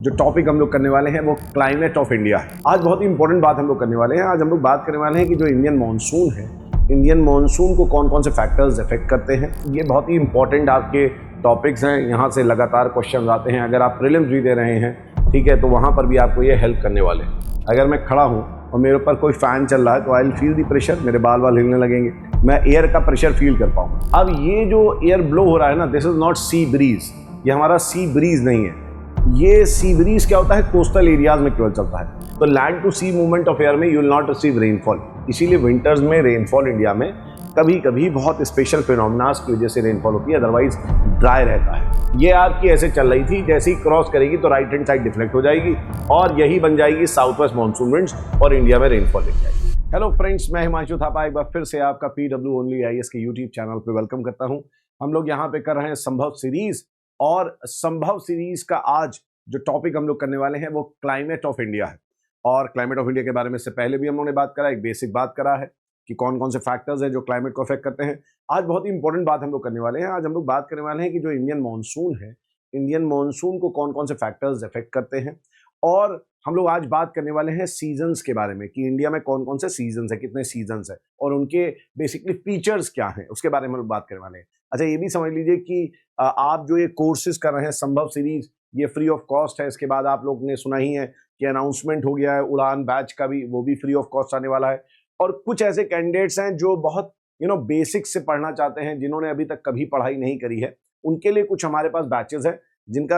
जो टॉपिक हम लोग करने वाले हैं वो क्लाइमेट ऑफ इंडिया है। आज बहुत ही इंपॉर्टेंट बात हम लोग करने वाले हैं। आज हम लोग बात करने वाले हैं कि जो इंडियन मानसून है, इंडियन मानसून को कौन कौन से फैक्टर्स अफेक्ट करते हैं। ये बहुत ही इंपॉर्टेंट आपके टॉपिक्स हैं। यहाँ से लगातार क्वेश्चन आते हैं। अगर आप प्रीलिम्स भी दे रहे हैं, ठीक है, तो वहाँ पर भी आपको ये हेल्प करने वाले हैं। अगर मैं खड़ा हूँ और मेरे ऊपर कोई फ़ैन चल रहा है तो I will feel the pressure, मेरे बाल हिलने लगेंगे, मैं एयर का प्रेशर फील कर पाऊँगा। अब ये जो एयर ब्लो हो रहा है ना, this is not C breeze, ये हमारा सी ब्रीज नहीं है। ये सी ब्रीज क्या होता है, कोस्टल एरियाज में केवल चलता है। तो land to sea movement of air में you will not receive rainfall. इसीलिए विंटर्स में रेनफॉल इंडिया में कभी कभी बहुत स्पेशल फिनोमिनास की वजह से रेनफॉल होती है, अदरवाइज ड्राई रहता है। ये आपकी ऐसे चल रही थी, जैसे ही क्रॉस करेगी तो राइट हैंड साइड डिफ्लेक्ट हो जाएगी और यही बन जाएगी साउथ वेस्ट मानसून विंड्स और इंडिया में रेनफॉल लग जाएगी। हेलो फ्रेंड्स, मैं हिमांशु थापा एक बार फिर से आपका PW ओनली IAS के यूट्यूब चैनल पे वेलकम करता हूं। हम लोग यहाँ पे कर रहे हैं संभव सीरीज, और संभव सीरीज का आज जो टॉपिक हम लोग करने वाले हैं वो क्लाइमेट ऑफ इंडिया है। और क्लाइमेट ऑफ इंडिया के बारे में इससे पहले भी हम लोगों ने बात करा, एक बेसिक बात करा है कि कौन कौन से फैक्टर्स हैं जो क्लाइमेट को अफेक्ट करते हैं। आज बहुत ही इंपॉर्टेंट बात हम लोग करने वाले हैं। आज हम लोग बात करने वाले हैं कि जो इंडियन मानसून है, इंडियन मानसून को कौन कौन से फैक्टर्स अफेक्ट करते हैं। और हम लोग आज बात करने वाले हैं सीजन्स के बारे में कि इंडिया में कौन कौन से सीजन्स है, कितने सीजन्स है और उनके बेसिकली फीचर्स क्या हैं, उसके बारे में हम लोग बात करने वाले हैं। अच्छा, ये भी समझ लीजिए कि आप जो ये कोर्सेज कर रहे हैं संभव सीरीज, ये फ्री ऑफ कॉस्ट है। इसके बाद आप लोग ने सुना ही है कि अनाउंसमेंट हो गया है उड़ान बैच का भी, वो भी फ्री ऑफ कॉस्ट आने वाला है। और कुछ ऐसे कैंडिडेट्स हैं जो बहुत बेसिक से पढ़ना चाहते हैं, जिन्होंने अभी तक कभी पढ़ाई नहीं करी है, उनके लिए कुछ हमारे पास बैचेस हैं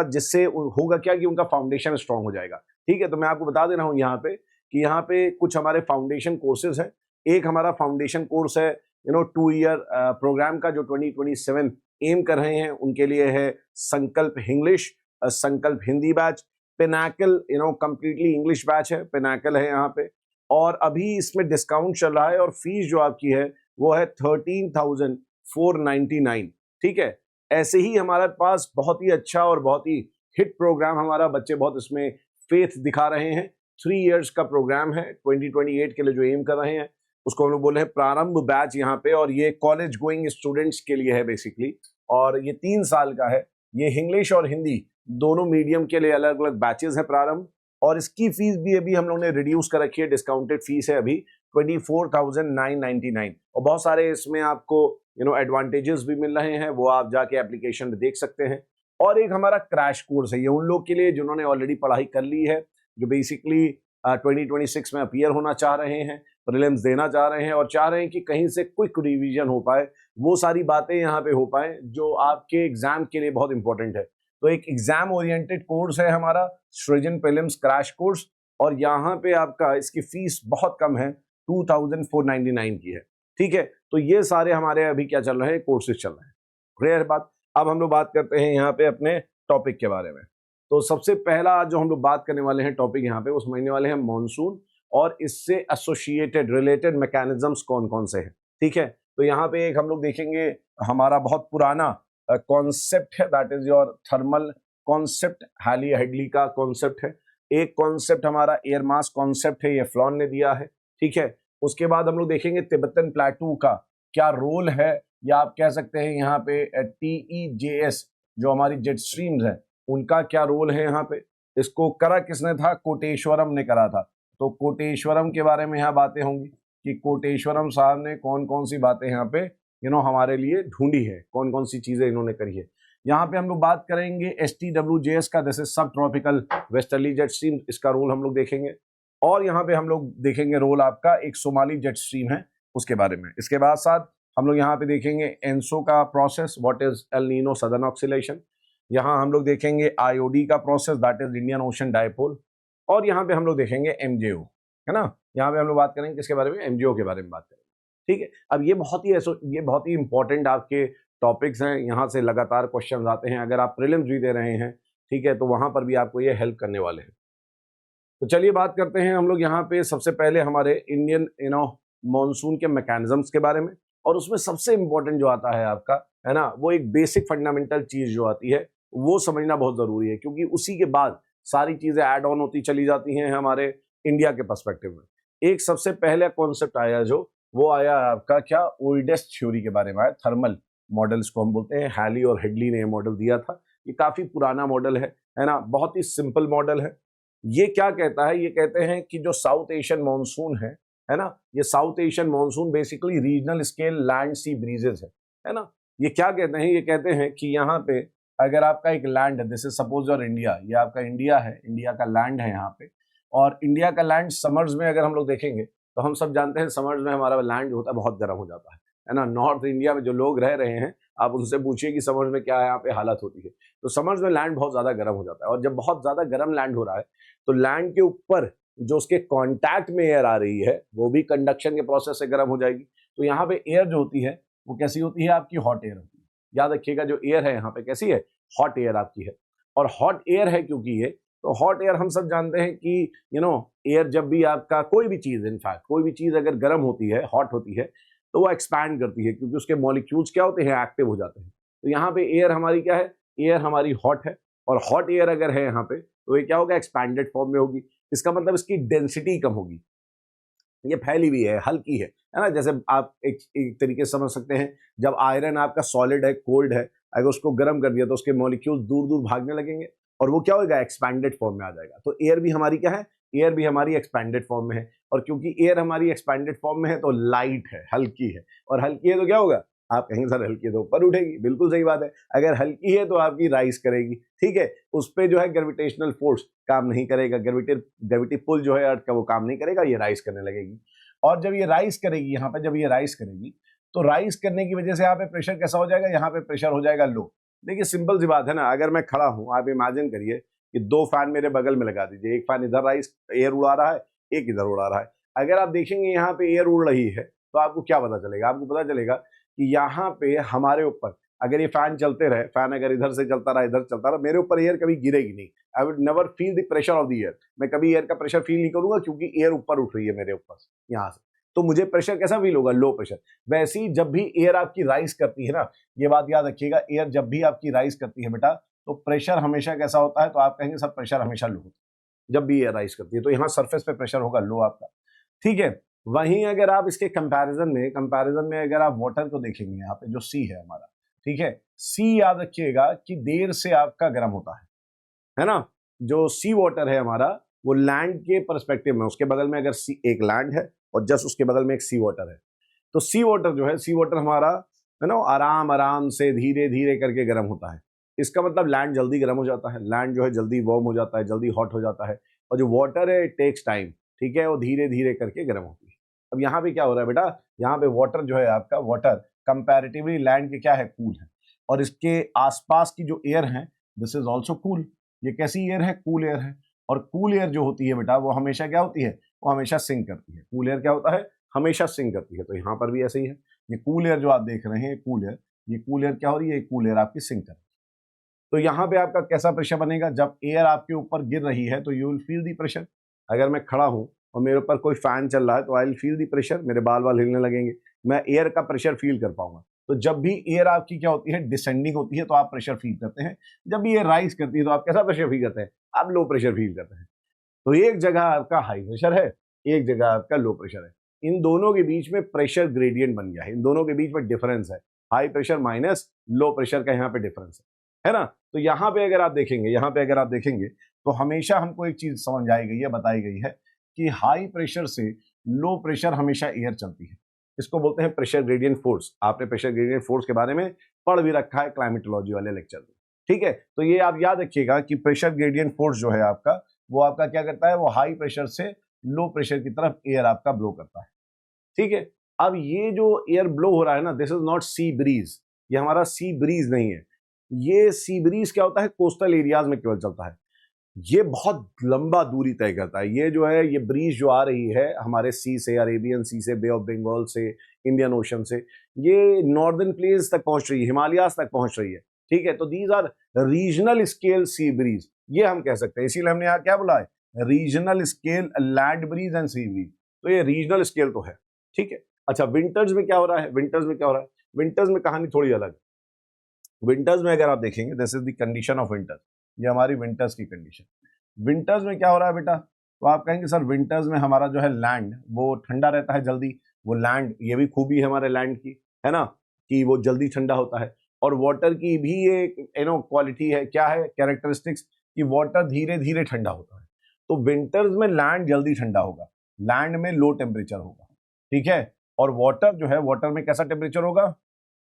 जिससे होगा क्या कि उनका फाउंडेशन स्ट्रांग हो जाएगा। ठीक है, तो मैं आपको बता दे रहा हूँ यहाँ पे कि यहाँ पे कुछ हमारे फाउंडेशन कोर्सेज हैं। एक हमारा फाउंडेशन कोर्स है 2 ईयर प्रोग्राम का, जो 2027 एम कर रहे हैं उनके लिए है संकल्प इंग्लिश, संकल्प Hindi batch, Pinnacle completely English batch है, पिनाकल है यहाँ पे। और अभी इसमें डिस्काउंट चल रहा है और फीस जो आपकी है वो है 13,499। ठीक है, ऐसे ही हमारे पास बहुत ही अच्छा और बहुत ही हिट प्रोग्राम, हमारा बच्चे बहुत इसमें फेथ दिखा रहे हैं। 3 इयर्स का प्रोग्राम है, 2028 के लिए जो एम कर रहे हैं उसको हम लोग बोल रहे हैं प्रारंभ बैच यहाँ पे। और ये कॉलेज गोइंग स्टूडेंट्स के लिए है बेसिकली, और ये 3 साल का है। ये इंग्लिश और हिंदी दोनों मीडियम के लिए अलग अलग बैचेस है प्रारंभ। और इसकी फीस भी अभी हम लोग ने रिड्यूस कर रखी है, डिस्काउंटेड फीस है अभी 24,999। और बहुत सारे इसमें आपको एडवांटेजेस भी मिल रहे हैं, वो आप जाके एप्लीकेशन में देख सकते हैं। और एक हमारा क्रैश कोर्स है, ये उन लोग के लिए जिन्होंने ऑलरेडी पढ़ाई कर ली है, जो बेसिकली 2026 में अपीयर होना चाह रहे हैं, प्रीलिम्स देना चाह रहे हैं और चाह रहे हैं कि कहीं से क्विक रिवीजन हो पाए, वो सारी बातें यहाँ पे हो पाए जो आपके एग्जाम के लिए बहुत इंपॉर्टेंट है। तो एक एग्जाम ओरिएंटेड कोर्स है हमारा सृजन प्रीलिम्स क्रैश कोर्स, और यहाँ पे आपका इसकी फीस बहुत कम है, 2,499 की है। ठीक है, तो ये सारे हमारे अभी क्या चल रहे हैं, कोर्सेज चल रहे हैं। क्लियर बात। अब हम लोग बात करते हैं यहाँ पे अपने टॉपिक के बारे में। तो सबसे पहला जो हम लोग बात करने वाले हैं टॉपिक यहाँ पे, वो समझने वाले हैं मानसून और इससे एसोसिएटेड रिलेटेड मैकेनिज्म्स कौन कौन से हैं। ठीक है, तो यहाँ पे एक हम लोग देखेंगे हमारा बहुत पुराना कॉन्सेप्ट है, that is your thermal concept, हाली हेडली का कॉन्सेप्ट है। एक कॉन्सेप्ट हमारा एयर मास कॉन्सेप्ट है, ये फ्लॉन ने दिया है। ठीक है, उसके बाद हम लोग देखेंगे तिब्बतन प्लेटू का क्या रोल है, या आप कह सकते हैं यहाँ पे TEJS जो हमारी जेट स्ट्रीम्स है उनका क्या रोल है यहाँ पे। इसको करा किसने था, कोटेश्वरम ने करा था। तो कोटेश्वरम के बारे में यहाँ बातें होंगी कि कोटेश्वरम साहब ने कौन कौन सी बातें यहाँ पे हमारे लिए ढूंढी है, कौन कौन सी चीजें इन्होंने करी है। यहाँ पे हम लोग बात करेंगे STWJS का, this is subtropical westerly jet stream, इसका रोल हम लोग देखेंगे। और यहाँ पे हम लोग देखेंगे रोल आपका एक सोमाली जेट स्ट्रीम है उसके बारे में। इसके बाद साथ हम लोग यहाँ पे देखेंगे एनसो का process, what is El Nino southern oscillation. यहाँ हम लोग देखेंगे IOD का process, that is Indian ocean dipole. और यहाँ पे हम लोग देखेंगे MJO, है ना। यहाँ पे हम लोग बात करेंगे किसके बारे में, MJO के बारे में बात करेंगे। ठीक है, अब ये बहुत ही इंपॉर्टेंट आपके टॉपिक्स हैं। यहाँ से लगातार क्वेश्चन आते हैं। अगर आप प्रीलिम्स भी दे रहे हैं, ठीक है, तो वहाँ पर भी आपको ये हेल्प करने वाले हैं। तो चलिए बात करते हैं हम लोग यहाँ पे सबसे पहले हमारे इंडियन मानसून के मैकेनिज्म्स के बारे में। और उसमें सबसे इंपॉर्टेंट जो आता है आपका, है ना, वो एक बेसिक फंडामेंटल चीज जो आती है वो समझना बहुत जरूरी है, क्योंकि उसी के बाद सारी चीजें ऐड ऑन होती चली जाती हैं हमारे इंडिया के पर्सपेक्टिव में। एक सबसे पहले कॉन्सेप्ट आया जो, वो आया आपका क्या, ओल्डेस्ट थ्योरी के बारे में आया, थर्मल मॉडल्स को हम बोलते हैं। हैली और हेडली ने यह मॉडल दिया था। ये काफी पुराना मॉडल है, है ना, बहुत ही सिंपल मॉडल है। ये क्या कहता है, ये कहते हैं कि जो साउथ एशियन मानसून है ना, ये south Asian monsoon basically regional scale land sea breezes है ना। ये क्या कहते हैं, ये कहते हैं कि यहाँ पे अगर आपका एक लैंड है, जैसे सपोज योर इंडिया, ये आपका इंडिया है, इंडिया का लैंड है यहाँ पे, और इंडिया का लैंड समर्स में अगर हम लोग देखेंगे तो हम सब जानते हैं समर्स में हमारा लैंड होता है बहुत गर्म हो जाता है ना। नॉर्थ इंडिया में जो लोग रह रहे हैं, आप उनसे पूछिए कि समर्स में क्या है यहाँ पे हालत होती है, तो समर्स में लैंड बहुत ज्यादा गर्म हो जाता है। और जब बहुत ज्यादा गर्म लैंड हो रहा है तो लैंड के ऊपर जो उसके कांटेक्ट में एयर आ रही है वो भी कंडक्शन के प्रोसेस से गर्म हो जाएगी। तो यहाँ पे एयर जो होती है वो कैसी होती है, आपकी हॉट एयर होती है। याद रखिएगा, जो एयर है यहाँ पे कैसी है, हॉट एयर आपकी है। और हॉट एयर है क्योंकि ये, तो हॉट एयर हम सब जानते हैं कि एयर जब भी आपका कोई भी चीज, इनफैक्ट कोई भी चीज अगर गर्म होती है, हॉट होती है, तो वो एक्सपैंड करती है क्योंकि उसके मॉलिक्यूल्स क्या होते हैं, एक्टिव हो जाते हैं। तो यहाँ पे एयर हमारी क्या है, एयर हमारी हॉट है, और हॉट एयर अगर है यहाँ पे तो ये क्या होगा, एक्सपैंडेड फॉर्म में होगी। इसका मतलब इसकी डेंसिटी कम होगी, ये फैली हुई है, हल्की है ना। जैसे आप एक तरीके से समझ सकते हैं, जब आयरन आपका सॉलिड है, कोल्ड है, अगर उसको गर्म कर दिया तो उसके मॉलिक्यूल्स दूर दूर भागने लगेंगे और वो क्या होगा, एक्सपैंडेड फॉर्म में आ जाएगा। तो एयर भी हमारी क्या है, एयर भी हमारी एक्सपैंडेड फॉर्म में है। और क्योंकि एयर हमारी एक्सपैंडेड फॉर्म में है तो लाइट है, हल्की है, और हल्की है तो क्या होगा, आप कहेंगे सर हल्की है तो ऊपर उठेगी, बिल्कुल सही बात है। अगर हल्की है तो आपकी राइज करेगी, ठीक है, उस पर जो है ग्रेविटेशनल फोर्स काम नहीं करेगा, ग्रेविटी पुल जो है अर्थ का वो काम नहीं करेगा, ये राइज करने लगेगी। और जब ये राइज करेगी, यहाँ पे जब ये राइज करेगी तो राइज करने की वजह से यहाँ पे प्रेशर कैसा हो जाएगा, यहाँ पे प्रेशर हो जाएगा लो। देखिए सिंपल सी बात है ना, अगर मैं खड़ा हूँ, आप इमेजिन करिए कि दो फैन मेरे बगल में लगा दीजिए, एक फैन इधर राइज एयर उड़ा रहा है, एक इधर उड़ा रहा है। अगर आप देखेंगे यहाँ पे एयर उड़ रही है तो आपको क्या पता चलेगा, आपको पता चलेगा कि यहाँ पे हमारे ऊपर अगर ये फैन चलते रहे, फैन अगर इधर से चलता रहा, इधर चलता रहा, मेरे ऊपर एयर कभी गिरेगी नहीं। I would never feel the pressure of the air, मैं कभी एयर का प्रेशर फील नहीं करूंगा क्योंकि एयर ऊपर उठ रही है मेरे ऊपर यहाँ से, तो मुझे प्रेशर कैसा फील होगा, लो प्रेशर। वैसे ही जब भी एयर आपकी राइज करती है ना, ये बात याद रखिएगा, एयर जब भी आपकी राइज करती है बेटा, तो प्रेशर हमेशा कैसा होता है, तो आप कहेंगे सर प्रेशर हमेशा लो होता है जब भी एयर राइज करती है, तो यहाँ सरफेस पे प्रेशर होगा लो आपका, ठीक है। वहीं अगर आप इसके कंपैरिजन में अगर आप वाटर को देखेंगे, यहाँ पे जो सी है हमारा, ठीक है, सी याद रखिएगा कि देर से आपका गर्म होता है ना। जो सी वाटर है हमारा, वो लैंड के परस्पेक्टिव में, उसके बगल में अगर सी एक लैंड है और जस्ट उसके बगल में एक सी वाटर है, तो सी वाटर जो है, सी वाटर हमारा है ना, आराम आराम से धीरे धीरे करके गर्म होता है। इसका मतलब लैंड जल्दी गर्म हो जाता है, लैंड जो है जल्दी वार्म हो जाता है, जल्दी हॉट हो जाता है। और जो वाटर है इट टेक्स टाइम, ठीक है, वो धीरे धीरे करके गर्म होती है। अब यहाँ पे क्या हो रहा है बेटा, यहाँ पे वाटर जो है आपका, वाटर कंपैरेटिवली लैंड के क्या है, कूल है, और इसके आसपास की जो एयर है दिस इज ऑल्सो कूल। ये कैसी एयर है, कूल एयर है। और कूल एयर जो होती है बेटा, वो हमेशा क्या होती है, वो हमेशा सिंक करती है। कूल एयर क्या होता है, हमेशा सिंक करती है। तो यहाँ पर भी ऐसे ही है, ये कूल एयर जो आप देख रहे हैं, कूल एयर, ये कूल एयर क्या हो रही है, कूल एयर आपकी सिंक कर रही है। तो यहाँ पे आपका कैसा प्रेशर बनेगा, जब एयर आपके ऊपर गिर रही है तो you will feel the pressure. अगर मैं खड़ा हूँ और मेरे ऊपर कोई फैन चल रहा है तो I will feel the pressure, मेरे बाल बाल हिलने लगेंगे, मैं एयर का प्रेशर फील कर पाऊंगा। तो जब भी एयर आपकी क्या होती है, डिसेंडिंग होती है, तो आप प्रेशर फील करते हैं। जब भी एयर राइज करती है तो आप कैसा प्रेशर फील करते हैं, आप लो प्रेशर फील करते हैं। तो एक जगह आपका हाई प्रेशर है, एक जगह आपका लो प्रेशर है, इन दोनों के बीच में प्रेशर ग्रेडियंट बन गया है, इन दोनों के बीच में डिफरेंस है, high pressure minus low pressure का यहाँ पे डिफरेंस है ना। तो यहाँ पे अगर आप देखेंगे, यहाँ पे अगर आप देखेंगे तो हमेशा हमको एक चीज समझ आई गई है, बताई गई है कि हाई प्रेशर से लो प्रेशर हमेशा एयर चलती है। इसको बोलते हैं प्रेशर ग्रेडियंट फोर्स। आपने प्रेशर ग्रेडियंट फोर्स के बारे में पढ़ भी रखा है क्लाइमेटोलॉजी वाले लेक्चर में, ठीक है। तो ये आप याद रखिएगा कि प्रेशर ग्रेडियंट फोर्स जो है आपका, वो आपका क्या करता है, वो हाई प्रेशर से लो प्रेशर की तरफ एयर आपका ब्लो करता है, ठीक है। अब ये जो एयर ब्लो हो रहा है ना, this is not C breeze, ये हमारा सी ब्रीज नहीं है। ये सी ब्रीज क्या होता है, कोस्टल एरियाज में केवल चलता है, ये बहुत लंबा दूरी तय करता है। ये जो है, ये ब्रीज जो आ रही है हमारे सी से, अरेबियन सी से, बे ऑफ बंगाल से, इंडियन ओशन से, ये नॉर्दर्न प्लेन्स तक पहुंच रही है, हिमालयाज तक पहुंच रही है, ठीक है। तो these are regional scale sea breeze, ये हम कह सकते हैं। इसीलिए हमने यहाँ क्या बोला है, regional scale land breeze and sea breeze. तो ये रीजनल स्केल तो है, ठीक है। अच्छा, विंटर्स में क्या हो रहा है, विंटर्स में क्या हो रहा है, विंटर्स में कहानी थोड़ी अलग। विंटर्स में अगर आप देखेंगे, this is the condition of winter, ये हमारी विंटर्स की कंडीशन। विंटर्स में क्या हो रहा है बेटा, तो आप कहेंगे सर विंटर्स में हमारा जो है लैंड वो ठंडा रहता है जल्दी, वो लैंड, ये भी खूबी है हमारे लैंड की, है ना, कि वो जल्दी ठंडा होता है। और वाटर की भी एक क्वालिटी है, क्या है, कैरेक्टरिस्टिक्स, कि वाटर धीरे धीरे ठंडा होता है। तो विंटर्स में लैंड जल्दी ठंडा होगा, लैंड में लो टेम्परेचर होगा, ठीक है। और वाटर जो है, वाटर में कैसा टेम्परेचर होगा,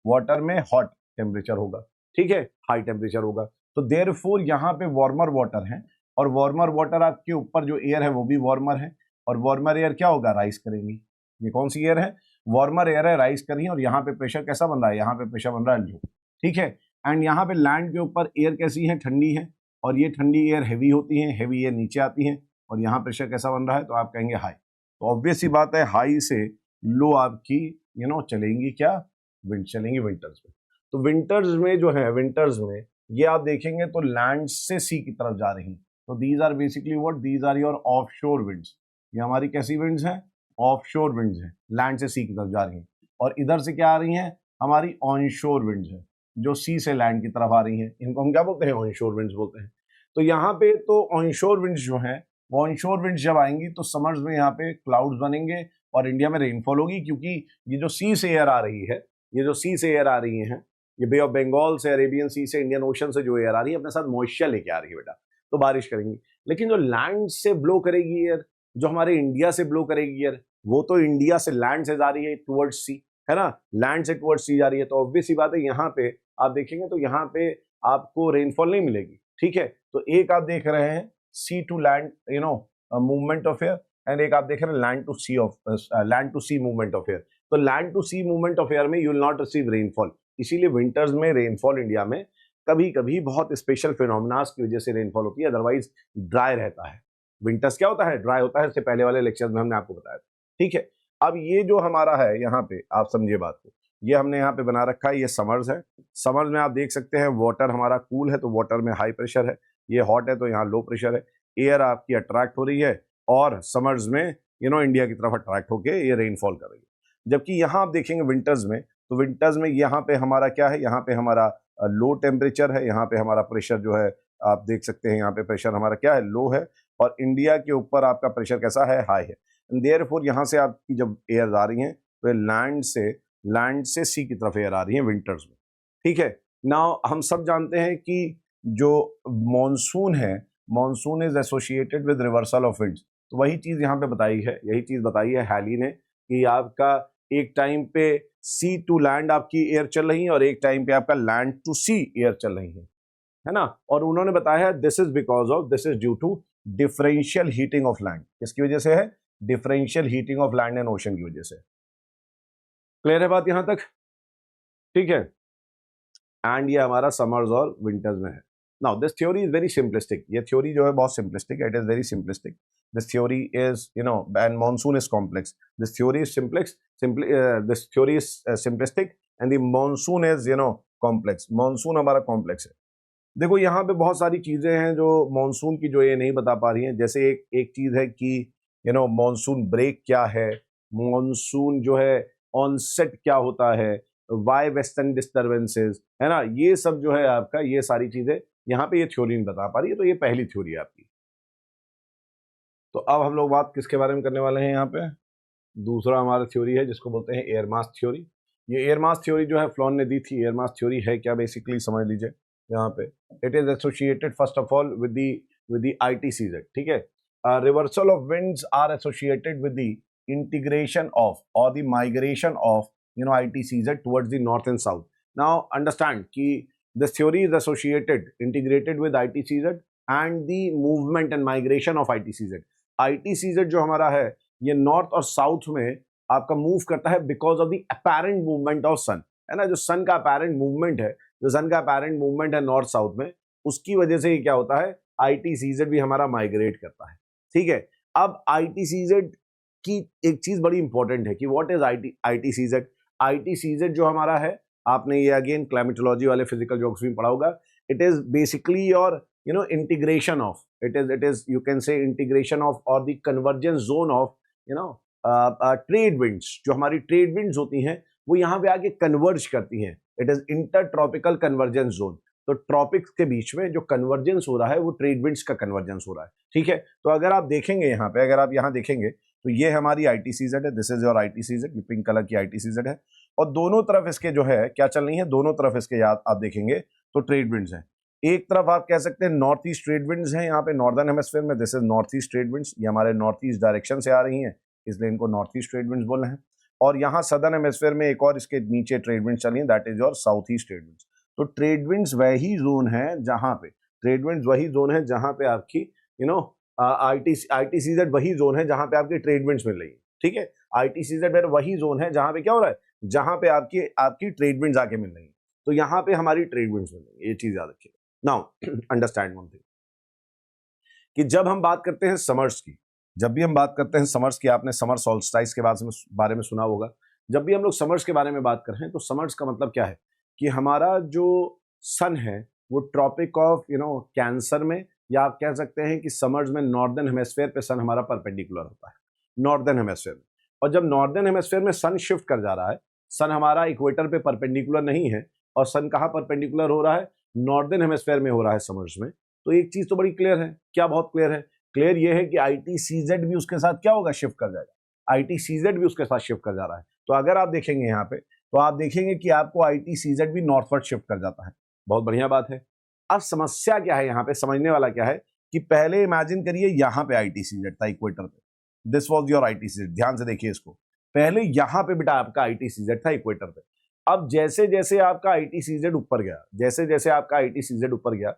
वाटर में हॉट टेम्परेचर होगा, ठीक है, हाई टेम्परेचर होगा। तो देयरफॉर यहाँ पे वार्मर वाटर है, और वार्मर वाटर आपके ऊपर जो एयर है वो भी वार्मर है, और वार्मर एयर क्या होगा, राइज करेंगी। ये कौन सी एयर है, वार्मर एयर है, राइज करी है। और यहाँ पे प्रेशर कैसा बन रहा है, यहाँ पे प्रेशर बन रहा है लो, ठीक है। एंड यहाँ पे लैंड के ऊपर एयर कैसी है, ठंडी है, और ये ठंडी एयर हैवी होती है, हैवी एयर नीचे आती है, और यहाँ प्रेशर कैसा बन रहा है, तो आप कहेंगे हाई। तो ऑब्वियस सी बात है, हाई से लो आपकी चलेंगी क्या, विंड चलेंगी विंटर्स में। तो विंटर्स में जो है, विंटर्स में ये आप देखेंगे तो लैंड से सी की तरफ जा रही। तो these are basically what, these are your offshore winds. ये हमारी कैसी विंड्स हैं, ऑफशोर विंड्स हैं, लैंड से सी की तरफ जा रही हैं। और इधर से क्या आ रही हैं, हमारी ऑनशोर विंड्स हैं, जो सी से लैंड की तरफ आ रही हैं। इनको हम क्या बोलते हैं, ऑनशोर विंड्स बोलते हैं। तो यहाँ पे तो ऑनशोर विंड्स जो हैं, ऑनशोर विंड्स जब आएंगी तो समर्स में यहाँ पे क्लाउड्स बनेंगे और इंडिया में रेनफॉल होगी, क्योंकि ये जो सी से एयर आ रही है, ये जो सी से एयर आ रही है, ये बे ऑफ बंगाल से, अरेबियन सी से, इंडियन ओशन से जो एयर आ रही है, अपने साथ मॉइस्चर लेके आ रही है बेटा, तो बारिश करेंगी। लेकिन जो लैंड से ब्लो करेगी एयर, जो हमारे इंडिया से ब्लो करेगी एयर, वो तो इंडिया से लैंड से जा रही है टुवर्ड्स सी, है ना, लैंड से टुवर्ड्स सी जा रही है। तो ऑब्वियस सी बात है, यहाँ पे आप देखेंगे तो यहाँ पे आपको रेनफॉल नहीं मिलेगी, ठीक है। तो एक आप देख रहे हैं sea to land movement of air, and एक आप देख रहे हैं land to sea movement of air. तो land to sea movement of air में you will not receive rainfall, इसीलिए विंटर्स में रेनफॉल इंडिया में कभी कभी बहुत स्पेशल फिनोमिनास की वजह से रेनफॉल होती है, अदरवाइज ड्राई रहता है। विंटर्स क्या होता है, ड्राई होता है, इससे पहले वाले लेक्चर्स में हमने आपको बताया था, ठीक है। अब ये जो हमारा है यहाँ पे, आप समझिए बात को, ये हमने यहाँ पे बना रखा है, ये समर्स है। समर्स में आप देख सकते हैं वाटर हमारा कूल है, तो वाटर में हाई प्रेशर है, ये हॉट है तो यहाँ लो प्रेशर है। एयर आपकी अट्रैक्ट हो रही है और समर्स में इंडिया की तरफ अट्रैक्ट होके ये रेनफॉल कर रही है। जबकि यहाँ आप देखेंगे विंटर्स में, तो विंटर्स में यहाँ पे हमारा क्या है, यहाँ पे हमारा लो टेम्परेचर है, यहाँ पे हमारा प्रेशर जो है आप देख सकते हैं, यहाँ पे प्रेशर हमारा क्या है, लो है, और इंडिया के ऊपर आपका प्रेशर कैसा है, हाई है। देयरफॉर यहाँ से आपकी जब एयर आ रही हैं तो लैंड से सी की तरफ एयर आ रही है विंटर्स में, ठीक है। नाउ हम सब जानते हैं कि जो मॉनसून है, monsoon is associated with reversal of winds. तो वही चीज़ यहाँ पे बताई है, यही चीज़ बताई है हैली ने, कि आपका एक टाइम पे सी टू लैंड आपकी एयर चल रही है और एक टाइम पे आपका लैंड टू सी एयर चल रही है ना। और उन्होंने बताया this is due to differential heating of land. किसकी वजह से है, differential heating of land and ocean की वजह से। क्लियर है बात यहां तक, ठीक है। एंड ये हमारा समर्स और विंटर्स में है। Now this theory is very simplistic, ये थ्योरी जो है बहुत सिंपलिस्टिक है, it is very simplistic. This theory is, and monsoon is complex. This theory is simplistic, and the monsoon is, complex. Monsoon हमारा complex है। देखो यहाँ पे बहुत सारी चीजें हैं जो मॉनसून की जो ये नहीं बता पा रही हैं। जैसे एक चीज है कि मॉनसून ब्रेक क्या है, मॉनसून जो है ऑनसेट क्या होता है, वाई वेस्टर्न डिस्टर्बेंसेस, है ना, ये सब जो है आपका, ये सारी चीजें यहाँ पे ये थ्योरी नहीं बता पा रही है। तो ये पहली थ्योरी है आपकी। तो अब हम लोग बात किसके बारे में करने वाले हैं यहाँ पे, दूसरा हमारा थ्योरी है जिसको बोलते हैं एयर मास थ्योरी। ये एयर मास थ्योरी जो है फ्लोन ने दी थी। एयर मास थ्योरी है क्या, बेसिकली समझ लीजिए यहाँ पे, it is associated first of all with the ITCZ, ठीक है। Reversal of winds are associated with the integration of और the migration of ITCZ towards the north and south. Now understand कि this theory is associated, integrated with ITCZ and the movement and migration of ITCZ। ITCZ जो हमारा है ये north और south में आपका move करता है because of the apparent movement of sun, है ना। जो सन का अपैरेंट मूवमेंट है, नॉर्थ साउथ में, उसकी वजह से ये क्या होता है, ITCZ भी हमारा माइग्रेट करता है, ठीक है। अब ITCZ की एक चीज बड़ी इंपॉर्टेंट है कि व्हाट इज ITCZ। ITCZ जो हमारा है, आपने ये अगेन क्लाइमेटोलॉजी वाले फिजिकल ज्योग्राफी में पढ़ा होगा, it is basically your integration of, it is you can say integration of or the convergence zone of trade winds। जो हमारी ट्रेड विंड्स होती हैं वो यहाँ पे आके कन्वर्ज करती हैं। It is inter tropical convergence zone. तो ट्रॉपिक्स के बीच में जो कन्वर्जेंस हो रहा है वो ट्रेड विंड्स का कन्वर्जेंस हो रहा है, ठीक है। तो अगर आप देखेंगे यहाँ पे, अगर आप यहाँ देखेंगे तो ये हमारी ITCZ है, दिस इज योर ITCZ, ये पिंक कलर की ITCZ है, और दोनों तरफ इसके जो है क्या चल रही है, दोनों तरफ इसके आप देखेंगे तो ट्रेड विंड्स हैं। एक तरफ आप कह सकते हैं नॉर्थ ईस्ट ट्रेड विंड्स हैं यहाँ पे नॉर्दर्न हेमिस्फीयर में, this is north east trade winds, ये हमारे नॉर्थ ईस्ट डायरेक्शन से आ रही हैं, इसलिए इनको नॉर्थ ईस्ट ट्रेड विंड्स बोल रहे हैं। और यहाँ सदर्न हेमिस्फीयर में एक और इसके नीचे ट्रेड विंड्स चली हैं, that is your south east trade winds. तो ट्रेड विंड्स वही जोन है जहां पे आपकी आईटीसीजेड वही जोन है जहां पे आपकी ट्रेड विंड्स मिल रही है, ठीक है। आईटीसीजेड वही जोन है जहां पे क्या हो रहा है, जहां पे आपकी ट्रेड विंड्स आके मिल रही है। तो यहाँ पे हमारी ट्रेड विंड्स मिल रही है, ये चीज याद रखिएगा। नाउ अंडरस्टैंड वन थिंग कि जब हम बात करते हैं समर्स की, जब भी हम बात करते हैं समर्स की, आपने समर सॉल्स्टाइस के बारे में सुना होगा। जब भी हम लोग समर्स के बारे में बात कर रहे हैं तो समर्स का मतलब क्या है कि हमारा जो सन है वो ट्रॉपिक ऑफ कैंसर में, या आप कह सकते हैं कि समर्स में नॉर्दर्न हेमिस्फीयर पे सन हमारा परपेंडिकुलर होता है, नॉर्दर्न हेमिस्फीयर में। और जब नॉर्दर्न हेमिस्फीयर में सन शिफ्ट कर जा रहा है, सन हमारा इक्वेटर पे परपेंडिकुलर नहीं है, और सन कहाँ परपेंडिकुलर हो रहा है, नॉर्दर्न हेमिस्फीयर में हो रहा है समर्स में। तो एक चीज तो बड़ी क्लियर है, क्या बहुत क्लियर है, क्लियर ये है कि आईटीसीजेड भी उसके साथ क्या होगा, शिफ्ट कर जाएगा, आईटीसीजेड भी उसके साथ शिफ्ट कर जा रहा है। तो अगर आप देखेंगे यहाँ पे, तो आप देखेंगे कि आपको आईटीसीजेड भी नॉर्थवर्ड शिफ्ट कर जाता है, बहुत बढ़िया बात है। अब समस्या क्या है यहाँ पे, समझने वाला क्या है कि पहले इमेजिन करिए यहाँ पे आईटीसीजेड था इक्वेटर पे, दिस वाज योर आईटीसीजेड, ध्यान से देखिए इसको, पहले यहाँ पे बेटा आपका आईटीसीजेड था इक्वेटर पे। अब जैसे जैसे आपका आईटीसीजेड ऊपर गया, जैसे जैसे आपका आईटीसीजेड ऊपर गया,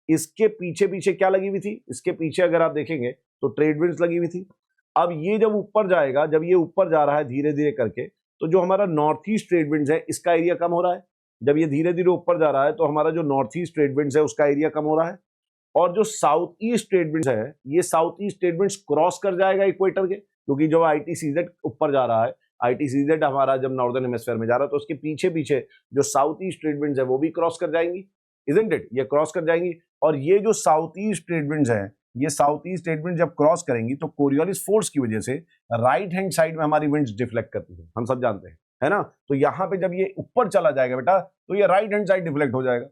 इसके पीछे पीछे क्या लगी हुई थी, इसके पीछे अगर आप देखेंगे तो ट्रेड विंड्स लगी हुई थी। अब ये जब ऊपर जाएगा, जब ये ऊपर जा रहा है धीरे धीरे करके, तो जो हमारा नॉर्थ ईस्ट ट्रेड विंड्स है इसका एरिया कम हो रहा है। जब ये धीरे धीरे ऊपर जा रहा है तो हमारा जो नॉर्थ ईस्ट ट्रेड विंड्स है उसका एरिया कम हो रहा है। और जो साउथ ईस्ट ट्रेड विंड्स है, ये south east trade winds cross कर जाएगा इक्वेटर के, क्योंकि जो आईटीसीजेड ऊपर जा रहा है, आईटीसीजेड हमारा जब नॉर्दर्न हेमिस्फीयर में जा रहा है, तो उसके पीछे पीछे जो साउथ ईस्ट ट्रेड विंड्स है वो भी क्रॉस कर जाएंगी, इजंट इट, ये क्रॉस कर जाएंगी। और ये जो साउथ ईस्ट ट्रेड विंड्स है, ये साउथ ईस्ट ट्रेड विंड जब क्रॉस करेंगी तो कोरियोलिस फोर्स की वजह से राइट हैंड साइड में हमारी विंड्स डिफ्लेक्ट करती है, हम सब जानते हैं, है ना। तो यहाँ पे जब ये ऊपर चला जाएगा बेटा, तो ये राइट हैंड साइड डिफ्लेक्ट हो जाएगा।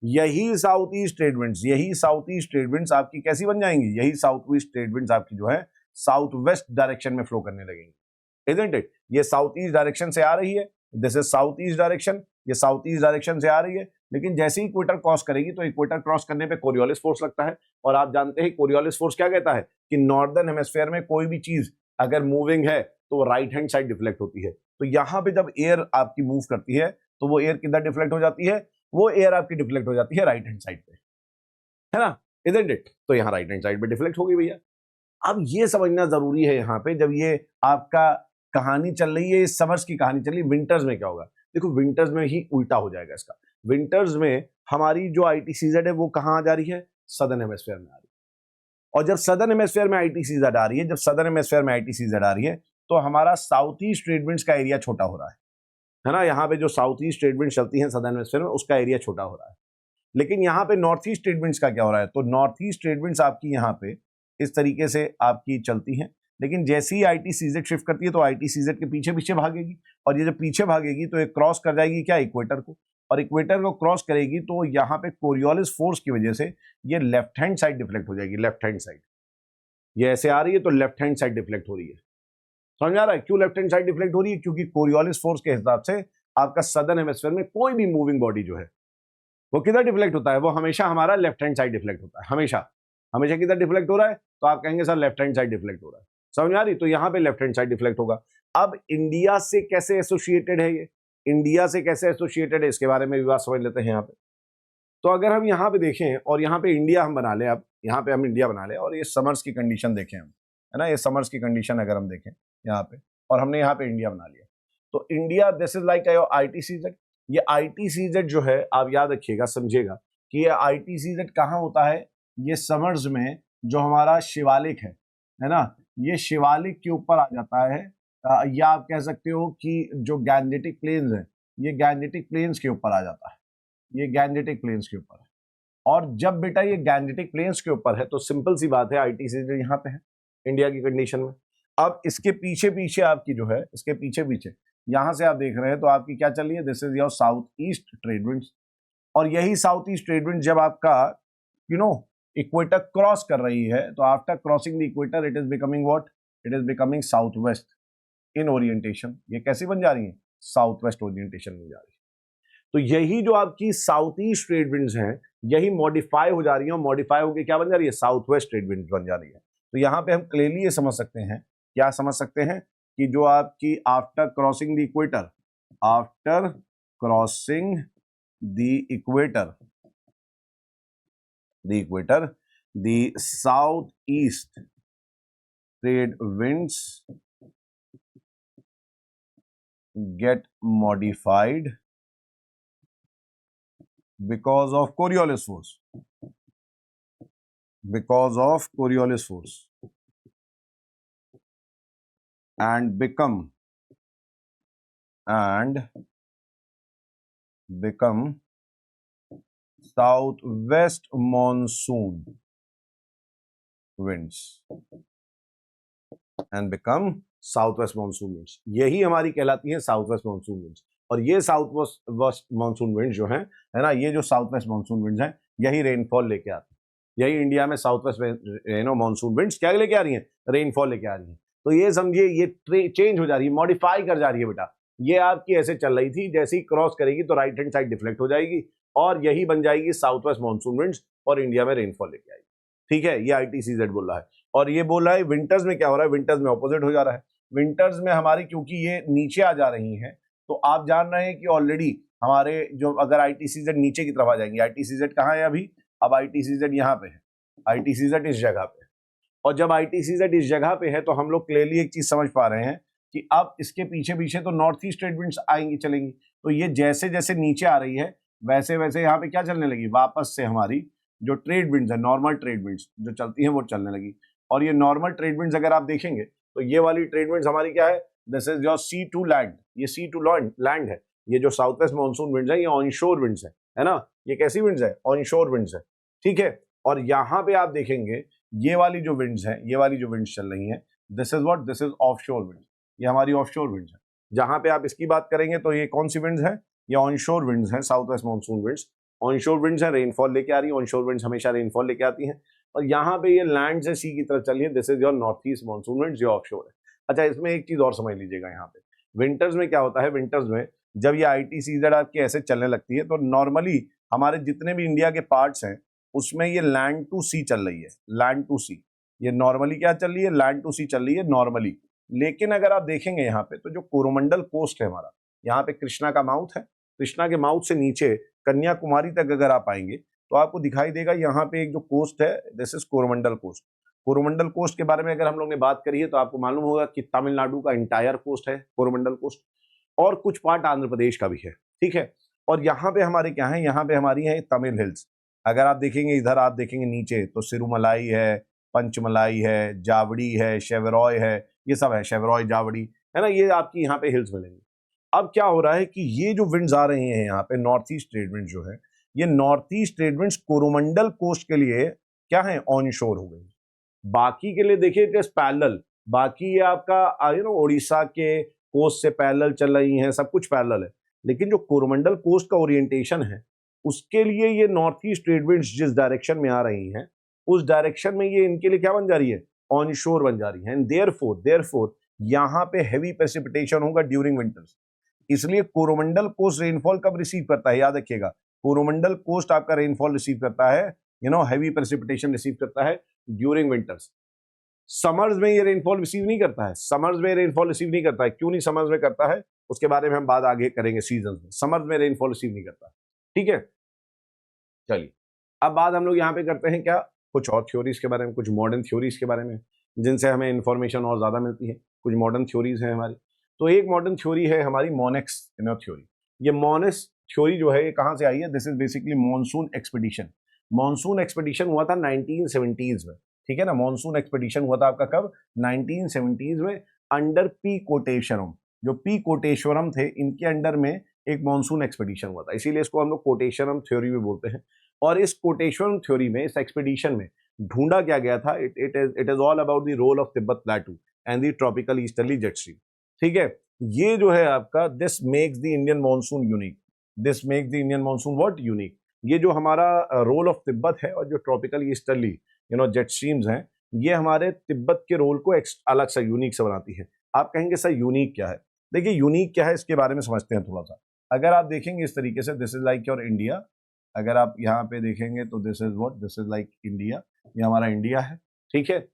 यही साउथ ईस्ट ट्रेड विंड्स आपकी कैसी बन जाएंगी, यही साउथ ईस्ट ट्रेड विंड्स आपकी जो है साउथ वेस्ट डायरेक्शन में फ्लो करने लगेंगी, इजंट इट। ये साउथ ईस्ट डायरेक्शन से आ रही है, this is south east direction, ये साउथ ईस्ट डायरेक्शन से आ रही है, लेकिन जैसे ही इक्वेटर क्रॉस करेगी तो इक्वेटर क्रॉस करने पे कोरियोलिस फोर्स लगता है। और आप जानते हैं कोरियोलिस फोर्स क्या कहता है कि नॉर्दर्न हेमिस्फीयर में कोई भी चीज अगर मूविंग है तो वो राइट हैंड साइड डिफ्लेक्ट होती है। तो यहाँ पे जब एयर आपकी मूव करती है तो वो एयर किधर डिफ्लेक्ट हो जाती है, वो एयर आपकी डिफ्लेक्ट हो जाती है राइट हैंड साइड पे, है ना, इजंट इट। तो यहाँ राइट हैंड साइड पे डिफ्लेक्ट हो गई भैया। अब ये समझना जरूरी है यहाँ पे, जब ये आपका कहानी चल रही है, समर्स की कहानी चल रही है, विंटर्स में क्या होगा, देखो विंटर्स में ही उल्टा हो जाएगा इसका। विंटर्स में हमारी जो आईटीसीजेड है वो कहाँ आ जा रही है, सदर्न हेमिस्फीयर में आ रही है। और जब सदर्न हेमिस्फीयर में आईटीसीजेड आ रही है, जब सदर्न हेमिस्फीयर में आईटीसीजेड आ रही है, तो हमारा साउथ ईस्ट ट्रेड विंड्स का एरिया छोटा हो रहा है ना। यहाँ पे जो साउथ ईस्ट ट्रेड विंड्स चलती हैं सदर्न हेमिस्फीयर में, उसका एरिया छोटा हो रहा है। लेकिन यहाँ पे नॉर्थ ईस्ट ट्रेड विंड्स का क्या हो रहा है, तो नॉर्थ ईस्ट ट्रेड विंड्स आपकी यहाँ पे इस तरीके से आपकी चलती हैं, लेकिन जैसे ही आईटीसीजेड शिफ्ट करती है तो आईटीसीजेड के पीछे पीछे भागेगी, और ये जब पीछे भागेगी तो ये क्रॉस कर जाएगी क्या, इक्वेटर को, और इक्वेटर को क्रॉस करेगी तो यहाँ पे कोरियोलिस फोर्स की वजह से ये लेफ्ट हैंड साइड डिफ्लेक्ट हो जाएगी, लेफ्ट हैंड साइड, ये ऐसे आ रही है तो लेफ्ट हैंड साइड डिफ्लेक्ट हो रही है। समझ आ रहा है क्यों लेफ्ट हैंड साइड डिफ्लेक्ट हो रही है, क्योंकि कोरियोलिस फोर्स के हिसाब से आपका सदर्न हेमिस्फीयर में कोई भी मूविंग बॉडी जो है वो किधर डिफ्लेक्ट होता है, वो हमेशा हमारा लेफ्ट हैंड साइड डिफ्लेक्ट होता है, हमेशा हमेशा किधर डिफ्लेक्ट हो रहा है, तो आप कहेंगे sir left hand side deflect हो रहा है, समझ आ रही, तो यहाँ पे लेफ्ट हैंड साइड डिफ्लेक्ट होगा। अब इंडिया से कैसे एसोसिएटेड है ये, इंडिया से कैसे एसोसिएटेड है इसके बारे में भी बात समझ लेते हैं यहाँ पे। तो अगर हम यहाँ पे देखें और यहाँ पे इंडिया हम बना लें, अब यहाँ पे हम इंडिया बना लें और ये समर्स की कंडीशन देखें हम, है ना, ये समर्स की कंडीशन अगर हम देखें यहाँ पे, और हमने यहाँ पे इंडिया बना लिया, तो India this is like ITCZ. ये आईटीसीजेड जो है आप याद रखिएगा, समझिएगा कि ये आईटीसीजेड कहाँ होता है, ये समर्स में जो हमारा शिवालिक है ना, ये शिवालिक के ऊपर आ जाता है, या आप कह सकते हो कि जो गैंजेटिक प्लेन्स है, ये गैंजेटिक प्लेन्स के ऊपर आ जाता है, ये गैंजेटिक प्लेन्स के ऊपर है। और जब बेटा ये गैंजेटिक प्लेन्स के ऊपर है तो सिंपल सी बात है आईटीसीजेड यहाँ पे है इंडिया की कंडीशन में। अब इसके पीछे पीछे आपकी जो है, इसके पीछे पीछे यहां से आप देख रहे हैं तो आपकी क्या चल रही है, this is your south east trade winds. और यही साउथ ईस्ट ट्रेड विंड जब आपका इक्वेटर क्रॉस कर रही है, तो after crossing the equator it is becoming what, it is becoming south west in orientation. ये कैसी बन जा रही है, साउथ वेस्ट ओरिएंटेशन में जा रही है। तो यही जो आपकी साउथ ईस्ट ट्रेड विंड्स हैं यही मॉडिफाई हो जा रही है, और मॉडिफाई होकर क्या बन जा रही है, साउथ वेस्ट ट्रेड विंड्स बन जा रही है। तो यहाँ पे हम क्लियरली ये समझ सकते हैं, क्या समझ सकते हैं, कि जो आपकी after crossing the equator, after crossing the equator, the southeast trade winds get modified because of Coriolis force, and become southwest monsoon winds, यही हमारी कहलाती है साउथ वेस्ट मानसून विंड्स। और ये साउथ वेस्ट मानसून विंड्स जो हैं, है ना, ये जो साउथ वेस्ट मानसून विंड्स हैं यही रेनफॉल लेके आती है। यही इंडिया में साउथ वेस्ट मानसून विंड्स क्या लेके आ रही हैं, रेनफॉल लेके आ रही हैं। तो ये समझिए ये चेंज हो जा रही है, मॉडिफाई कर जा रही है बेटा। ये आपकी ऐसे चल रही थी, जैसे ही क्रॉस करेगी तो राइट हैंड साइड डिफ्लेक्ट हो जाएगी और यही बन जाएगी साउथ वेस्ट मानसून विंड्स और इंडिया में रेनफॉल लेके आएगी। ठीक है, ये ITCZ बोल रहा है। और ये बोल रहा है विंटर्स में क्या हो रहा है, विंटर्स में ऑपोजिट हो जा रहा है। विंटर्स में हमारी क्योंकि ये नीचे आ जा रही हैं, तो आप जान रहे हैं कि ऑलरेडी हमारे जो अगर ITCZ नीचे की तरफ आ जाएंगे, ITCZ कहाँ है अभी, अब ITCZ यहाँ पे है, ITCZ इस जगह पे है। और जब ITCZ इस जगह पे है तो हम लोग क्लियरली एक चीज समझ पा रहे हैं कि अब इसके पीछे पीछे तो नॉर्थ ईस्ट ट्रेड विंड्स आएंगी चलेंगी। तो ये जैसे जैसे नीचे आ रही है वैसे वैसे यहाँ पे क्या चलने लगी, वापस से हमारी जो ट्रेड विंड्स है, नॉर्मल ट्रेड विंड्स जो चलती हैं वो चलने लगी। और ये नॉर्मल ट्रेड विंड्स अगर आप देखेंगे तो ये वाली ट्रेड विंड्स हमारी क्या है, this is your sea to land, ये सी टू लैंड है। ये जो साउथ वेस्ट मानसून विंड्स है ये ऑनशोर विंड्स है ना, ये कैसी विंड्स है, ऑनशोर विंड्स है। ठीक है, और यहाँ पे आप देखेंगे ये वाली जो विंड्स है, ये वाली जो विंड्स चल रही हैं, this is what, this is offshore winds, ये हमारी ऑफशोर विंड्स है। जहां पे आप इसकी बात करेंगे तो ये कौन सी विंड्स है, ये ऑनशोर विंड्स हैं, south west monsoon winds onshore winds है, रेनफॉल लेके आ रही है। ऑनशोर विंड्स हमेशा रेनफॉल लेके आती हैं। और यहाँ पे ये लैंड से सी की तरफ चल रही है, this is your north east monsoon winds, जो ऑफशोर है। अच्छा, इसमें एक चीज और समझ लीजिएगा, यहाँ पे विंटर्स में क्या होता है, विंटर्स में जब ये ITCZ आपके ऐसे चलने लगती है तो नॉर्मली हमारे जितने भी इंडिया के पार्ट्स हैं उसमें ये लैंड टू सी चल रही है, लैंड टू सी, ये नॉर्मली क्या चल रही है, लैंड टू सी चल रही है नॉर्मली। लेकिन अगर आप देखेंगे यहाँ पे तो जो कोरोमंडल कोस्ट है हमारा, यहाँ पे कृष्णा का माउथ है, कृष्णा के माउथ से नीचे कन्याकुमारी तक अगर आप आएंगे तो आपको दिखाई देगा यहाँ पे एक जो कोस्ट है, this is Coromandel coast. Coromandel coast के बारे में अगर हम लोग ने बात करी है तो आपको मालूम होगा कि तमिलनाडु का इंटायर कोस्ट है कोरोमंडल कोस्ट, और कुछ पार्ट आंध्र प्रदेश का भी है। ठीक है, और यहाँ पे हमारे क्या है, यहाँ पे हमारी है तमिल हिल्स। अगर आप देखेंगे इधर, आप देखेंगे नीचे तो सिरुमलाई है, पंचमलाई है, जावड़ी है, शेवरॉय है, ये सब है, शेवरॉय जावड़ी है ना, ये आपकी यहाँ पे हिल्स मिलेंगी। अब क्या हो रहा है कि ये जो विंड्स आ रही हैं यहाँ पे, नॉर्थ ईस्ट ट्रेड विंड्स जो है, ये north east trade winds Coromandel coast के लिए क्या है, ऑन शोर हो गई। बाकी के लिए देखिए इट इज पैरेलल, बाकी ये आपका उड़ीसा के कोस्ट से पैरेलल चल रही हैं, सब कुछ पैरेलल है। लेकिन जो कोरोमंडल कोस्ट का ओरिएंटेशन है उसके लिए ये नॉर्थ ईस्ट ट्रेड विंड्स जिस डायरेक्शन में आ रही हैं उस डायरेक्शन में ये इनके लिए क्या बन जा रही है, ऑन शोर बन जा रही है। एंड देयरफॉर यहाँ पे हैवी प्रेसिपिटेशन होगा ड्यूरिंग विंटर्स। इसलिए कोरोमंडल कोस्ट रेनफॉल कब रिसीव करता है, याद रखिएगा, कोरोमंडल कोस्ट आपका रेनफॉल रिसीव करता है, हैवी प्रेसिपिटेशन रिसीव करता है ड्यूरिंग विंटर्स। समर्स में ये रेनफॉल रिसीव नहीं करता है, समर्स में रेनफॉल रिसीव नहीं करता है। क्यों नहीं समर्स में करता है उसके बारे में हम बात आगे करेंगे सीजन में। समर्स में रेनफॉल रिसीव नहीं करता। ठीक है, चलिए अब बात हम लोग यहाँ पे करते हैं क्या, कुछ और थ्योरीज के बारे में, कुछ मॉडर्न थ्योरीज के बारे में जिनसे हमें इंफॉर्मेशन और ज्यादा मिलती है। कुछ मॉडर्न थ्योरीज हैं हमारी। तो एक मॉडर्न थ्योरी है हमारी मोनेक्स थ्योरी। ये मोनेक्स थ्योरी जो है ये कहाँ से आई है, this is basically monsoon expedition. Monsoon expedition हुआ था 1970s में। ठीक है ना, मॉनसून एक्सपेडिशन हुआ था आपका कब, 1970s में, अंडर पी कोटेश्वरम। जो पी कोटेश्वरम थे इनके अंडर में एक मॉनसून एक्सपेडिशन हुआ था, इसीलिए इसको हम लोग कोटेश्वरम थ्योरी भी बोलते हैं। और इस कोटेश्वरम थ्योरी में, इस एक्सपेडिशन में ढूंढा क्या गया था, it is all about the role of Tibet plateau and the tropical easterly jet stream. ठीक है, ये जो है आपका, this makes the Indian monsoon unique, this makes the Indian monsoon what, unique. ये जो हमारा रोल ऑफ तिब्बत है और जो ट्रॉपिकल ईस्टर्ली जेट स्ट्रीम्स हैं, ये हमारे तिब्बत के रोल को अलग सा यूनिक से बनाती है। आप कहेंगे सर यूनिक क्या है, देखिए यूनिक क्या है इसके बारे में समझते हैं थोड़ा सा। अगर आप देखेंगे इस तरीके से, this is like your India. अगर आप यहाँ पे देखेंगे तो this is what, this is like India, ये हमारा इंडिया है, ठीक है।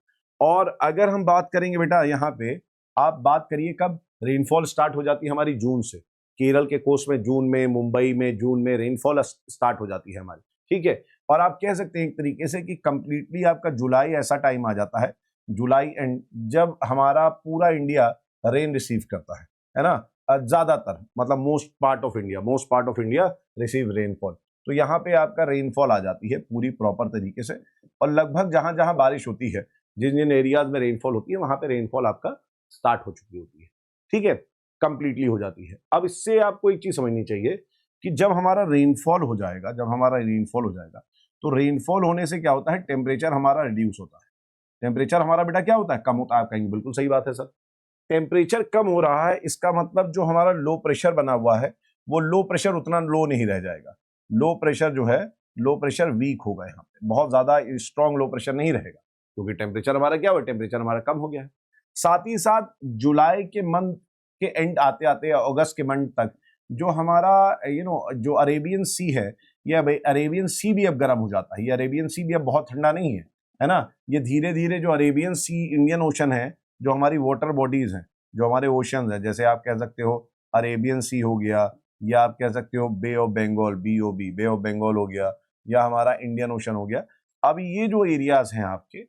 और अगर हम बात करेंगे बेटा यहाँ पे, आप बात करिए कब रेनफॉल स्टार्ट हो जाती है हमारी, जून से। केरल के कोस्ट में जून में, मुंबई में जून में रेनफॉल स्टार्ट हो जाती है हमारी, ठीक है। और आप कह सकते हैं एक तरीके से कि कंप्लीटली आपका जुलाई ऐसा टाइम आ जाता है, जुलाई एंड, जब हमारा पूरा इंडिया रेन रिसीव करता है ना, ज्यादातर मतलब most part of India receive rainfall. तो यहाँ पे आपका रेनफॉल आ जाती है पूरी प्रॉपर तरीके से, और लगभग जहां जहां बारिश होती है, जिन जिन एरियाज में रेनफॉल होती है, वहां पे रेनफॉल आपका स्टार्ट हो चुकी होती है, ठीक है, कंप्लीटली हो जाती है। अब इससे आपको एक चीज समझनी चाहिए कि जब हमारा रेनफॉल हो जाएगा, तो रेनफॉल होने से क्या होता है, टेम्परेचर हमारा रिड्यूस होता है। टेम्परेचर हमारा बेटा क्या होता है, कम होता है। आप कहेंगे बिल्कुल सही बात है सर, टेम्परेचर कम हो रहा है, इसका मतलब जो हमारा लो प्रेशर बना हुआ है, वो लो प्रेशर उतना लो नहीं रह जाएगा। लो प्रेशर जो है, लो प्रेशर वीक होगा, यहाँ पे बहुत ज्यादा स्ट्रॉन्ग लो प्रेशर नहीं रहेगा, क्योंकि टेम्परेचर हमारा क्या हुआ, टेम्परेचर हमारा कम हो गया है। साथ ही साथ जुलाई के मंथ के एंड आते आते अगस्त के मंथ तक जो हमारा जो अरेबियन सी है, ये अरेबियन सी भी अब गर्म हो जाता है। ये अरेबियन सी भी अब बहुत ठंडा नहीं है ना। ये धीरे धीरे जो अरेबियन सी, इंडियन ओशन है, जो हमारी वाटर बॉडीज हैं, जो हमारे ओशन है, जैसे आप कह सकते हो अरेबियन सी हो गया, या आप कह सकते हो bay of Bengal, BOB, bay of Bengal हो गया, या हमारा इंडियन ओशन हो गया। अब ये जो एरियाज हैं आपके,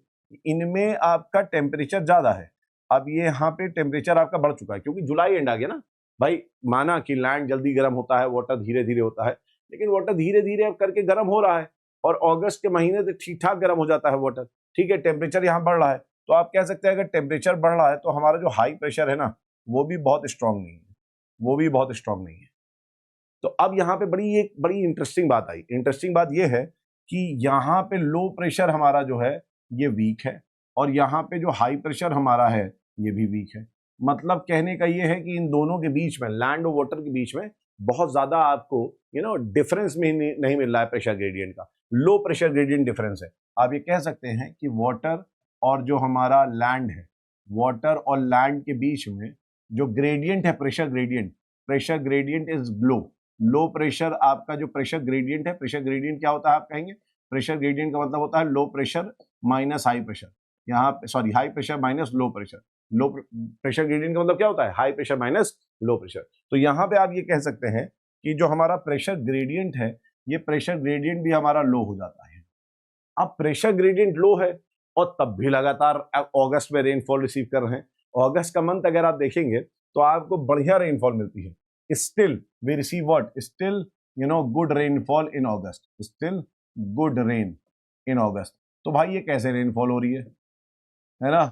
इनमें आपका टेम्परेचर ज्यादा है। अब ये यहाँ पे टेम्परेचर आपका बढ़ चुका है, क्योंकि जुलाई एंड आ गया ना भाई। माना कि लैंड जल्दी गर्म होता है, वाटर धीरे धीरे होता है, लेकिन वाटर धीरे धीरे अब करके गर्म हो रहा है, और अगस्त के महीने से ठीक ठाक गर्म हो जाता है वाटर, ठीक है। टेम्परेचर यहाँ बढ़ रहा है, तो आप कह सकते हैं अगर टेम्परेचर बढ़ रहा है तो हमारा जो हाई प्रेशर है ना, वो भी बहुत स्ट्रांग नहीं है, तो अब यहाँ पे एक बड़ी इंटरेस्टिंग बात आई। इंटरेस्टिंग बात ये है कि यहाँ पे लो प्रेशर हमारा जो है ये वीक है, और यहाँ पे जो हाई प्रेशर हमारा है ये भी वीक है। मतलब कहने का ये है कि इन दोनों के बीच में, लैंड और वाटर के बीच में बहुत ज्यादा आपको डिफरेंस में नहीं मिल रहा है प्रेशर ग्रेडियंट का, लो प्रेशर ग्रेडियंट डिफरेंस है। आप ये कह सकते हैं कि वाटर और जो हमारा लैंड है, वाटर और लैंड के बीच में जो ग्रेडियंट है, pressure gradient is low pressure. आपका जो प्रेशर ग्रेडियंट है, प्रेशर ग्रेडियंट क्या होता है आप कहेंगे, प्रेशर ग्रेडियंट का मतलब होता है low pressure minus high pressure, यहाँ sorry high pressure minus low pressure. Low pressure gradient का मतलब क्या होता है, high pressure minus low pressure. तो यहाँ पे आप ये कह सकते हैं कि जो हमारा प्रेशर ग्रेडियंट है, ये प्रेशर ग्रेडियंट भी हमारा लो हो जाता है। अब प्रेशर ग्रेडियंट लो है, और तब भी लगातार अगस्त में रेनफॉल रिसीव कर रहे हैं। अगस्त का मंथ अगर आप देखेंगे तो आपको बढ़िया रेनफॉल मिलती है। Still we receive what, still good rainfall in August, still good rain in August. तो भाई ये कैसे रेनफॉल हो रही है ना,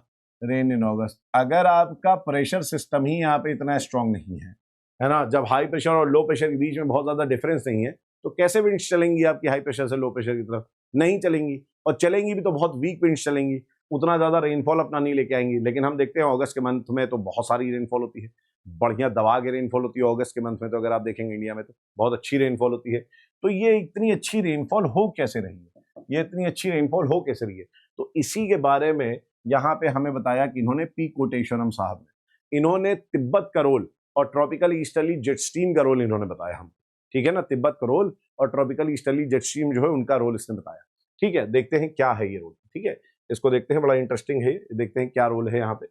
रेन इन अगस्त। अगर आपका प्रेशर सिस्टम ही यहाँ पे इतना स्ट्रांग नहीं है ना, जब हाई प्रेशर और लो प्रेशर के बीच में बहुत ज्यादा डिफरेंस नहीं है, तो कैसे विंड्स चलेंगी आपकी हाई प्रेशर से लो प्रेशर की तरफ, नहीं चलेंगी। और चलेंगी भी तो बहुत वीक विंड्स चलेंगी, उतना ज्यादा रेनफॉल अपना नहीं लेके आएंगी। लेकिन हम देखते हैं अगस्त के मंथ में तो बहुत सारी रेनफॉल होती है, बढ़िया दबा के रेनफॉल होती है अगस्त के मंथ में। तो अगर आप देखेंगे इंडिया में तो बहुत अच्छी रेनफॉल होती है। तो ये इतनी अच्छी रेनफॉल हो कैसे रही है, ये इतनी अच्छी रेनफॉल हो कैसे रही है, तो इसी के बारे में यहाँ पे हमें बताया कि इन्होंने पी कोटेश्वरम साहब ने, इन्होंने तिब्बत का रोल और ट्रॉपिकल ईस्टर्ली जेट स्ट्रीम का रोल इन्होंने बताया हम, ठीक है ना। तिब्बत का रोल और ट्रॉपिकल ईस्टर्ली जेट स्ट्रीम जो है उनका रोल इसने बताया, ठीक है। देखते हैं क्या है ये रोल, ठीक है, इसको देखते हैं, बड़ा इंटरेस्टिंग है, देखते हैं क्या रोल है यहाँ पे।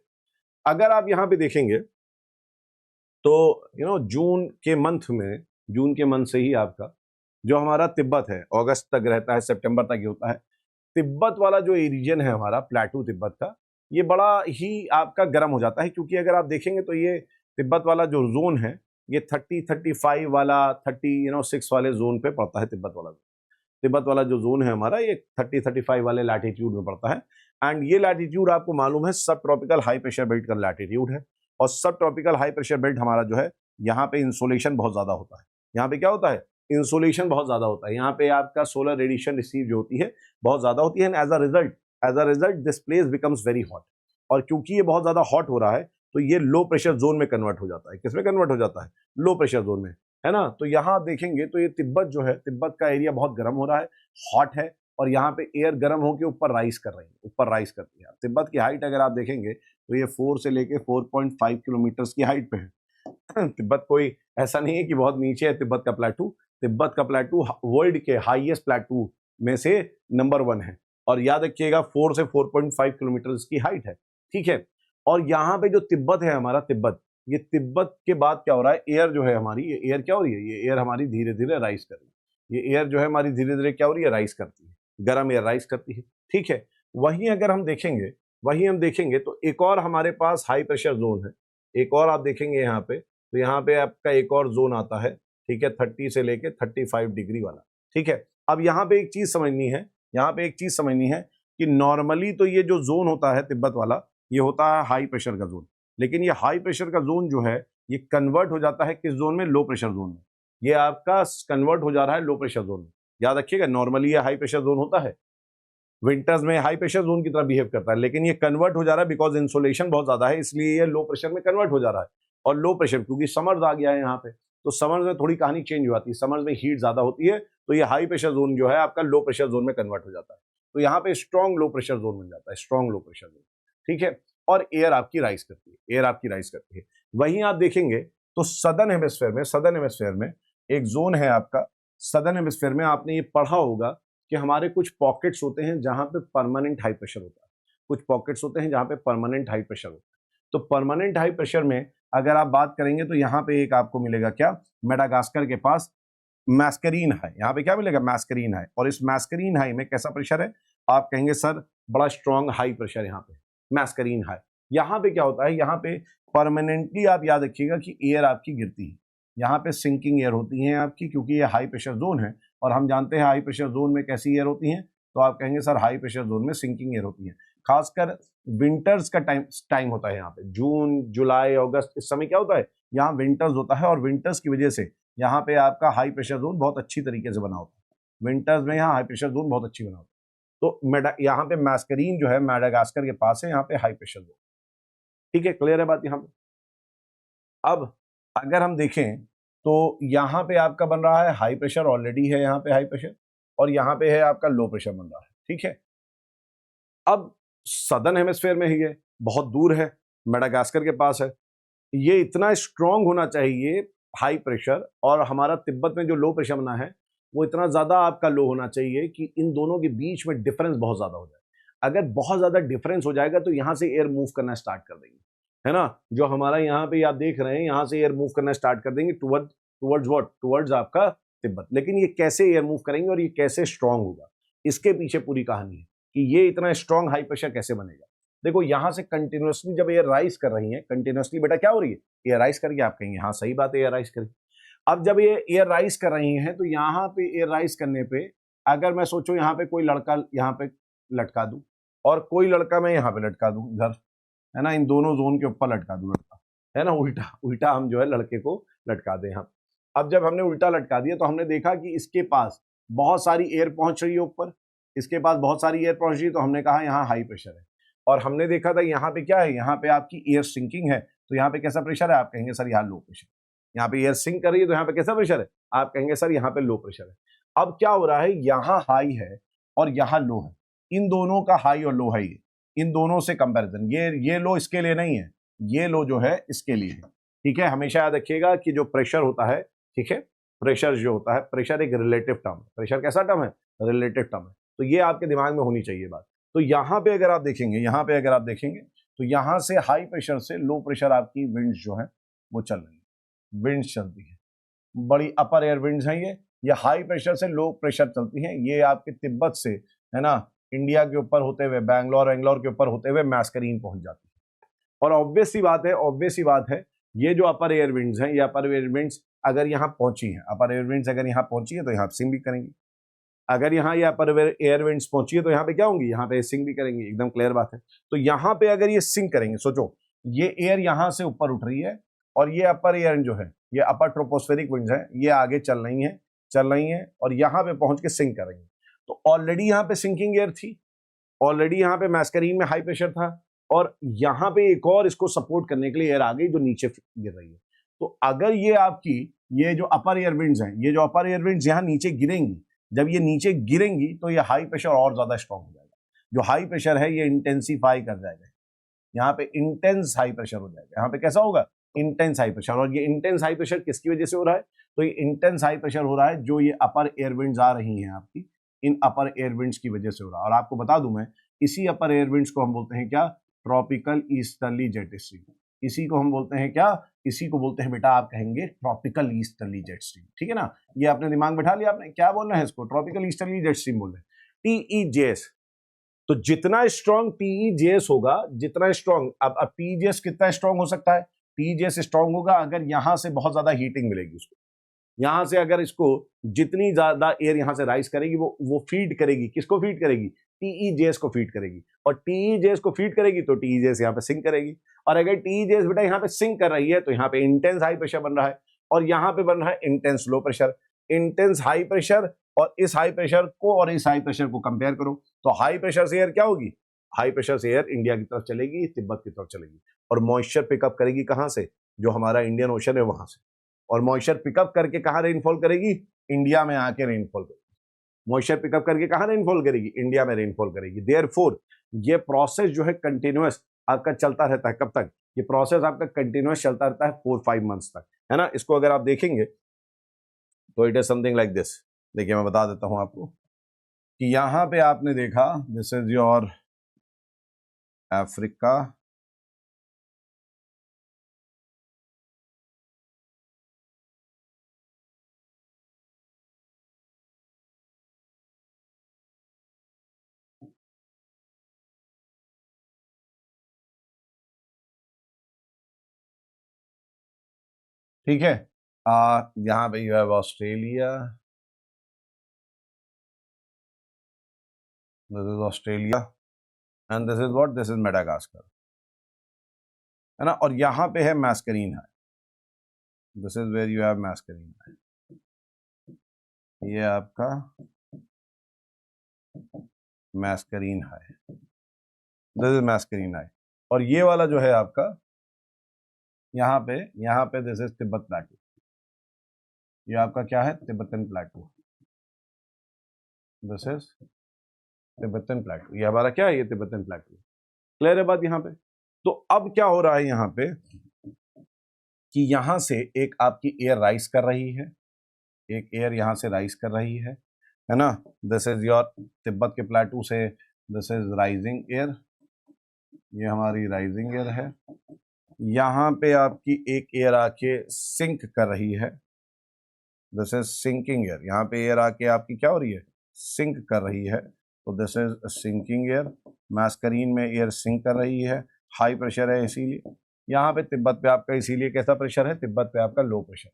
अगर आप यहाँ पे देखेंगे तो जून के मंथ से ही आपका जो हमारा तिब्बत है अगस्त तक रहता है, सितंबर तक ही होता है। तिब्बत वाला जो रीजन है हमारा प्लेटू तिब्बत का, ये बड़ा ही आपका गर्म हो जाता है, क्योंकि अगर आप देखेंगे तो ये तिब्बत वाला जो जोन है, ये 30-35 वाला 36 वाले जोन पे पड़ता है। तिब्बत वाला जो जोन है हमारा, ये 30-35 वाले लैटिट्यूड में पड़ता है। एंड ये लैटिट्यूड आपको मालूम है सब ट्रॉपिकल हाई प्रेशर बेल्ट का लैटिट्यूड है, और सब ट्रॉपिकल हाई प्रेशर बेल्ट हमारा जो है, यहाँ पे इंसोलेशन बहुत ज्यादा होता है। यहाँ पे क्या होता है, इंसोलेशन बहुत ज्यादा होता है। यहाँ पे आपका सोलर रेडिएशन रिसीव जो होती है बहुत ज्यादा होती है, and as a result this place becomes very hot. और क्योंकि ये बहुत ज्यादा हॉट हो रहा है, तो ये लो प्रेशर जोन में कन्वर्ट हो जाता है। किसमें कन्वर्ट हो जाता है, लो प्रेशर जोन में, है ना। तो यहाँ आप देखेंगे तो ये तिब्बत जो है, तिब्बत का एरिया बहुत गर्म हो रहा है, हॉट है, और यहाँ पे एयर गर्म होकर ऊपर राइज कर रही है, ऊपर राइज करती है। तिब्बत की हाइट अगर आप देखेंगे तो ये 4 से लेके 4.5 किलोमीटर की हाइट पे है। तिब्बत कोई ऐसा नहीं है कि बहुत नीचे है तिब्बत का प्लेटू। तिब्बत का प्लेटू वर्ल्ड के हाईएस्ट प्लेटू में से नंबर 1 है, और याद रखिएगा 4 से 4.5 किलोमीटर इसकी हाइट है, ठीक है। और यहाँ पे जो तिब्बत है हमारा, तिब्बत, ये तिब्बत के बाद क्या हो रहा है, एयर जो है हमारी, ये एयर क्या हो रही है, ये एयर हमारी धीरे धीरे राइज कर रही है, ये एयर जो है हमारी धीरे धीरे क्या हो रही है, राइज करती है, गर्म एयर राइज करती है, ठीक है। वहीं अगर हम देखेंगे, वहीं हम देखेंगे तो एक और हमारे पास हाई प्रेशर जोन है, एक और आप देखेंगे यहाँ पे, तो यहाँ पे आपका एक और जोन आता है, ठीक है, 30 से लेके 35 डिग्री वाला, ठीक है। अब यहाँ पे एक चीज समझनी है, यहाँ पे एक चीज समझनी है कि नॉर्मली तो ये जो जोन होता है तिब्बत वाला, ये होता है हाई प्रेशर का जोन, लेकिन ये हाई प्रेशर का जोन जो है ये कन्वर्ट हो जाता है किस जोन में, लो प्रेशर जोन में। ये आपका कन्वर्ट हो जा रहा है लो प्रेशर जोन में। याद रखिएगा, नॉर्मली ये हाई प्रेशर जोन होता है, विंटर्स में हाई प्रेशर जोन की तरह बिहेव करता है, लेकिन ये कन्वर्ट हो जा रहा है बिकॉज इंसोलेशन बहुत ज्यादा है, इसलिए ये लो प्रेशर में कन्वर्ट हो जा रहा है। और लो प्रेशर क्योंकि समर्स आ गया है यहाँ पे, तो समर्स में थोड़ी कहानी चेंज हो जाती है, समर्स में हीट ज्यादा होती है, तो ये हाई प्रेशर जोन जो है आपका लो प्रेशर जोन में कन्वर्ट हो जाता है, तो यहाँ पे स्ट्रॉन्ग लो प्रेशर जोन बन जाता है, स्ट्रॉन्ग लो प्रेशर जोन, ठीक है। और एयर आपकी राइज करती है, एयर आपकी राइज करती है। वहीं आप देखेंगे तो सदर्न हेमिस्फेयर में, सदर्न हेमिस्फेयर में एक जोन है आपका, सदर्न हेमिस्फेयर में आपने ये पढ़ा होगा कि हमारे कुछ पॉकेट्स होते हैं जहां पे परमानेंट हाई प्रेशर होता है, कुछ पॉकेट्स होते हैं जहां पे परमानेंट हाई प्रेशर होता है। तो परमानेंट हाई प्रेशर में अगर आप बात करेंगे तो यहाँ पे एक आपको मिलेगा क्या, मेडागास्कर के पास मैस्करीन हाई, यहाँ पे क्या मिलेगा, मैस्करीन हाई। और इस मैस्करीन हाई में कैसा प्रेशर है, आप कहेंगे सर बड़ा स्ट्रॉन्ग हाई प्रेशर यहाँ पे, मैस्करीन हाई। यहाँ पे क्या होता है, यहाँ पे परमानेंटली आप याद रखिएगा कि एयर आपकी गिरती है, यहाँ पे सिंकिंग एयर होती है आपकी, क्योंकि ये हाई प्रेशर जोन है, और हम जानते हैं हाई प्रेशर जोन में कैसी एयर होती है, तो आप कहेंगे सर हाई प्रेशर जोन में सिंकिंग एयर होती है। खासकर विंटर्स का टाइम होता है यहाँ पे, जून जुलाई अगस्त, इस समय क्या होता है, यहाँ विंटर्स होता है, और विंटर्स की वजह से यहाँ पे आपका हाई प्रेशर जोन बहुत अच्छी तरीके से बना होता है, विंटर्स में यहाँ हाई प्रेशर जोन बहुत अच्छी बना होता है। तो यहाँ पे मैस्करीन जो है मेडागास्कर के पास है, यहाँ पे हाई प्रेशर जोन, ठीक है, क्लियर है बात यहाँ पे। अब अगर हम देखें तो यहाँ पे आपका बन रहा है हाई प्रेशर, ऑलरेडी है यहाँ पे हाई प्रेशर, और यहाँ पे है आपका लो प्रेशर बन रहा है, ठीक है। अब सदर्न हेमिस्फेयर में ही है, बहुत दूर है, मेडागास्कर के पास है, ये इतना स्ट्रांग होना चाहिए हाई प्रेशर, और हमारा तिब्बत में जो लो प्रेशर बना है वो इतना ज्यादा आपका लो होना चाहिए कि इन दोनों के बीच में डिफरेंस बहुत ज्यादा हो जाए। अगर बहुत ज्यादा डिफरेंस हो जाएगा तो यहाँ से एयर मूव करना स्टार्ट कर देंगे, है ना, जो हमारा यहाँ पे आप देख रहे हैं, यहाँ से एयर मूव करना स्टार्ट कर देंगे टुवर्ड्स व्हाट, टुवर्ड्स आपका तिब्बत। लेकिन ये कैसे एयर मूव करेंगे और ये कैसे स्ट्रांग होगा, इसके पीछे पूरी कहानी है कि ये इतना स्ट्रांग हाई प्रेशर कैसे बनेगा। देखो यहाँ से कंटिन्यूअसली जब एयर राइज कर रही है, कंटिन्यूअसली बेटा क्या हो रही है, एयर राइज करके, आप कहेंगे हाँ सही बात है एयर राइज करेगी। अब जब ये एयर राइज कर रही हैं तो यहाँ पे एयर राइज करने पे अगर मैं सोचूं यहाँ पे कोई लड़का यहाँ पे लटका दूं, और कोई लड़का मैं यहाँ पे लटका दूं इधर, है ना, इन दोनों जोन के ऊपर लटका दूं लड़का, है ना, उल्टा उल्टा हम जो है लड़के को लटका दें यहाँ। अब जब हमने उल्टा लटका दिया तो हमने देखा कि इसके पास बहुत सारी एयर पहुंच रही है ऊपर, इसके पास बहुत सारी एयर पहुंच रही है, तो हमने कहा यहाँ हाई प्रेशर है। और हमने देखा था यहाँ पे क्या है, यहाँ पे आपकी एयर सिंकिंग है, तो यहाँ पे कैसा प्रेशर है, आप कहेंगे सर यहाँ लो प्रेशर। यहाँ पे एयर सिंक कर रही है तो यहाँ पे कैसा प्रेशर है, आप कहेंगे सर यहाँ पे लो प्रेशर है। अब क्या हो रहा है, यहाँ हाई है और यहाँ लो है, इन दोनों का हाई और लो है, इन दोनों से कंपैरिजन, ये लो इसके लिए नहीं है, ये लो जो है इसके लिए है, ठीक है। हमेशा याद रखिएगा कि जो प्रेशर होता है, ठीक है, प्रेशर जो होता है, प्रेशर एक रिलेटिव टर्म है, प्रेशर कैसा टर्म है, रिलेटिव टर्म है, तो ये आपके दिमाग में होनी चाहिए बात। तो यहाँ पे अगर आप देखेंगे, यहाँ पे अगर आप देखेंगे तो यहाँ से हाई प्रेशर से लो प्रेशर आपकी विंड्स जो है वो चल रही है, विंड्स चलती है, बड़ी अपर एयर विंड्स हैं ये हाई प्रेशर से लो प्रेशर चलती हैं, ये आपके तिब्बत से, है ना, इंडिया के ऊपर होते हुए बैंगलोर के ऊपर होते हुए मैस्करीन पहुंच जाती है। और ऑब्वियस सी बात है ये जो अपर एयर विंड्स हैं, ये अपर एयर विंड्स अगर यहाँ पहुंची है, अपर एयर विंड्स अगर यहाँ पहुंची है तो यहाँ सिंक भी करेंगी, अगर यहाँ ये अपर एयर विंड्स पहुंची है तो यहाँ पे क्या होंगी, यहाँ पे सिंक भी करेंगी, एकदम क्लियर बात है। तो यहाँ पे अगर ये सिंक करेंगे, सोचो ये एयर यहाँ से ऊपर उठ रही है, और ये अपर एयर जो है, ये अपर ट्रोपोस्फेरिक विंड्स है, ये आगे चल रही हैं और यहाँ पे पहुंच के सिंक करेंगी। तो ऑलरेडी यहाँ पे सिंकिंग एयर थी, ऑलरेडी यहाँ पे मैस्करीन में हाई प्रेशर था, और यहाँ पे एक और इसको सपोर्ट करने के लिए एयर आ गई जो नीचे गिर रही है। तो अगर ये आपकी ये जो अपर एयर विंड्स हैं, ये जो अपर एयर विंड्स यहाँ नीचे गिरेंगी, जब ये नीचे गिरेंगी तो ये हाई प्रेशर और ज्यादा स्ट्रांग हो जाएगा, जो हाई प्रेशर है ये इंटेंसिफाई कर जाएगा, यहाँ पे इंटेंस हाई प्रेशर हो जाएगा, यहाँ पे कैसा होगा, इंटेंस हाई प्रेशर। और ये इंटेंस हाई प्रेशर किसकी वजह से हो रहा है? तो ये इंटेंस हाई प्रेशर हो रहा है जो ये अपर एयर विंड्स आ रही हैं आपकी, इन अपर एयर विंड्स की वजह से हो रहा है। और आपको बता दूं मैं, इसी अपर एयर विंड्स को हम बोलते हैं क्या? Tropical easterly jet stream. इसी को हम बोलते हैं क्या? इसी को बोलते हैं बेटा, आप कहेंगे ट्रॉपिकल ईस्टर्ली जेट स्ट्रीम। ठीक है ना, ये आपने दिमाग बैठा लिया, आपने क्या बोलना है इसको? ट्रॉपिकल ईस्टर्ली जेट स्ट्रीम बोल रहे हैं। TEJS, तो जितना स्ट्रॉन्ग TEJS होगा, जितना स्ट्रॉन्ग, अब TEJS कितना स्ट्रॉन्ग हो सकता है? TEJS स्ट्रॉन्ग होगा अगर यहां से बहुत ज्यादा हीटिंग मिलेगी उसको, यहां से अगर इसको जितनी ज्यादा एयर यहां से राइज करेगी, वो फीड करेगी, किसको फीड करेगी? TEJS को फीड करेगी। और TEJS को फीड करेगी तो TEJS यहाँ पे सिंक करेगी। और अगर TEJS बेटा यहाँ पे सिंक कर रही है तो यहाँ पे इंटेंस हाई प्रेशर बन रहा है, और यहाँ पे बन रहा है intense low pressure. Intense high pressure और इस हाई प्रेशर को और इस हाई प्रेशर को कंपेयर करो, तो हाई प्रेशर से एयर क्या होगी? हाई प्रेशर से एयर इंडिया की तरफ चलेगी, तिब्बत की तरफ चलेगी, और मॉइस्चर पिकअप करेगी कहां से? जो हमारा इंडियन ओशन है वहां से। और मॉइस्चर पिकअप करके कहां रेनफॉल करेगी? इंडिया में आके रेनफॉल करेगी। मॉइस्चर पिकअप करके कहां रेनफॉल करेगी? इंडिया में रेनफॉल करेगी। देयरफॉर ये प्रोसेस जो है कंटिन्यूअस आपका चलता रहता है। कब तक? ये प्रोसेस आपका कंटिन्यूअस चलता रहता है 4-5 मंथ्स तक, है ना। इसको अगर आप देखेंगे तो it is something like this. देखिए मैं बता देता हूं आपको कि यहां पे आपने देखा, दिस इज योर अफ्रीका, ठीक है। यहाँ पे you have Australia, this is Australia, and this is what? This is Madagascar, है ना। और यहाँ पे है Mascarene high, this is where you have Mascarene high, ये आपका Mascarene high, this is Mascarene high. और ये वाला जो है आपका यहाँ पे दिस इज तिब्बत प्लेटू, ये आपका क्या है? तिब्बतन प्लेटू, दिस इज तिब्बतन प्लेटू, ये हमारा क्या है? ये तिब्बतन प्लेटू। क्लियर है बात यहाँ पे? तो अब क्या हो रहा है यहाँ पे कि यहां से एक आपकी एयर राइज कर रही है, एक एयर यहां से राइज कर रही है ना। दिस इज योर तिब्बत के प्लेटू से, दिस इज राइजिंग एयर, ये हमारी राइजिंग एयर है। यहां पे आपकी एक एयर आके सिंक कर रही है, दिस इज सिंकिंग एयर, यहाँ पे एयर आके आपकी क्या हो रही है? सिंक कर रही है, तो दिस इज सिंकिंग एयर। मैस्करीन में एयर सिंक कर रही है, हाई प्रेशर है इसीलिए। यहाँ पे तिब्बत पे आपका इसीलिए कैसा प्रेशर है? तिब्बत पे आपका लो प्रेशर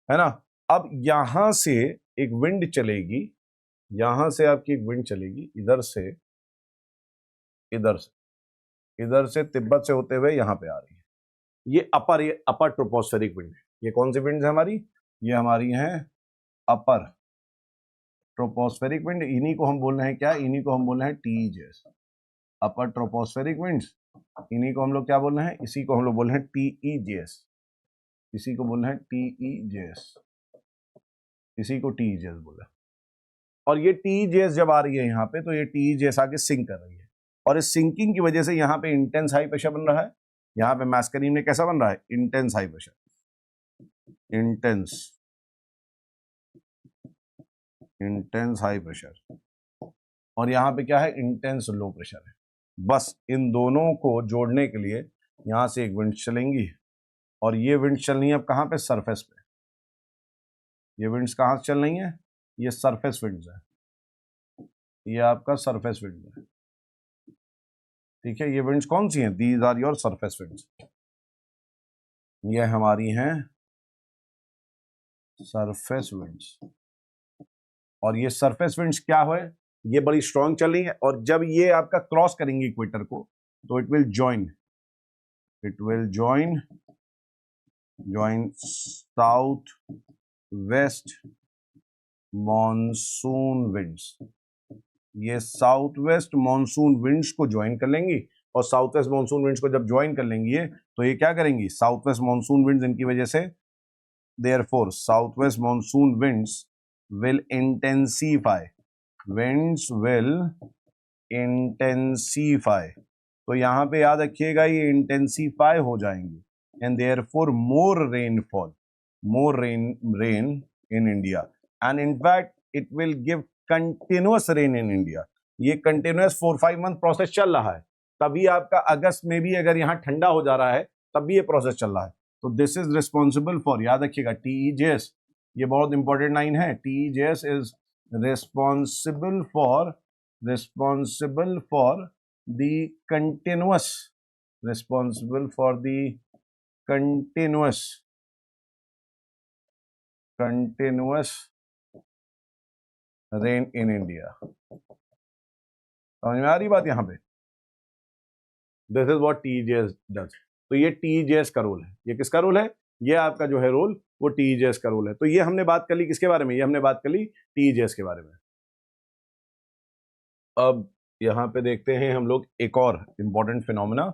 है ना। अब यहां से एक विंड चलेगी, यहां से आपकी एक विंड चलेगी इधर से, इधर से, इधर से तिब्बत से होते हुए यहां पे आ रही है। ये अपर ट्रोपोस्फेरिक विंड है। ये कौन सी विंड है हमारी? ये हमारी है अपर ट्रोपोस्फेरिक विंड। इन्हीं को हम बोल रहे हैं क्या? इन्हीं को हम बोल रहे हैं TEJS, अपर ट्रोपोस्फेरिक विंड्स। इन्हीं को हम लोग क्या बोल रहे हैं? इसी को हम लोग बोल रहे हैं TEJS, इसी को बोल रहे हैं TEJS, इसी को TEJS बोला। और ये TEJS जब आ रही है यहाँ पे, तो ये TEJS आके सिंक कर रही है, और इस सिंकिंग की वजह से यहाँ पे इंटेंस हाई प्रेशर बन रहा है। यहाँ पे मैस्करीन में कैसा बन रहा है? Intense high pressure, intense high pressure. और यहाँ पे क्या है? इंटेंस लो प्रेशर है। बस इन दोनों को जोड़ने के लिए यहाँ से एक विंड चलेंगी, और ये विंड चलनी है अब कहाँ पे? सरफेस पे। ये विंड्स कहाँ से चल रही है? ये सरफेस विंड्स है, ये आपका सरफेस विंड है, ठीक है। ये विंड्स कौन सी हैं? These are your surface winds, ये हमारी हैं सरफेस विंड्स। और ये सरफेस विंड्स क्या है? ये बड़ी स्ट्रांग चल रही है, और जब ये आपका क्रॉस करेंगे इक्वेटर को, तो it will join south west monsoon winds. ये साउथ वेस्ट मॉनसून विंड्स को ज्वाइन कर लेंगी, और साउथ वेस्ट मॉनसून विंड्स को जब ज्वाइन कर लेंगी तो ये क्या करेंगी? साउथ वेस्ट मॉनसून विंड्स इनकी वजह से, therefore south west monsoon winds will intensify, winds will intensify. तो यहां पे याद रखिएगा ये इंटेंसिफाई हो जाएंगी। and therefore more rain in India, and in fact it will give continuous rain in India. ये कंटिन्यूस 4-5 मंथ प्रोसेस चल रहा है, तभी आपका अगस्त में भी अगर यहाँ ठंडा हो जा रहा है तब भी ये प्रोसेस चल रहा है. तो दिस इज रिस्पॉन्सिबल फॉर, याद रखिएगा TEJS, ये बहुत इंपॉर्टेंट लाइन है. TEJS is responsible for the continuous rain in India. समझ में आ रही बात यहाँ पे? This is what TEJS does. तो ये TEJS का रोल है. ये किसका रोल है? ये आपका जो है रोल वो TEJS का रोल है. तो ये हमने बात कर ली किसके बारे में? ये हमने बात कर ली TEJS के बारे में. अब यहाँ पे देखते हैं हम लोग एक और इंपॉर्टेंट फिनोमेना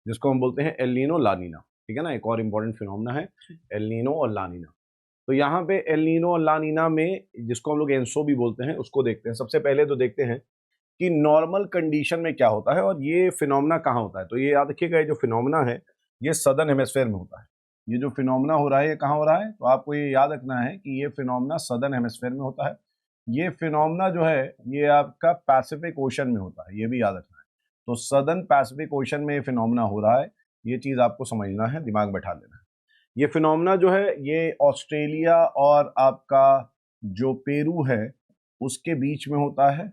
जिसको हम बोलते हैं एल नीनो ला नीना. ठीक है ना, एक और इंपॉर्टेंट फिनोमेना है एल नीनो और ला नीना. तो यहाँ पे एल नीनो और ला नीना में जिसको हम लोग एंसो भी बोलते हैं उसको देखते हैं. सबसे पहले तो देखते हैं कि नॉर्मल कंडीशन में क्या होता है और ये फिनोमेना कहाँ होता है. तो ये याद रखिएगा, ये जो फिनोमेना है ये सदर्न हेमिस्फीयर में होता है. ये जो फिनोमेना हो रहा है ये कहाँ हो रहा है? तो आपको ये याद रखना है कि ये फिनोमेना सदर्न हेमिस्फीयर में होता है. ये फिनोमेना जो है ये आपका पैसिफिक ओशन में होता है, ये भी याद रखना है. तो सदर्न पैसिफिक ओशन में ये फिनोमेना हो रहा है, ये चीज़ आपको समझना है, दिमाग बैठा लेना है. ये फिनोमेना जो है ये ऑस्ट्रेलिया और आपका जो पेरू है उसके बीच में होता है.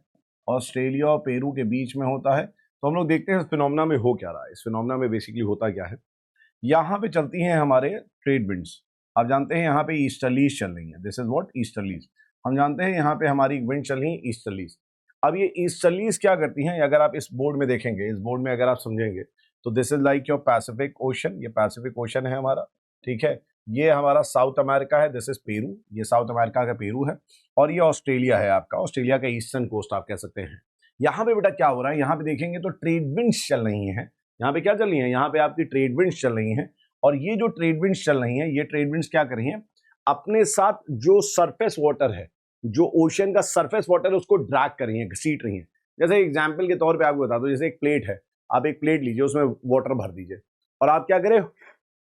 ऑस्ट्रेलिया और पेरू के बीच में होता है. तो हम लोग देखते हैं इस फिनोमेना में हो क्या रहा है. इस फिनोमेना में बेसिकली होता क्या है, यहाँ पे चलती हैं हमारे ट्रेड विंड्स. आप जानते हैं यहाँ पे ईस्टर्लीज चल रही है. This is what easterlies. हम जानते हैं यहाँ पे हमारी विंड चल रही है ईस्टर्लीज. अब ये ईस्टर्लीज क्या करती हैं, अगर आप इस बोर्ड में देखेंगे, इस बोर्ड में अगर आप समझेंगे तो this is like your Pacific ocean. ये पैसिफिक ओशन है हमारा. ठीक है, ये हमारा साउथ अमेरिका है. This is Peru. ये साउथ अमेरिका का पेरू है. और ये ऑस्ट्रेलिया है आपका, ऑस्ट्रेलिया का ईस्टर्न कोस्ट आप कह सकते हैं. यहाँ पे बेटा क्या हो रहा है, यहाँ पे देखेंगे तो ट्रेड विंड्स चल रही हैं. यहाँ पे क्या चल रही है, यहाँ पे आपकी ट्रेड विंड्स चल रही हैं. और ये जो ट्रेड विंड्स चल रही हैं, ये ट्रेड विंड्स क्या कर रही हैं, अपने साथ जो सरफेस वाटर है, जो ओशन का सरफेस वाटर है उसको ड्रैग कर रही हैं, घसीट रही हैं. जैसे एग्जाम्पल के तौर पे आपको बता दो, जैसे एक प्लेट है, आप एक प्लेट लीजिए, उसमें वाटर भर दीजिए और आप क्या करें,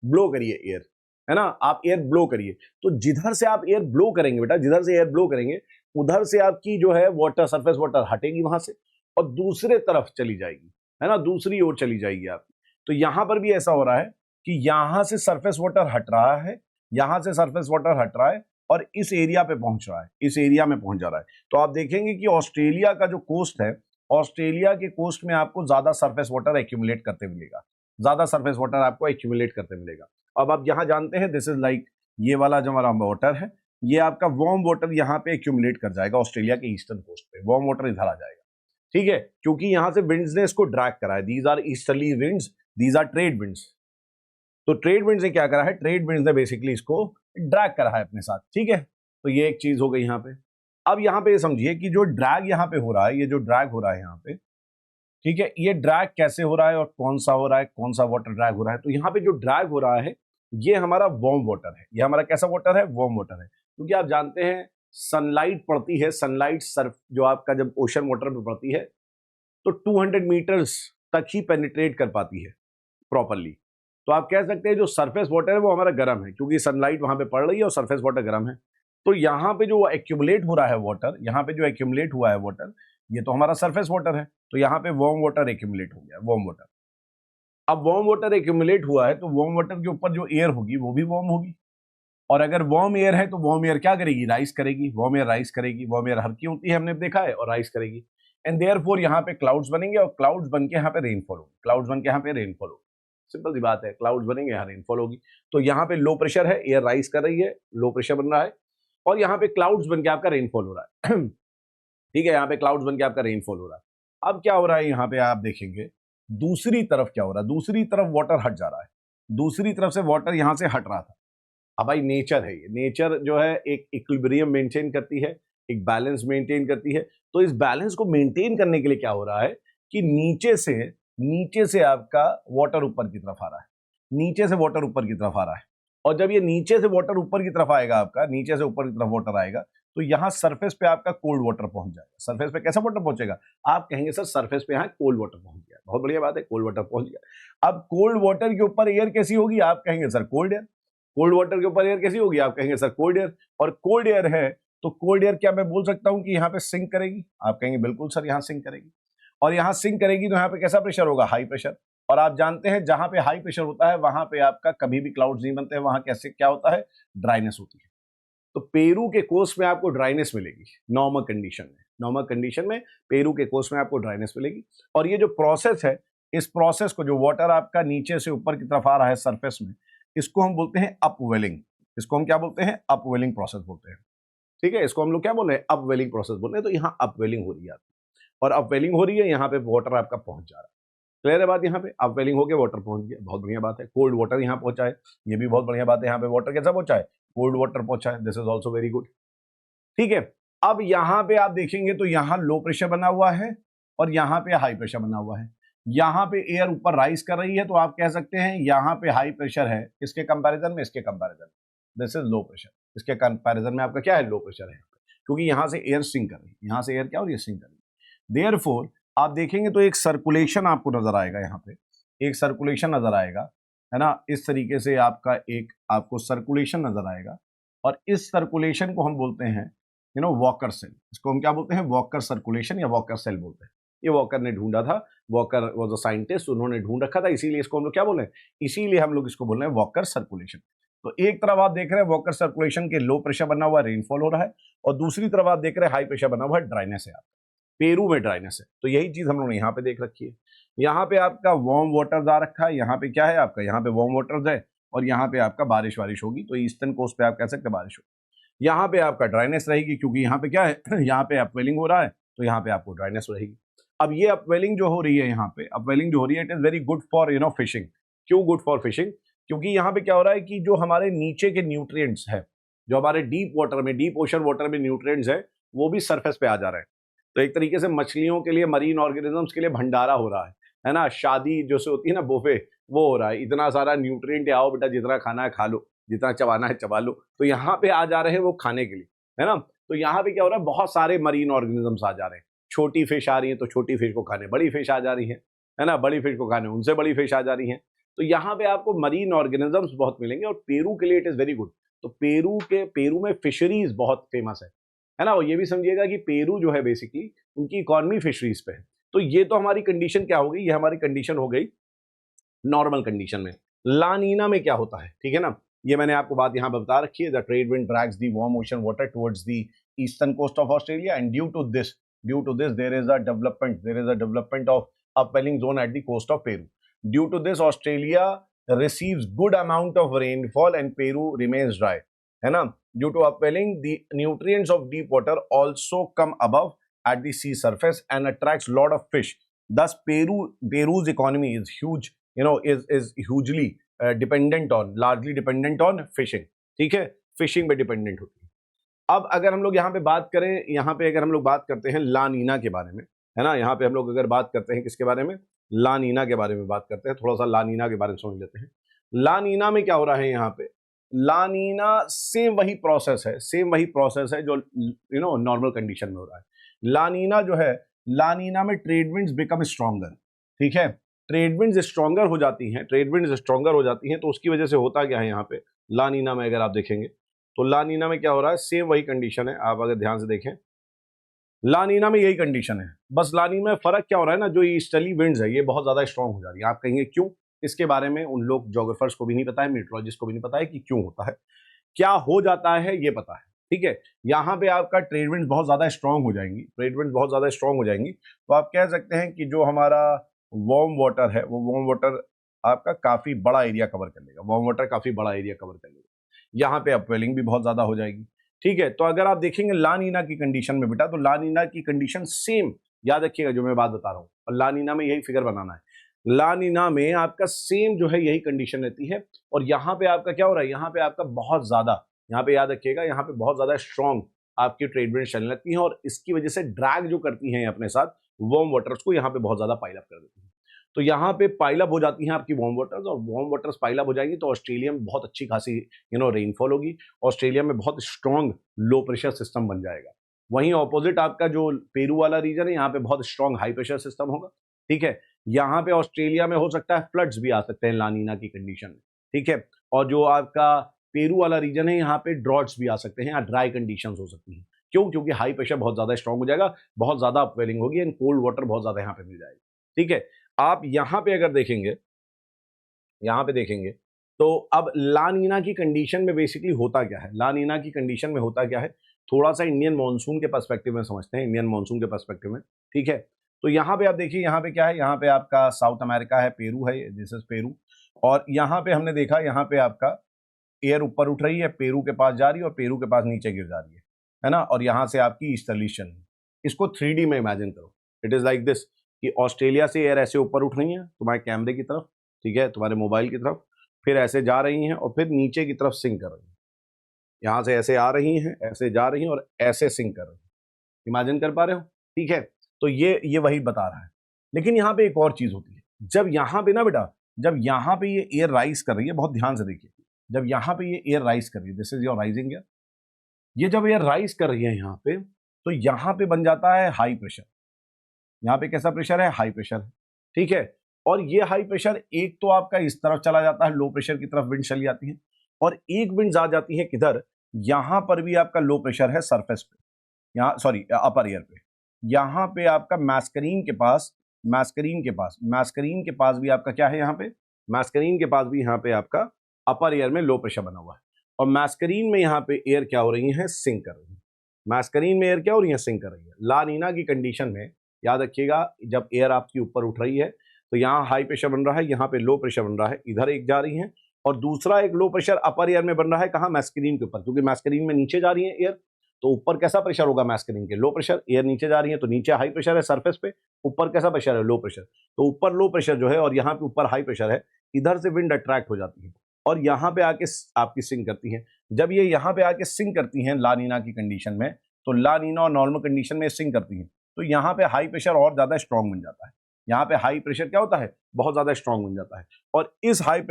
ब्लो करिए एयर, है ना, आप एयर ब्लो करिए. तो जिधर से आप एयर ब्लो करेंगे बेटा, जिधर से एयर ब्लो करेंगे उधर से आपकी जो है वाटर, सरफेस वाटर हटेगी वहां से और दूसरे तरफ चली जाएगी, है ना, दूसरी ओर चली जाएगी आप. तो यहां पर भी ऐसा हो रहा है कि यहां से सरफेस वाटर हट रहा है, यहां से सरफेस वाटर हट रहा है और इस एरिया पे पहुंच रहा है, इस एरिया में पहुंच जा रहा है. तो आप देखेंगे कि ऑस्ट्रेलिया का जो कोस्ट है, ऑस्ट्रेलिया के कोस्ट में आपको ज्यादा सरफेस वाटर एक्यूमुलेट करते मिलेगा, ज्यादा सरफेस वाटर आपको एक्यूमुलेट करते मिलेगा. अब आप यहाँ जानते हैं दिस इज लाइक ये वाला जो हमारा वाटर है, ये आपका वार्म वाटर यहाँ पे एक्यूमुलेट कर जाएगा ऑस्ट्रेलिया के ईस्टर्न कोस्ट पे. वार्म वाटर इधर आ जाएगा. ठीक है, क्योंकि यहाँ से विंड्स ने इसको ड्रैग करा है. These are easterly winds, these are trade winds. तो ट्रेड विंड्स ने क्या करा है, ट्रेड विंड्स ने बेसिकली इसको ड्रैग करा है अपने साथ. ठीक है, तो ये एक चीज हो गई यहाँ पे. अब यहाँ पे समझिए कि जो ड्रैग यहाँ पे हो रहा है, ये जो ड्रैग हो रहा है यहाँ पे, ठीक है, ये ड्रैग कैसे हो रहा है और कौन सा हो रहा है, कौन सा वाटर ड्रैग हो रहा है. तो यहाँ पे जो ड्रैग हो रहा है ये हमारा वार्म वाटर है. ये हमारा कैसा वाटर है, वार्म वाटर है. क्योंकि आप जानते हैं सनलाइट पड़ती है, सनलाइट सर्फ जो आपका जब ओशन वाटर पे पड़ती है तो 200 मीटर्स तक ही पेनिट्रेट कर पाती है प्रॉपरली. तो आप कह सकते हैं जो सरफेस वाटर है वो हमारा गर्म है, क्योंकि सनलाइट वहां पे पड़ रही है और सरफेस वाटर गर्म है. तो यहाँ पे जो एक्यूमुलेट हो रहा है वाटर, यहाँ पे जो एक्यूमुलेट हुआ है वाटर, ये तो हमारा सरफेस वाटर है. तो यहाँ पे वार्म वाटर एक्यूमुलेट हो गया, वार्म वाटर. अब वार्म वाटर एक्यूमुलेट हुआ है तो वार्म वाटर के ऊपर जो एयर होगी वो भी वार्म होगी. और अगर वार्म एयर है तो वार्म एयर क्या करेगी, राइज करेगी. वार्म एयर राइज करेगी, वार्म एयर हल्की होती है, हमने देखा है, और राइज करेगी. एंड देयरफॉर यहाँ पे क्लाउड्स बनेंगे और क्लाउड्स बन के यहाँ पे रेनफॉल होगी. क्लाउड्स बन के यहाँ पे रेनफॉल होगी. सिंपल सी बात है, क्लाउड्स बनेंगे, यहाँ रेनफॉल होगी. तो यहाँ पे लो प्रेशर है, एयर राइज कर रही है, लो प्रेशर बन रहा है और यहाँ पे क्लाउड्स बन के आपका रेनफॉल हो रहा है. ठीक है, यहाँ पे क्लाउड्स बन के आपका रेनफॉल हो रहा है. अब क्या हो रहा है यहाँ पे आप देखेंगे, दूसरी तरफ क्या हो रहा है, दूसरी तरफ वाटर हट जा रहा है. दूसरी तरफ से वाटर यहाँ से हट रहा था. अब भाई नेचर है, नेचर जो है एक इक्विलिब्रियम मेंटेन करती है, एक बैलेंस मेंटेन करती है. तो इस बैलेंस को मेंटेन करने के लिए क्या हो रहा है कि नीचे से आपका वाटर ऊपर की तरफ आ रहा है, नीचे से वाटर ऊपर की तरफ आ रहा है. और जब ये नीचे से वाटर ऊपर की तरफ आएगा, आपका नीचे से ऊपर की तरफ वाटर आएगा, तो यहाँ सरफेस पे आपका कोल्ड वाटर पहुंच जाएगा। सरफेस पे कैसा वाटर पहुंचेगा? आप कहेंगे सर सरफेस पे यहाँ कोल्ड वाटर पहुंच गया। बहुत बढ़िया बात है, कोल्ड वाटर पहुंच गया। अब कोल्ड वाटर के ऊपर एयर कैसी होगी? आप कहेंगे sir cold air. Cold water के ऊपर एयर कैसी होगी? आप कहेंगे सर कोल्ड एयर। और कोल्ड एयर है तो कोल्ड एयर क्या मैं बोल सकता हूं कि यहाँ पे सिंक करेगी? आप कहेंगे बिल्कुल सर यहाँ सिंक करेगी। और यहाँ सिंक करेगी तो यहाँ पे कैसा प्रेशर होगा? High pressure. और आप जानते हैं जहां पे हाई प्रेशर होता है वहां पे आपका कभी भी क्लाउड्स नहीं बनते हैं, वहां कैसे क्या होता है? ड्राइनेस होती है। तो पेरू के कोस्ट में आपको ड्राइनेस मिलेगी नॉर्मल कंडीशन में। नॉर्मल कंडीशन में पेरू के कोस्ट में आपको ड्राइनेस मिलेगी। और ये जो प्रोसेस है, इस प्रोसेस को, जो वाटर आपका नीचे से ऊपर की तरफ आ रहा है सरफेस में, इसको हम बोलते हैं अपवेलिंग। इसको हम क्या बोलते हैं? अपवेलिंग प्रोसेस बोलते हैं। ठीक है, इसको हम लोग क्या बोल रहे हैं? अपवेलिंग प्रोसेस बोल रहे हैं। तो यहाँ अपवेलिंग हो रही है और अपवेलिंग हो रही है, यहाँ पे वाटर आपका पहुंच जा रहा है। क्लियर है बात? यहाँ पे अपवेलिंग हो गया, वाटर पहुंच गया, बहुत बढ़िया बात है। कोल्ड वाटर यहाँ पहुंचा है, ये भी बहुत बढ़िया बात है। यहाँ पे वाटर कैसा पहुंचा है? कोल्ड वाटर पहुंचा है, this is also very good. ठीक है, अब यहाँ पे आप देखेंगे तो यहाँ लो प्रेशर बना हुआ है और यहाँ पे हाई प्रेशर बना हुआ है। यहाँ पे एयर ऊपर राइज कर रही है, तो आप कह सकते हैं यहाँ पे हाई प्रेशर है। किसके कंपैरिजन में? इसके कंपैरिजन में। This is low pressure. इसके कंपैरिजन में आपका क्या है? लो प्रेशर है, क्योंकि यहाँ से एयर सिंक कर रही है। यहाँ से एयर क्या हो रही है? सिंक कर रही है। देयरफॉर आप देखेंगे तो एक सर्कुलेशन आपको नजर आएगा। यहाँ पे एक सर्कुलेशन नजर आएगा, है ना? इस तरीके से आपका एक आपको सर्कुलेशन नजर आएगा और इस सर्कुलेशन को हम बोलते हैं वॉकर सेल। इसको हम क्या बोलते हैं? वॉकर सर्कुलेशन या वॉकर सेल बोलते हैं। ये वॉकर ने ढूंढा था, वॉकर वाज अ साइंटिस्ट, उन्होंने ढूंढ रखा था, इसीलिए इसको हम लोग क्या बोल रहे हैं? इसीलिए हम लोग इसको बोल रहे हैं वॉकर सर्कुलेशन। तो एक तरफ आप देख रहे हैं वॉकर सर्कुलेशन के लो प्रेशर बना हुआ रेनफॉल हो रहा है और दूसरी तरफ आप देख रहे हैं हाई प्रेशर बना हुआ ड्राइनेस है। पेरू में ड्राइनेस है। तो यही चीज हम लोगों ने यहाँ पे देख रखी है। यहाँ पे आपका वार्म वाटर आ रखा है, यहाँ पे क्या है आपका? यहाँ पे वार्म वाटर है और यहाँ पे आपका बारिश होगी। तो ईस्टर्न कोस्ट पे आप कह सकते हैं बारिश होगी। यहाँ पे आपका ड्राइनेस रहेगी, क्योंकि यहाँ पे क्या है? यहाँ पे अपवेलिंग हो रहा है, तो यहाँ पे आपको ड्राइनेस रहेगी। अब ये अपवेलिंग जो हो रही है, यहाँ पे अपवेलिंग जो हो रही है, it is very good for fishing. क्यों गुड फॉर फिशिंग? क्योंकि यहाँ पे क्या हो रहा है कि जो हमारे नीचे के न्यूट्रिएंट्स है, जो हमारे डीप वाटर में, डीप ओशन वाटर में न्यूट्रिएंट्स है, वो भी सरफेस पे आ जा रहे हैं। तो एक तरीके से मछलियों के लिए, मरीन ऑर्गेनिजम्स के लिए भंडारा हो रहा है ना? शादी जो से होती है ना, बुफे, वो हो रहा है। इतना सारा न्यूट्रिएंट, आओ बेटा जितना खाना है खा लो, जितना चबाना है चबा लो। तो यहाँ पे आ जा रहे हैं वो खाने के लिए, है ना? तो यहाँ पे क्या हो रहा है? बहुत सारे मरीन ऑर्गेनिजम्स आ जा रहे हैं। छोटी फिश आ रही है तो छोटी फिश को खाने बड़ी फिश आ जा रही है ना? बड़ी फिश को खाने उनसे बड़ी फिश आ जा रही है। तो यहाँ पे आपको मरीन ऑर्गेनिजम्स बहुत मिलेंगे और पेरू के लिए इट इज वेरी गुड। तो पेरू में फिशरीज बहुत फेमस है ना? और ये भी समझिएगा कि पेरू जो है बेसिकली उनकी इकोनॉमी फिशरीज पे है। तो ये तो हमारी कंडीशन क्या हो गई? ये हमारी कंडीशन हो गई नॉर्मल कंडीशन में। ला नीना में क्या होता है? ठीक है ना? ये मैंने आपको बात यहाँ पर बता रखी है। The trade wind drags the warm ocean water towards the eastern coast of Australia and due to this there is a development of upwelling zone at the coast of Peru. Due to this, Australia receives good amount of rainfall and Peru remains dry, है ना? Due to upwelling, the nutrients of deep water also come above at the sea surface and attracts lot of fish. Thus, Peru's economy is huge, is hugely largely dependent on fishing. ठीक है, fishing पे dependent होती है। अब अगर हम लोग यहाँ पे बात करें, यहाँ पे अगर हम लोग बात करते हैं ला नीना के बारे में, है ना? यहाँ पे हम लोग अगर बात करते हैं किसके बारे में? ला नीना के बारे में बात करते हैं। थोड़ा सा ला नीना के बारे में समझ लेते हैं। ला नीना में क्या हो रहा है? यहाँ पे ला नीना सेम वही प्रोसेस है जो नॉर्मल कंडीशन में हो रहा है। ला नीना जो है, ला नीना में ट्रेड विंड्स बिकम स्ट्रॉन्गर। ठीक है, ट्रेड विंड्स स्ट्रॉन्गर हो जाती हैं, तो उसकी वजह से होता क्या है यहाँ पे ला नीना में? अगर आप देखेंगे तो ला नीना में क्या हो रहा है? सेम वही कंडीशन है। आप अगर ध्यान से देखें, ला नीना में यही कंडीशन है, बस ला नीना में फर्क क्या हो रहा है ना, जो ईस्टर्ली विंड्स है ये बहुत ज्यादा स्ट्रांग हो जा रही है। आप कहेंगे क्यों? इसके बारे में उन लोग जोग्राफर्स को भी नहीं पता है, मीटरोलॉजिस्ट को भी नहीं पता है कि क्यों होता है, क्या हो जाता है, ये पता है। ठीक है, यहाँ पे आपका ट्रेड विंड्स बहुत ज्यादा स्ट्रांग हो जाएंगी, तो आप कह सकते हैं कि जो हमारा वार्म वाटर है, वो वार्म वाटर आपका काफी बड़ा एरिया कवर कर लेगा। यहाँ पे अपवेलिंग भी बहुत ज्यादा हो जाएगी। ठीक है, तो अगर आप देखेंगे ला नीना की कंडीशन में बेटा, तो ला नीना की कंडीशन सेम, याद रखिएगा जो मैं बात बता रहा हूँ, और ला नीना में यही फिगर बनाना है। ला नीना में आपका सेम जो है यही कंडीशन रहती है, और यहाँ पे आपका क्या हो रहा है? यहाँ पे आपका बहुत ज्यादा, यहाँ पे याद रखिएगा, यहाँ पे बहुत ज्यादा स्ट्रॉन्ग आपकी ट्रेड विंड चलने लगती है, और इसकी वजह से ड्रैग जो करती हैं अपने साथ वार्म वाटर्स को, यहाँ पे बहुत ज्यादा पाइल अप कर देती है। तो यहाँ पे पाइलअप हो जाती हैं आपकी वार्म वाटर्स, और वार्म वाटर्स पाइलअप हो जाएंगी तो ऑस्ट्रेलिया में बहुत अच्छी खासी रेनफॉल होगी। ऑस्ट्रेलिया में बहुत स्ट्रॉन्ग लो प्रेशर सिस्टम बन जाएगा। वहीं ऑपोजिट आपका जो पेरू वाला रीजन है, यहाँ पे बहुत स्ट्रॉन्ग हाई प्रेशर सिस्टम होगा। ठीक है, यहाँ पे ऑस्ट्रेलिया में हो सकता है फ्लड्स भी आ सकते हैं लानीना की कंडीशन में। ठीक है, और जो आपका पेरू वाला रीजन है, यहाँ पे ड्रॉट्स भी आ सकते हैं या ड्राई कंडीशंस हो सकती हैं। क्यों? क्योंकि हाई प्रेशर बहुत ज्यादा स्ट्रॉन्ग हो जाएगा, बहुत ज्यादा अपवेलिंग होगी एंड कोल्ड वाटर बहुत ज्यादा यहाँ पे मिल जाएगा। ठीक है, आप यहाँ पे अगर देखेंगे, यहाँ पे देखेंगे तो अब लानीना की कंडीशन में बेसिकली होता क्या है, लानीना की कंडीशन में होता क्या है, थोड़ा सा इंडियन मॉनसून के पर्सपेक्टिव में समझते हैं, इंडियन मॉनसून के पर्सपेक्टिव में। ठीक है, तो यहाँ पे आप देखिए, यहाँ पे क्या है, यहाँ पे आपका साउथ अमेरिका है, पेरू है, दिस इज पेरू। और यहाँ पे हमने देखा, यहाँ पे आपका एयर ऊपर उठ रही है, पेरू के पास जा रही है और पेरू के पास नीचे गिर जा रही है ना, और यहाँ से आपकी ईस्टर्ली है। इसको 3D में इमेजिन करो, इट इज लाइक दिस कि ऑस्ट्रेलिया से एयर ऐसे ऊपर उठ रही है तुम्हारे कैमरे की तरफ, ठीक है, तुम्हारे मोबाइल की तरफ, फिर ऐसे जा रही हैं और फिर नीचे की तरफ सिंक कर रही हैं। यहाँ से ऐसे आ रही हैं, ऐसे जा रही हैं और ऐसे सिंक कर रही हैं। इमेजिन कर पा रहे हो? ठीक है, तो ये वही बता रहा है। लेकिन यहाँ पे एक और चीज होती है, जब यहाँ पे ना बेटा, जब यहाँ पे ये एयर राइज कर रही है, बहुत ध्यान से देखिए, जब यहाँ पे ये एयर राइज कर रही है, this is your rising air, ये जब एयर राइज कर रही है यहाँ पे, तो यहाँ पे बन जाता है हाई प्रेशर। यहाँ पे कैसा प्रेशर है? हाई प्रेशर है। ठीक है, और ये हाई प्रेशर एक तो आपका इस तरफ चला जाता है, लो प्रेशर की तरफ विंड चली जाती है, और एक विंड आ जाती है किधर, यहां पर भी आपका लो प्रेशर है सरफेस पे, यहाँ सॉरी अपर एयर पे, यहाँ पे आपका मैस्करीन के पास, मैस्करीन के पास भी आपका क्या है, यहाँ पे मैस्करीन के पास भी यहाँ पे आपका अपर एयर में लो प्रेशर बना हुआ है, और मैस्करीन में यहाँ पे एयर क्या हो रही है? सिंक कर रही है। मैस्करीन में एयर क्या हो रही है? सिंक कर रही है। ला नीना की कंडीशन में याद रखिएगा, जब एयर आपकी ऊपर उठ रही है तो यहाँ हाई प्रेशर बन रहा है, यहाँ पे लो प्रेशर बन रहा है, इधर एक जा रही है, और दूसरा एक लो प्रेशर अपर एयर में बन रहा है, कहाँ? मैस्करीन के ऊपर, क्योंकि मैस्करीन में नीचे जा रही है एयर, तो ऊपर कैसा प्रेशर होगा? मैस्करीन के लो प्रेशर, एयर नीचे जा रही है तो नीचे हाई प्रेशर है सरफेस पे, ऊपर कैसा प्रेशर है? Low pressure. तो ऊपर लो प्रेशर जो है और यहाँ पे ऊपर हाई प्रेशर है, इधर से विंड अट्रैक्ट हो जाती है और यहाँ पे आके आपकी सिंक करती है। जब ये यहाँ पे आके सिंक करती हैं ला नीना की कंडीशन में, तो ला नीना और नॉर्मल कंडीशन में सिंक करती हैं, तो यहाँ पे हाई प्रेशर और ज्यादा स्ट्रॉन्ग बन जाता है। यहाँ पे हाई प्रेशर क्या होता है? बहुत ज्यादा स्ट्रॉन्ग बन जाता है, और इस हाई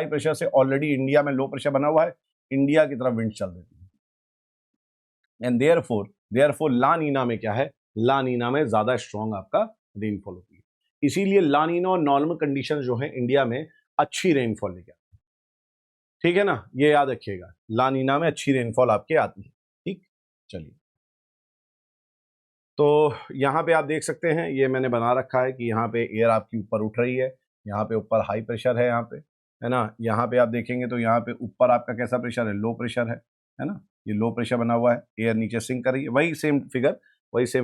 प्रेशर से ऑलरेडी इंडिया में लो प्रेशर बना हुआ है, इंडिया की तरफ विंड चल देती है, एंड देयरफॉर ला नीना में क्या है? ला नीना में ज्यादा स्ट्रॉन्ग आपका रेनफॉल होती है। इसीलिए ला नीना और नॉर्मल कंडीशन जो है इंडिया में अच्छी रेनफॉल लेके आती है। ठीक है ना, ये याद रखिएगा, ला नीना में अच्छी रेनफॉल आपके आती है। ठीक, चलिए, तो यहाँ पे आप देख सकते हैं, ये मैंने बना रखा है कि यहाँ पे एयर आपकी ऊपर उठ रही है, यहाँ पे ऊपर हाई प्रेशर है, यहाँ पे है ना, यहाँ पे आप देखेंगे तो यहाँ पे ऊपर आपका कैसा प्रेशर है? लो प्रेशर है ना, ये लो प्रेशर बना हुआ है, एयर नीचे सिंक कर रही है, वही सेम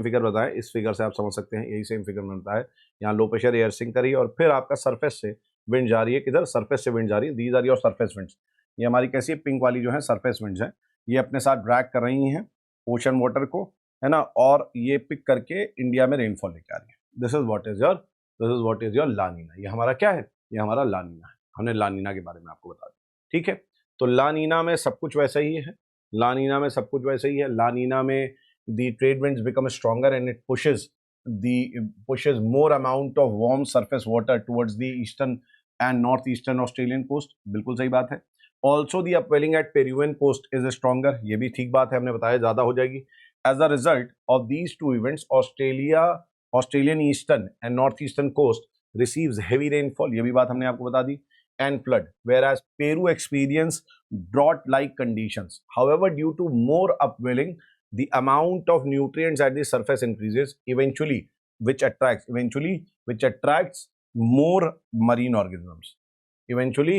फिगर बताएं, इस फिगर से आप समझ सकते हैं, यही सेम फिगर बनता है। यहाँ लो प्रेशर, एयर सिंक कर रही है, और फिर आपका सरफेस से विंड जा रही है, किधर? सरफेस से विंड जा रही है, these are your surface winds. ये हमारी कैसी है? पिंक वाली जो है सरफेस विंड्स है, ये अपने साथ ड्रैग कर रही हैं ओशन वाटर को, है ना, और ये पिक करके इंडिया में रेनफॉल लेके आ रही है। This is what is your La Nina. ये हमारा क्या है? ये हमारा ला नीना है। हमने ला नीना के बारे में आपको बता दिया। ठीक है, तो ला नीना में सब कुछ वैसा ही है, ला नीना में सब कुछ वैसा ही है। ला नीना में the trade winds become stronger and it pushes more amount of warm surface water towards the eastern and northeastern Australian coast। बिल्कुल सही बात है। Also the upwelling at Peruvian coast is stronger। ये भी ठीक बात है, हमने बताया ज्यादा हो जाएगी। As a result of these two events, Australian eastern and northeastern coast receives heavy rainfall। ये भी बात हमने आपको बता दी। And flood, whereas Peru experience drought-like conditions। However, due to more upwelling, the amount of nutrients at the surface increases, which attracts more marine organisms। Eventually,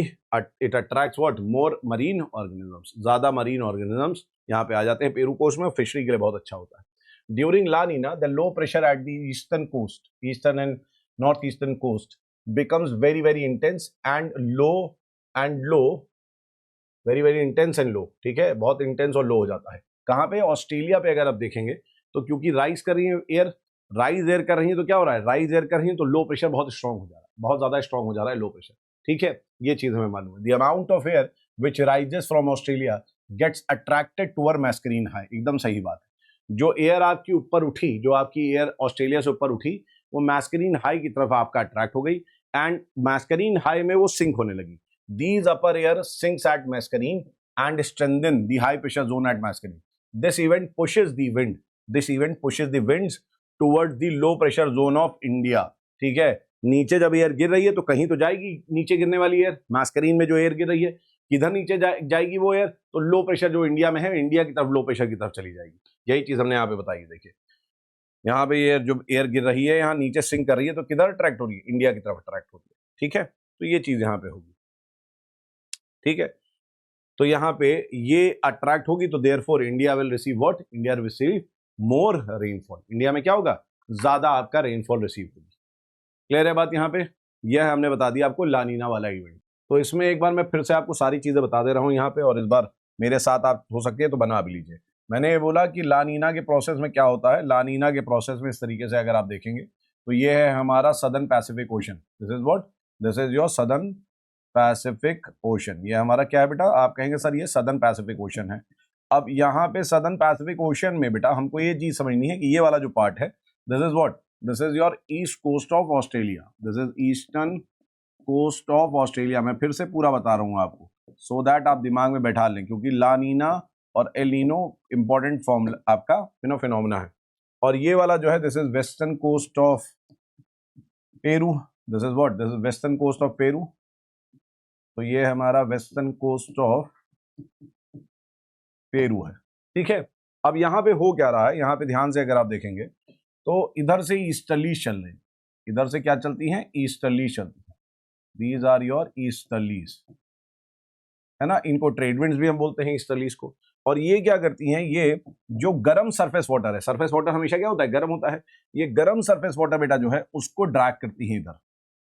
it attracts what? More marine organisms। ज्यादा marine organisms यहाँ पे आ जाते हैं Peru coast में, fishery के लिए बहुत अच्छा होता है। During La Nina, the low pressure at the eastern and northeastern coast becomes very very intense and low, very intense and low। ठीक है, बहुत इंटेंस और लो हो जाता है। कहाँ पे? ऑस्ट्रेलिया पे अगर आप देखेंगे तो क्योंकि राइज कर रही है एयर, राइज एयर कर रही है, तो क्या हो रहा है? राइज एयर कर रही है तो लो प्रेशर बहुत स्ट्रॉन्ग हो जा रहा है, बहुत ज्यादा स्ट्रॉन्ग हो जा रहा है लो प्रेशर। ठीक है, ये चीज हमें मालूम है। The amount of air which rises from Australia gets attracted toward Mascarene high. एकदम सही बात है। जो एयर आपकी ऊपर उठी, जो आपकी एयर ऑस्ट्रेलिया से ऊपर उठी, वो मैस्करीन हाई की तरफ आपका अट्रैक्ट हो गई एंड मैस्करीन हाई में वो सिंक होने लगी. These upper air sinks at mascarene and strengthen the high pressure zone at mascarene. This event pushes the wind. This event pushes the winds towards the low pressure zone of India. ठीक है, नीचे जब air गिर रही है तो कहीं तो जाएगी नीचे गिरने वाली एयर. मैस्करीन में जो एयर गिर रही है किधर नीचे जाएगी वो एयर, तो लो प्रेशर जो इंडिया में है, इंडिया की तरफ लो प्रेशर की तरफ चली जाएगी. यही चीज हमने यहाँ पे बताई है. देखिए यहाँ पे एयर जो एयर गिर रही है यहाँ नीचे सिंक कर रही है तो किधर अट्रैक्ट हो रही है, इंडिया की तरफ अट्रैक्ट हो रही है. ठीक है, तो ये चीज यहाँ पे होगी. ठीक है, तो यहाँ पे ये अट्रैक्ट होगी तो therefore India will receive what, India will receive more rainfall. India में क्या होगा, ज्यादा आपका रेनफॉल रिसीव होगी. क्लियर है बात यहाँ पे. यह हमने बता दिया आपको लानीना वाला इवेंट. तो इसमें एक बार मैं फिर से आपको सारी चीजें बता दे रहा हूँ यहाँ पे, और इस बार मेरे साथ आप हो सके तो बना भी लीजिए. मैंने ये बोला कि लानीना के प्रोसेस में क्या होता है. लानीना के प्रोसेस में इस तरीके से अगर आप देखेंगे तो ये है हमारा southern Pacific ocean. This is what, this is your southern Pacific ocean. ये हमारा क्या है बेटा, आप कहेंगे सर ये सदर्न पैसिफिक ओशन है. अब यहाँ पे सदर्न पैसिफिक ओशन में बेटा हमको ये चीज समझनी है कि ये वाला जो पार्ट है, this is what, this is your east coast of Australia. This is eastern coast of Australia. मैं फिर से पूरा बता रहा हूँ आपको सो दैट आप दिमाग में बैठा लें, क्योंकि लानीना और एल नीनो इंपॉर्टेंट फॉर्म आपका फिनोमिना है. और ये वाला जो है this is western coast of Peru. This is what, this is western coast of Peru. तो ये हमारा वेस्टर्न कोस्ट ऑफ पेरू है. ठीक है, अब यहाँ पे हो क्या रहा है, यहाँ पे ध्यान से अगर आप देखेंगे तो इधर से ईस्टर्लीज चल रही है. इधर से क्या चलती हैं, ईस्टर्लीज चलती है. दीज आर योर ईस्टर्लीज, है ना. इनको ट्रेड विंड्स भी हम बोलते हैं ईस्टर्लीज को. और ये क्या करती हैं, ये जो गर्म सरफेस वाटर है, सरफेस वाटर हमेशा क्या होता है, गर्म होता है. ये गर्म सरफेस वाटर बेटा जो है उसको ड्रैग करती है इधर,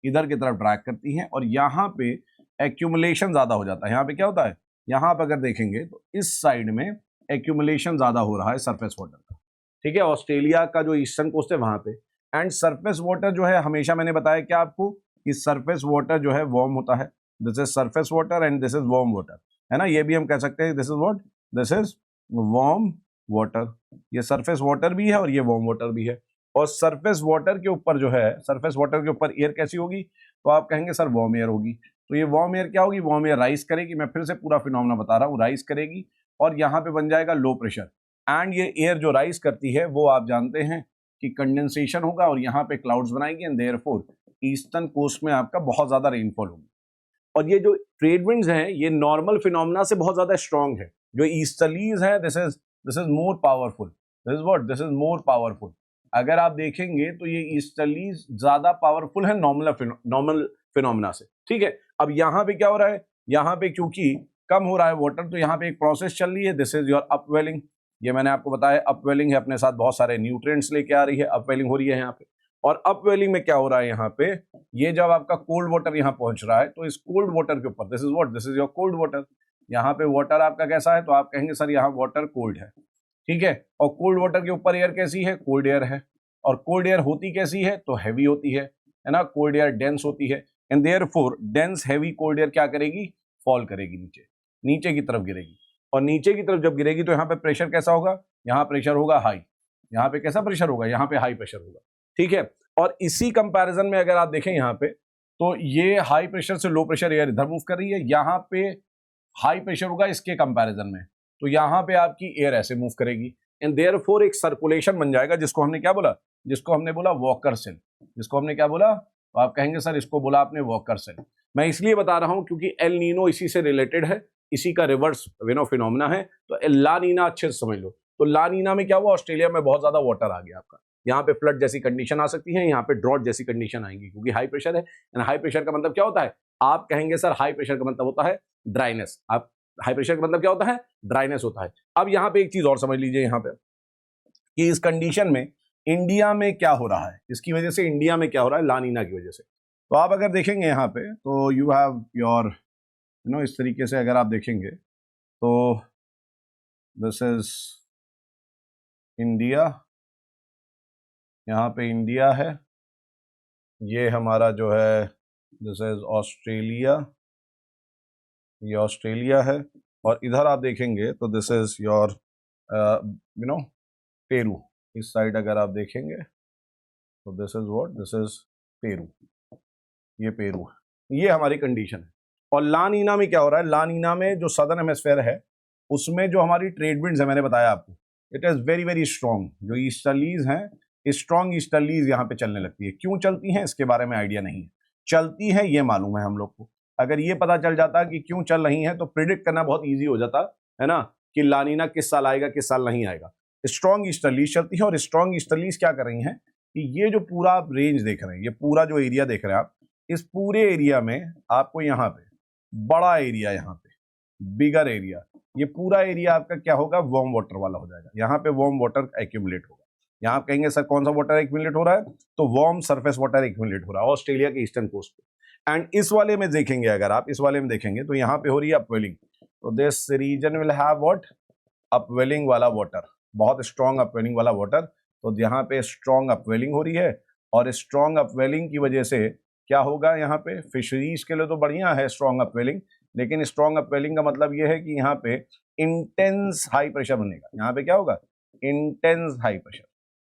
इधर की तरफ ड्रैग करती हैं. और यहाँ पे एक्यूमुलेशन ज्यादा हो जाता है. यहाँ पे क्या होता है, यहाँ पे अगर देखेंगे तो इस साइड में एक्यूमुलेशन ज्यादा हो रहा है सरफेस वाटर का. ठीक है, ऑस्ट्रेलिया का जो ईस्टर्न कोस्ट है वहां पे. एंड सरफेस वाटर जो है हमेशा मैंने बताया क्या आपको कि सरफेस वाटर जो है वार्म होता है. This is surface water and this is warm water, है ना. ये भी हम कह सकते हैं this is what, this is warm water. ये सरफेस वाटर भी है और ये वार्म वाटर भी है. और सरफेस वाटर के ऊपर जो है, सरफेस वाटर के ऊपर एयर कैसी होगी, तो आप कहेंगे सर वार्म एयर होगी. तो ये वार्म एयर क्या होगी, वार्म एयर राइज करेगी. मैं फिर से पूरा फिनोमेना बता रहा हूँ, राइज करेगी और यहाँ पे बन जाएगा लो प्रेशर. एंड ये एयर जो राइज करती है वो आप जानते हैं कि कंडेंसेशन होगा और यहाँ पे क्लाउड्स बनाएगी एंड देयरफॉर ईस्टर्न कोस्ट में आपका बहुत ज्यादा रेनफॉल होगी. और ये जो ट्रेड विंड्स हैं ये नॉर्मल फिनोमेना से बहुत ज्यादा स्ट्रांग है. जो ईस्टर्लीज है this is more powerful. This is what, this is more powerful. अगर आप देखेंगे तो ये ईस्टर्लीज ज्यादा पावरफुल है नॉर्मल फिनोमेना से. ठीक है, अब यहाँ पे क्या हो रहा है, यहाँ पे क्योंकि कम हो रहा है वाटर तो यहाँ पे एक प्रोसेस चल रही है. This is your upwelling. ये मैंने आपको बताया अपवेलिंग है, अपने साथ बहुत सारे न्यूट्रिएंट्स लेके आ रही है, अपवेलिंग हो रही है यहाँ पे. और अपवेलिंग में क्या हो रहा है, यहाँ पे ये जब आपका कोल्ड वाटर यहाँ पहुंच रहा है तो इस कोल्ड वाटर के ऊपर this is what, this is your cold water. यहाँ पे वाटर आपका कैसा है, तो आप कहेंगे सर यहाँ वाटर कोल्ड है. ठीक है, और कोल्ड वाटर के ऊपर एयर कैसी है, कोल्ड एयर है. और कोल्ड एयर होती कैसी है, तो हैवी होती है ना. कोल्ड एयर डेंस होती है and therefore dense heavy cold air क्या करेगी, फॉल करेगी नीचे, नीचे की तरफ गिरेगी. और नीचे की तरफ जब गिरेगी तो यहाँ पे प्रेशर कैसा होगा, यहाँ प्रेशर होगा हाई. यहाँ पे कैसा प्रेशर होगा, यहाँ पे हाई प्रेशर होगा. ठीक है, और इसी कंपैरिजन में अगर आप देखें यहाँ पे तो ये हाई प्रेशर से लो प्रेशर एयर इधर मूव कर रही है. यहाँ पे हाई प्रेशर होगा इसके कंपैरिजन में, तो यहाँ पे आपकी एयर ऐसे मूव करेगी एंड देयरफॉर एक सर्कुलेशन बन जाएगा जिसको हमने क्या बोला, जिसको हमने बोला वॉकर सेल. जिसको हमने क्या बोला, तो आप कहेंगे सर इसको बोला आपने वॉकर सेल. मैं इसलिए बता रहा हूं क्योंकि एल नीनो इसी से रिलेटेड है, इसी का रिवर्स फिनोमेना है. तो ला नीना अच्छे से समझ लो. तो ला नीना में क्या हुआ, ऑस्ट्रेलिया में बहुत ज्यादा वाटर आ गया आपका. यहाँ पे फ्लड जैसी कंडीशन आ सकती है, यहाँ पे ड्रॉट जैसी कंडीशन आएंगी क्योंकि हाई प्रेशर है. एंड हाई प्रेशर का मतलब क्या होता है, आप कहेंगे सर हाई प्रेशर का मतलब होता है ड्राइनेस. आप हाई प्रेशर का मतलब क्या होता है, ड्राइनेस होता है. अब यहाँ पे एक चीज और समझ लीजिए यहाँ पे कि इस कंडीशन में इंडिया में क्या हो रहा है, इसकी वजह से इंडिया में क्या हो रहा है, लानीना की वजह से. तो आप अगर देखेंगे यहाँ पे तो यू हैव योर इस तरीके से अगर आप देखेंगे तो दिस इज इंडिया, यहाँ पे इंडिया है. ये हमारा जो है दिस इज ऑस्ट्रेलिया, ये ऑस्ट्रेलिया है. और इधर आप देखेंगे तो दिस इज योर पेरू. इस साइड अगर आप देखेंगे तो this is what, this is Peru, ये पेरू है, ये हमारी कंडीशन है। और ला नीना में क्या हो रहा है, ला नीना में जो सदर्न हेमिस्फेयर है उसमें जो हमारी ट्रेड विंड्स है, मैंने बताया आपको, it is very very strong. जो ईस्टर्लीज हैं, स्ट्रॉन्ग ईस्टर्लीज यहाँ पे चलने लगती है। क्यों चलती हैं इसके बारे में आइडिया नहीं है, चलती है ये मालूम है हम लोग को। अगर ये पता चल जाता कि क्यों चल रही है तो प्रिडिक्ट करना बहुत ईजी हो जाता है ना, कि ला नीना किस साल आएगा किस साल नहीं आएगा। स्ट्रॉन्ग ईस्टर्लीज चलती है, और स्ट्रॉन्ग ईस्टर्लीज क्या कर रही हैं कि ये जो पूरा आप रेंज देख रहे हैं, ये पूरा जो एरिया देख रहे हैं आप, इस पूरे एरिया में आपको यहाँ पे बड़ा एरिया, यहाँ पे बिगर एरिया, ये पूरा एरिया आपका क्या होगा, वार्म वाटर वाला हो जाएगा। यहाँ पे वार्म वाटर एक्यूमुलेट होगा। यहाँ आप कहेंगे सर कौन सा वाटर एक्यूमुलेट हो रहा है, तो वार्म सरफेस वाटर एक्यूमुलेट हो रहा है ऑस्ट्रेलिया के ईस्टर्न कोस्ट पे। एंड इस वाले में देखेंगे, अगर आप इस वाले में देखेंगे तो यहाँ पे हो रही है अपवेलिंग। तो this region will have what, upwelling वाला वाटर, बहुत स्ट्रॉन्ग अपवेलिंग वाला वाटर। तो यहाँ पे स्ट्रॉन्ग अपवेलिंग हो रही है, और स्ट्रॉन्ग अपवेलिंग की वजह से क्या होगा, यहाँ पे फिशरीज के लिए तो बढ़िया है स्ट्रॉन्ग अपवेलिंग, लेकिन स्ट्रॉन्ग अपवेलिंग का मतलब ये है कि यहाँ पे इंटेंस हाई प्रेशर बनेगा। यहाँ पे क्या होगा, इंटेंस हाई प्रेशर,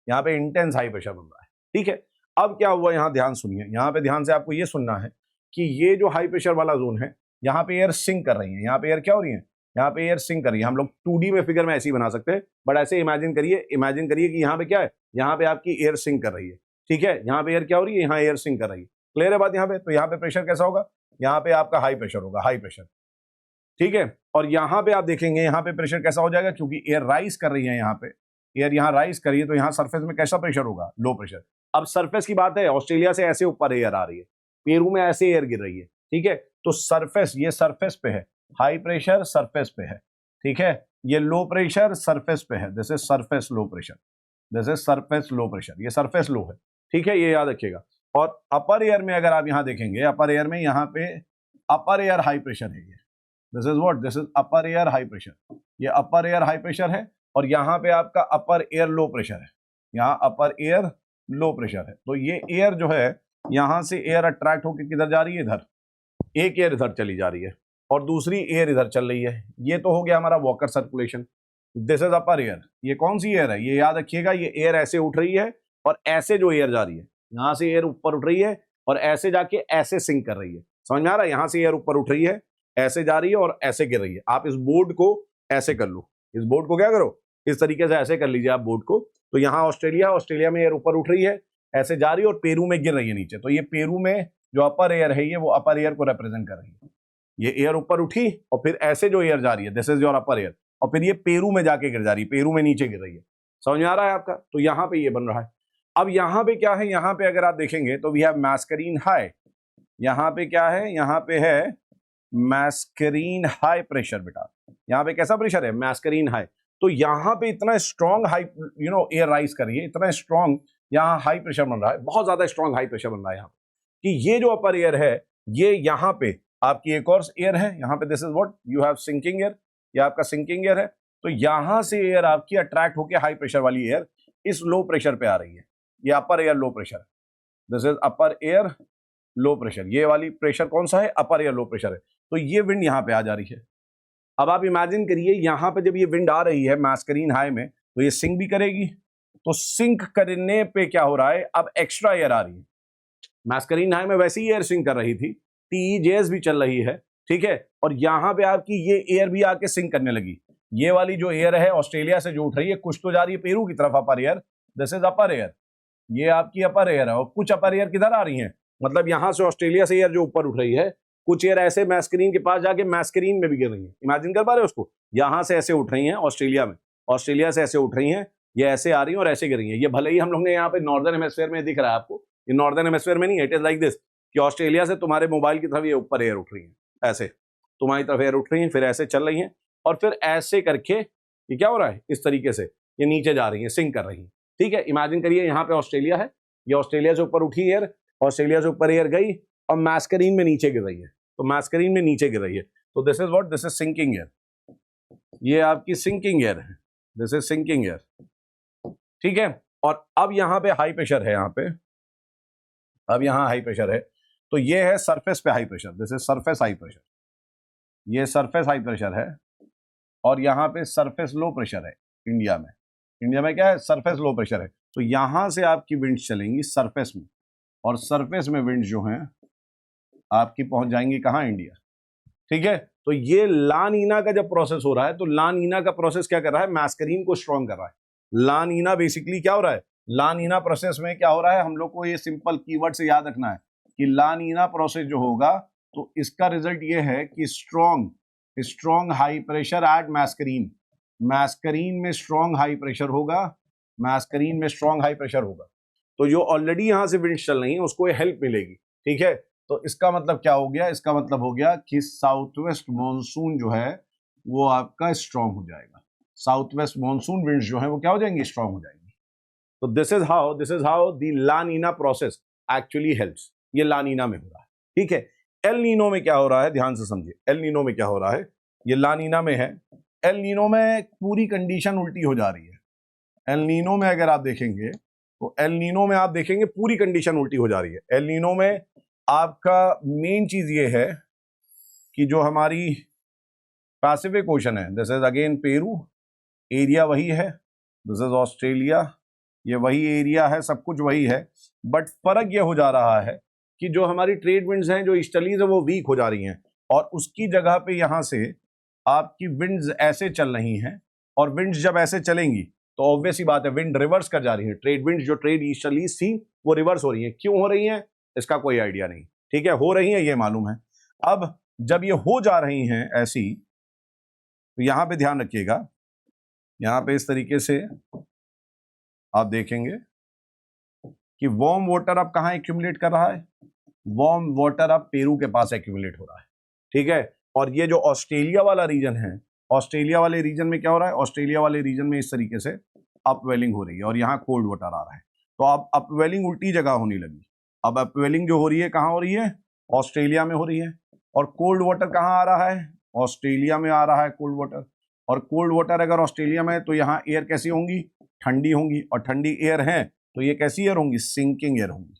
यहाँ पे इंटेंस हाई प्रेशर बन रहा है। ठीक है, अब क्या हुआ, यहाँ ध्यान सुनिए, यहाँ पे ध्यान से आपको ये सुनना है कि ये जो हाई प्रेशर वाला जोन है, यहाँ पे एयर सिंक कर रही है। यहाँ पे एयर क्या हो रही है, यहाँ पे एयर सिंक कर रही है। हम लोग 2D में फिगर में ऐसे ही बना सकते हैं, बट ऐसे इमेजिन करिए कि यहाँ पे क्या है, यहाँ पे आपकी एयर सिंक कर रही है। ठीक है, यहाँ पे एयर क्या हो रही है, यहाँ एयर सिंक कर रही है। क्लियर है बात यहाँ पे? तो यहाँ पे प्रेशर कैसा होगा, यहाँ पे आपका हाई प्रेशर होगा, हाई प्रेशर। ठीक है, और यहाँ पे आप देखेंगे यहाँ पे प्रेशर कैसा हो जाएगा, क्योंकि एयर राइज कर रही है, यहाँ पे एयर यहाँ राइज कर रही है, तो यहाँ सरफेस में कैसा प्रेशर होगा, लो प्रेशर। अब सरफेस की बात है, ऑस्ट्रेलिया से ऐसे ऊपर एयर आ रही है, पेरू में ऐसे एयर गिर रही है। ठीक है, तो सरफेस, ये सरफेस पे है, हाई प्रेशर सरफेस पे है। ठीक है, ये लो प्रेशर सरफेस पे है, this is surface low pressure, this is surface low pressure, ये सरफेस लो है। ठीक है, ये याद रखिएगा। और अपर एयर में अगर आप यहाँ देखेंगे, अपर एयर में यहाँ पे अपर एयर हाई प्रेशर है, ये this is what, this is upper air high pressure, ये अपर एयर हाई प्रेशर है। और यहाँ पे आपका अपर एयर लो प्रेशर है, यहाँ अपर एयर लो प्रेशर है। तो ये एयर जो है, यहाँ से एयर अट्रैक्ट होकर किधर जा रही है, इधर, एक एयर इधर चली जा रही है और दूसरी एयर इधर चल रही है। ये तो हो गया हमारा walker circulation. This is upper air, ये कौन सी एयर है, ये याद रखिएगा, ये एयर ऐसे उठ रही है और ऐसे जो एयर जा रही है, यहाँ से एयर ऊपर उठ रही है और ऐसे जाके ऐसे सिंक कर रही है। समझ में आ रहा है, यहाँ से एयर ऊपर उठ रही है, ऐसे जा रही है और ऐसे गिर रही है। आप इस बोर्ड को ऐसे कर लो, इस बोर्ड को क्या करो, इस तरीके से ऐसे कर लीजिए आप बोर्ड को। तो यहाँ ऑस्ट्रेलिया में एयर ऊपर उठ रही है, ऐसे जा रही है और पेरू में गिर रही है नीचे। तो ये पेरू में जो अपर एयर है, ये वो अपर एयर को रिप्रेजेंट कर रही है। ये एयर ऊपर उठी और फिर ऐसे जो एयर जा रही है, this is your upper air, और फिर ये पेरू में जाके गिर जा रही है, पेरू में नीचे गिर रही है। समझ में आ रहा है आपका? तो यहाँ पे ये बन रहा है। अब यहाँ पे क्या है, यहाँ पे अगर आप देखेंगे तो वी हैव मैस्करीन हाई। यहाँ पे क्या है, यहाँ पे है मैस्करीन हाई प्रेशर। बेटा यहाँ पे कैसा प्रेशर है, मैस्करीन हाई। तो यहाँ पे इतना स्ट्रॉन्ग हाई एयर राइज कर रही है, इतना स्ट्रॉन्ग यहाँ हाई प्रेशर बन रहा है, बहुत ज्यादा स्ट्रॉन्ग हाई प्रेशर बन रहा है यहाँ कि ये जो अपर एयर है, ये यहाँ पे आपकी एक और एयर है, यहाँ पे this is what you have sinking air, ये आपका सिंकिंग एयर है। तो यहाँ से एयर आपकी अट्रैक्ट होकर हाई प्रेशर वाली एयर इस लो प्रेशर पे आ रही है, ये अपर एयर लो प्रेशर है, this is upper air low pressure. ये वाली प्रेशर कौन सा है, अपर एयर लो प्रेशर है। तो ये विंड यहाँ पे आ जा रही है। अब आप इमेजिन करिए, यहाँ पे जब ये विंड आ रही है मैस्करीन हाई में, तो ये सिंक भी करेगी। तो सिंक करने पे क्या हो रहा है, अब एक्स्ट्रा एयर आ रही है। मैस्करीन हाई में वैसे ही एयर सिंक कर रही थी, टीईजेएस भी चल रही है, ठीक है, और यहाँ पे आपकी ये एयर भी आके सिंक करने लगी। ये वाली जो एयर है ऑस्ट्रेलिया से जो उठ रही है, कुछ तो जा रही है पेरू की तरफ, अपर air, this is upper air, ये आपकी अपर एयर है। और कुछ अपर एयर किधर आ रही है, मतलब यहाँ से ऑस्ट्रेलिया से एयर जो ऊपर उठ रही है, कुछ एयर ऐसे मैस्करीन के पास जाके मैस्करीन में भी गिर रही है। इमेजिन कर पा रहे हो उसको, यहाँ से ऐसे उठ रही हैं ऑस्ट्रेलिया में, ऑस्ट्रेलिया से ऐसे उठ रही हैं, ये ऐसे आ रही हैं और ऐसे गिर रही हैं। ये भले ही हम लोग ने यहाँ पे नॉर्दर्न हेमिस्फीयर में दिख रहा है आपको, ये नॉर्दर्न हेमिस्फीयर में नहीं है, इट इज लाइक दिस कि ऑस्ट्रेलिया से तुम्हारे मोबाइल की तरफ ये ऊपर एयर उठ रही है, ऐसे तुम्हारी तरफ एयर उठ रही है, फिर ऐसे चल रही हैं और फिर ऐसे करके ये क्या हो रहा है, इस तरीके से ये नीचे जा रही है, सिंक कर रही है। ठीक है, इमेजिन करिए यहाँ पे ऑस्ट्रेलिया है, ये ऑस्ट्रेलिया से ऊपर उठी एयर, ऑस्ट्रेलिया से ऊपर एयर गई और मैस्करीन में नीचे गिर रही है, तो मैस्करीन में नीचे गिर रही है। तो this is what, this is sinking air, ये आपकी सिंकिंग एयर है, दिस इज सिंकिंग एयर। ठीक है, और अब यहाँ पे हाई प्रेशर है, यहाँ पे अब यहाँ हाई प्रेशर है, तो ये है सरफेस पे high pressure, this is surface high pressure, ये सरफेस हाई प्रेशर है, और यहाँ पे सरफेस लो प्रेशर है इंडिया में, इंडिया में क्या है, सरफेस लो प्रेशर है। तो यहां से आपकी विंड्स चलेंगी सरफेस में, और सरफेस में विंड्स जो हैं आपकी पहुंच जाएंगी कहां, इंडिया। ठीक है, तो ये ला नीना का जब प्रोसेस हो रहा है, तो ला नीना का प्रोसेस क्या कर रहा है, मैस्करीन को स्ट्रॉन्ग कर रहा है। ला नीना बेसिकली क्या हो रहा है, ला नीना प्रोसेस में क्या हो रहा है, हम लोग को ये सिंपल कीवर्ड से याद रखना है कि ला नीना प्रोसेस जो होगा तो इसका रिजल्ट ये है कि स्ट्रॉन्ग हाई प्रेशर एट मैस्करीन, मैस्करीन में स्ट्रॉन्ग हाई प्रेशर होगा, मैस्करीन में स्ट्रॉन्ग हाई प्रेशर होगा। तो जो ऑलरेडी यहां से विंड्स चल रही है उसको हेल्प मिलेगी। ठीक है, तो इसका मतलब क्या हो गया, इसका मतलब हो गया कि साउथ वेस्ट मॉनसून जो है वो आपका स्ट्रॉन्ग हो जाएगा, साउथ वेस्ट मॉनसून विंड्स जो है वो क्या हो जाएंगी, स्ट्रॉन्ग हो जाएंगी। तो this is how the la nina process actually helps. ये ला नीना में हो रहा है। ठीक है, एल नीनो में क्या हो रहा है, ध्यान से समझिए, एल नीनो में क्या हो रहा है, ये ला नीना में है, एल नीनो में पूरी कंडीशन उल्टी हो जा रही है। एल नीनो में अगर आप देखेंगे तो एल नीनो में आप देखेंगे पूरी कंडीशन उल्टी हो जा रही है। एल नीनो में आपका मेन चीज ये है कि जो हमारी पैसिफिक ओशन है, this is again Peru, area वही है, दिस इज ऑस्ट्रेलिया, ये वही एरिया है, सब कुछ वही है, बट फर्क ये हो जा रहा है कि जो हमारी ट्रेड विंड्स हैं, जो ईस्टर्लीज है वो वीक हो जा रही हैं, और उसकी जगह पे यहां से आपकी विंड्स ऐसे चल रही हैं, और विंड्स जब ऐसे चलेंगी तो ऑब्वियस ही बात है विंड रिवर्स कर जा रही है। ट्रेड विंड्स जो ट्रेड ईस्टर्लीज थी वो रिवर्स हो रही है। क्यों हो रही हैं इसका कोई आइडिया नहीं। ठीक है, हो रही हैं ये मालूम है। अब जब ये हो जा रही हैं ऐसी, तो यहां पे ध्यान रखिएगा, यहां पे इस तरीके से आप देखेंगे कि वार्म वाटर अब कहां एक्यूमुलेट कर रहा है, वार्म वाटर अब पेरू के पास एक्यूमुलेट हो रहा है। ठीक है, और ये जो ऑस्ट्रेलिया वाला रीजन है, ऑस्ट्रेलिया वाले रीजन में क्या हो रहा है, ऑस्ट्रेलिया वाले रीजन में इस तरीके से अपवेलिंग हो रही है, और यहाँ कोल्ड वाटर आ रहा है। तो अब अपवेलिंग उल्टी जगह होने लगी। अब अपवेलिंग जो हो रही है कहाँ हो रही है, ऑस्ट्रेलिया में हो रही है, और कोल्ड वाटर कहाँ आ रहा है, ऑस्ट्रेलिया में आ रहा है कोल्ड वाटर। और कोल्ड वाटर अगर ऑस्ट्रेलिया में है तो यहाँ एयर कैसी होंगी, ठंडी होंगी, और ठंडी एयर है तो ये कैसी एयर होंगी, सिंकिंग एयर होंगी।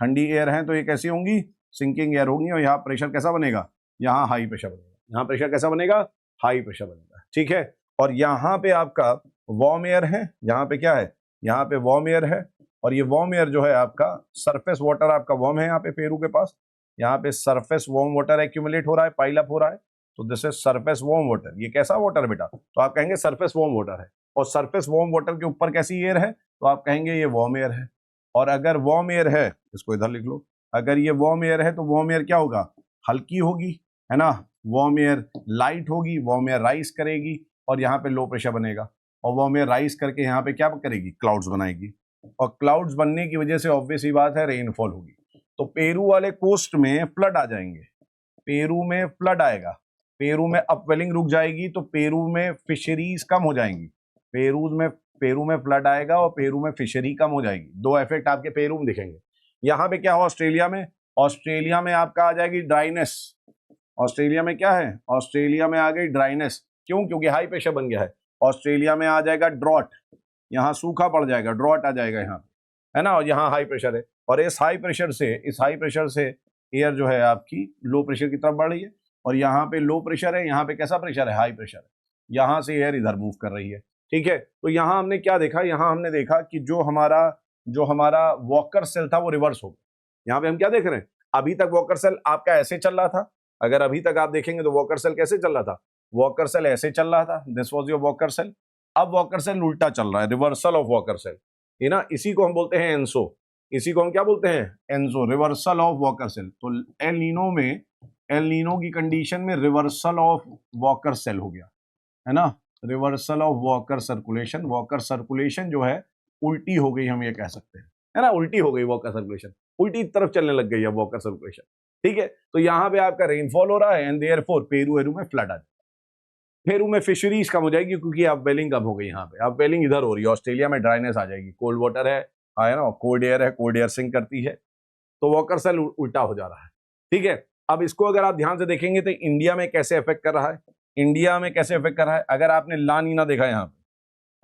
ठंडी एयर है तो ये कैसी होंगी, सिंकिंग एयर होंगी, और यहाँ प्रेशर कैसा बनेगा, यहाँ हाई प्रेशर बनेगा, यहाँ प्रेशर कैसा बनेगा, हाई प्रेशर बनेगा। ठीक है, और यहाँ पे आपका वार्म एयर है, यहाँ पे क्या है, यहाँ पे वार्म एयर है, और ये वार्म एयर जो है आपका सरफेस वाटर आपका वार्म है यहाँ पे पेरू के पास, यहाँ पे सरफेस वार्म वाटर एक्यूमुलेट हो रहा है, पाइल अप हो रहा है, तो this is surface warm water. ये कैसा वाटर बेटा, तो आप कहेंगे सरफेस वार्म वाटर है, और सरफेस वार्म वाटर के ऊपर कैसी एयर है, तो आप कहेंगे ये वार्म एयर है। और अगर वार्म एयर है, इसको इधर लिख लो, अगर ये वार्म एयर है तो वार्म एयर क्या होगा, हल्की होगी, है ना, वार्म एयर लाइट होगी, वार्म एयर राइज करेगी, और यहाँ पे लो प्रेशर बनेगा, और वार्म एयर राइज करके यहाँ पे क्या करेगी, क्लाउड्स बनाएगी, और क्लाउड्स बनने की वजह से ऑब्वियस ही बात है रेनफॉल होगी। तो पेरू वाले कोस्ट में फ्लड आ जाएंगे, पेरू में फ्लड आएगा, पेरू में अपवेलिंग रुक जाएगी, तो पेरू में फिशरीज कम हो जाएंगी, पेरू में फ्लड आएगा और पेरू में फिशरी कम हो जाएगी। दो इफेक्ट आपके पेरू में दिखेंगे। यहाँ पे क्या हो, ऑस्ट्रेलिया में आपका आ जाएगी ड्राइनेस, ऑस्ट्रेलिया में क्या है, ऑस्ट्रेलिया में आ गई ड्राइनेस, क्यों, क्योंकि हाई प्रेशर बन गया है। ऑस्ट्रेलिया में आ जाएगा ड्रॉट, यहाँ सूखा पड़ जाएगा, ड्रॉट आ जाएगा यहाँ पे, है ना, और यहाँ हाई प्रेशर है, और इस हाई प्रेशर से एयर जो है आपकी लो प्रेशर की तरफ बढ़ रही है, और यहाँ पे लो प्रेशर है, यहाँ पे कैसा प्रेशर है, हाई प्रेशर है, यहाँ से एयर इधर मूव कर रही है। ठीक है, तो यहाँ हमने क्या देखा, यहाँ हमने देखा कि जो हमारा वॉकर सेल था वो रिवर्स हो गया। यहाँ पे हम क्या देख रहे हैं, अभी तक वॉकर सेल आपका ऐसे चल रहा था, अगर अभी तक आप देखेंगे तो वॉकर सेल कैसे चल रहा था, वॉकर सेल ऐसे चल रहा था, this was your Walker cell. अब वॉकर सेल उल्टा चल रहा है, रिवर्सल ऑफ वॉकर सेल, है ना, इसी को हम बोलते हैं एनसो, इसी को हम क्या बोलते हैं, ENSO, reversal of Walker cell. तो एल नीनो की कंडीशन में रिवर्सल ऑफ वॉकर सेल हो गया, है ना, reversal of Walker circulation, Walker circulation जो है उल्टी हो गई, हम ये कह सकते हैं, है ना, उल्टी हो गई वॉकर सर्कुलेशन, उल्टी तरफ चलने लग गई है वॉकर सर्कुलेशन। ठीक है, तो यहाँ पे आपका रेनफॉल हो रहा है, एंड देयरफॉर पेरू में फ्लड आ जाए, पेरू में फिशरीज कम हो जाएगी, क्योंकि अपवेलिंग कम हो गई, यहाँ पे अपवेलिंग इधर हो रही है, ऑस्ट्रेलिया में ड्राइनेस आ जाएगी, कोल्ड वाटर है ना, कोल्ड एयर है, कोल्ड एयर सिंक करती है, तो वॉकर सेल उल्टा हो जा रहा है। ठीक है, अब इसको अगर आप ध्यान से देखेंगे तो इंडिया में कैसे इफेक्ट कर रहा है, इंडिया में कैसे इफेक्ट कर रहा है, अगर आपने ला नीना देखा यहाँ पे,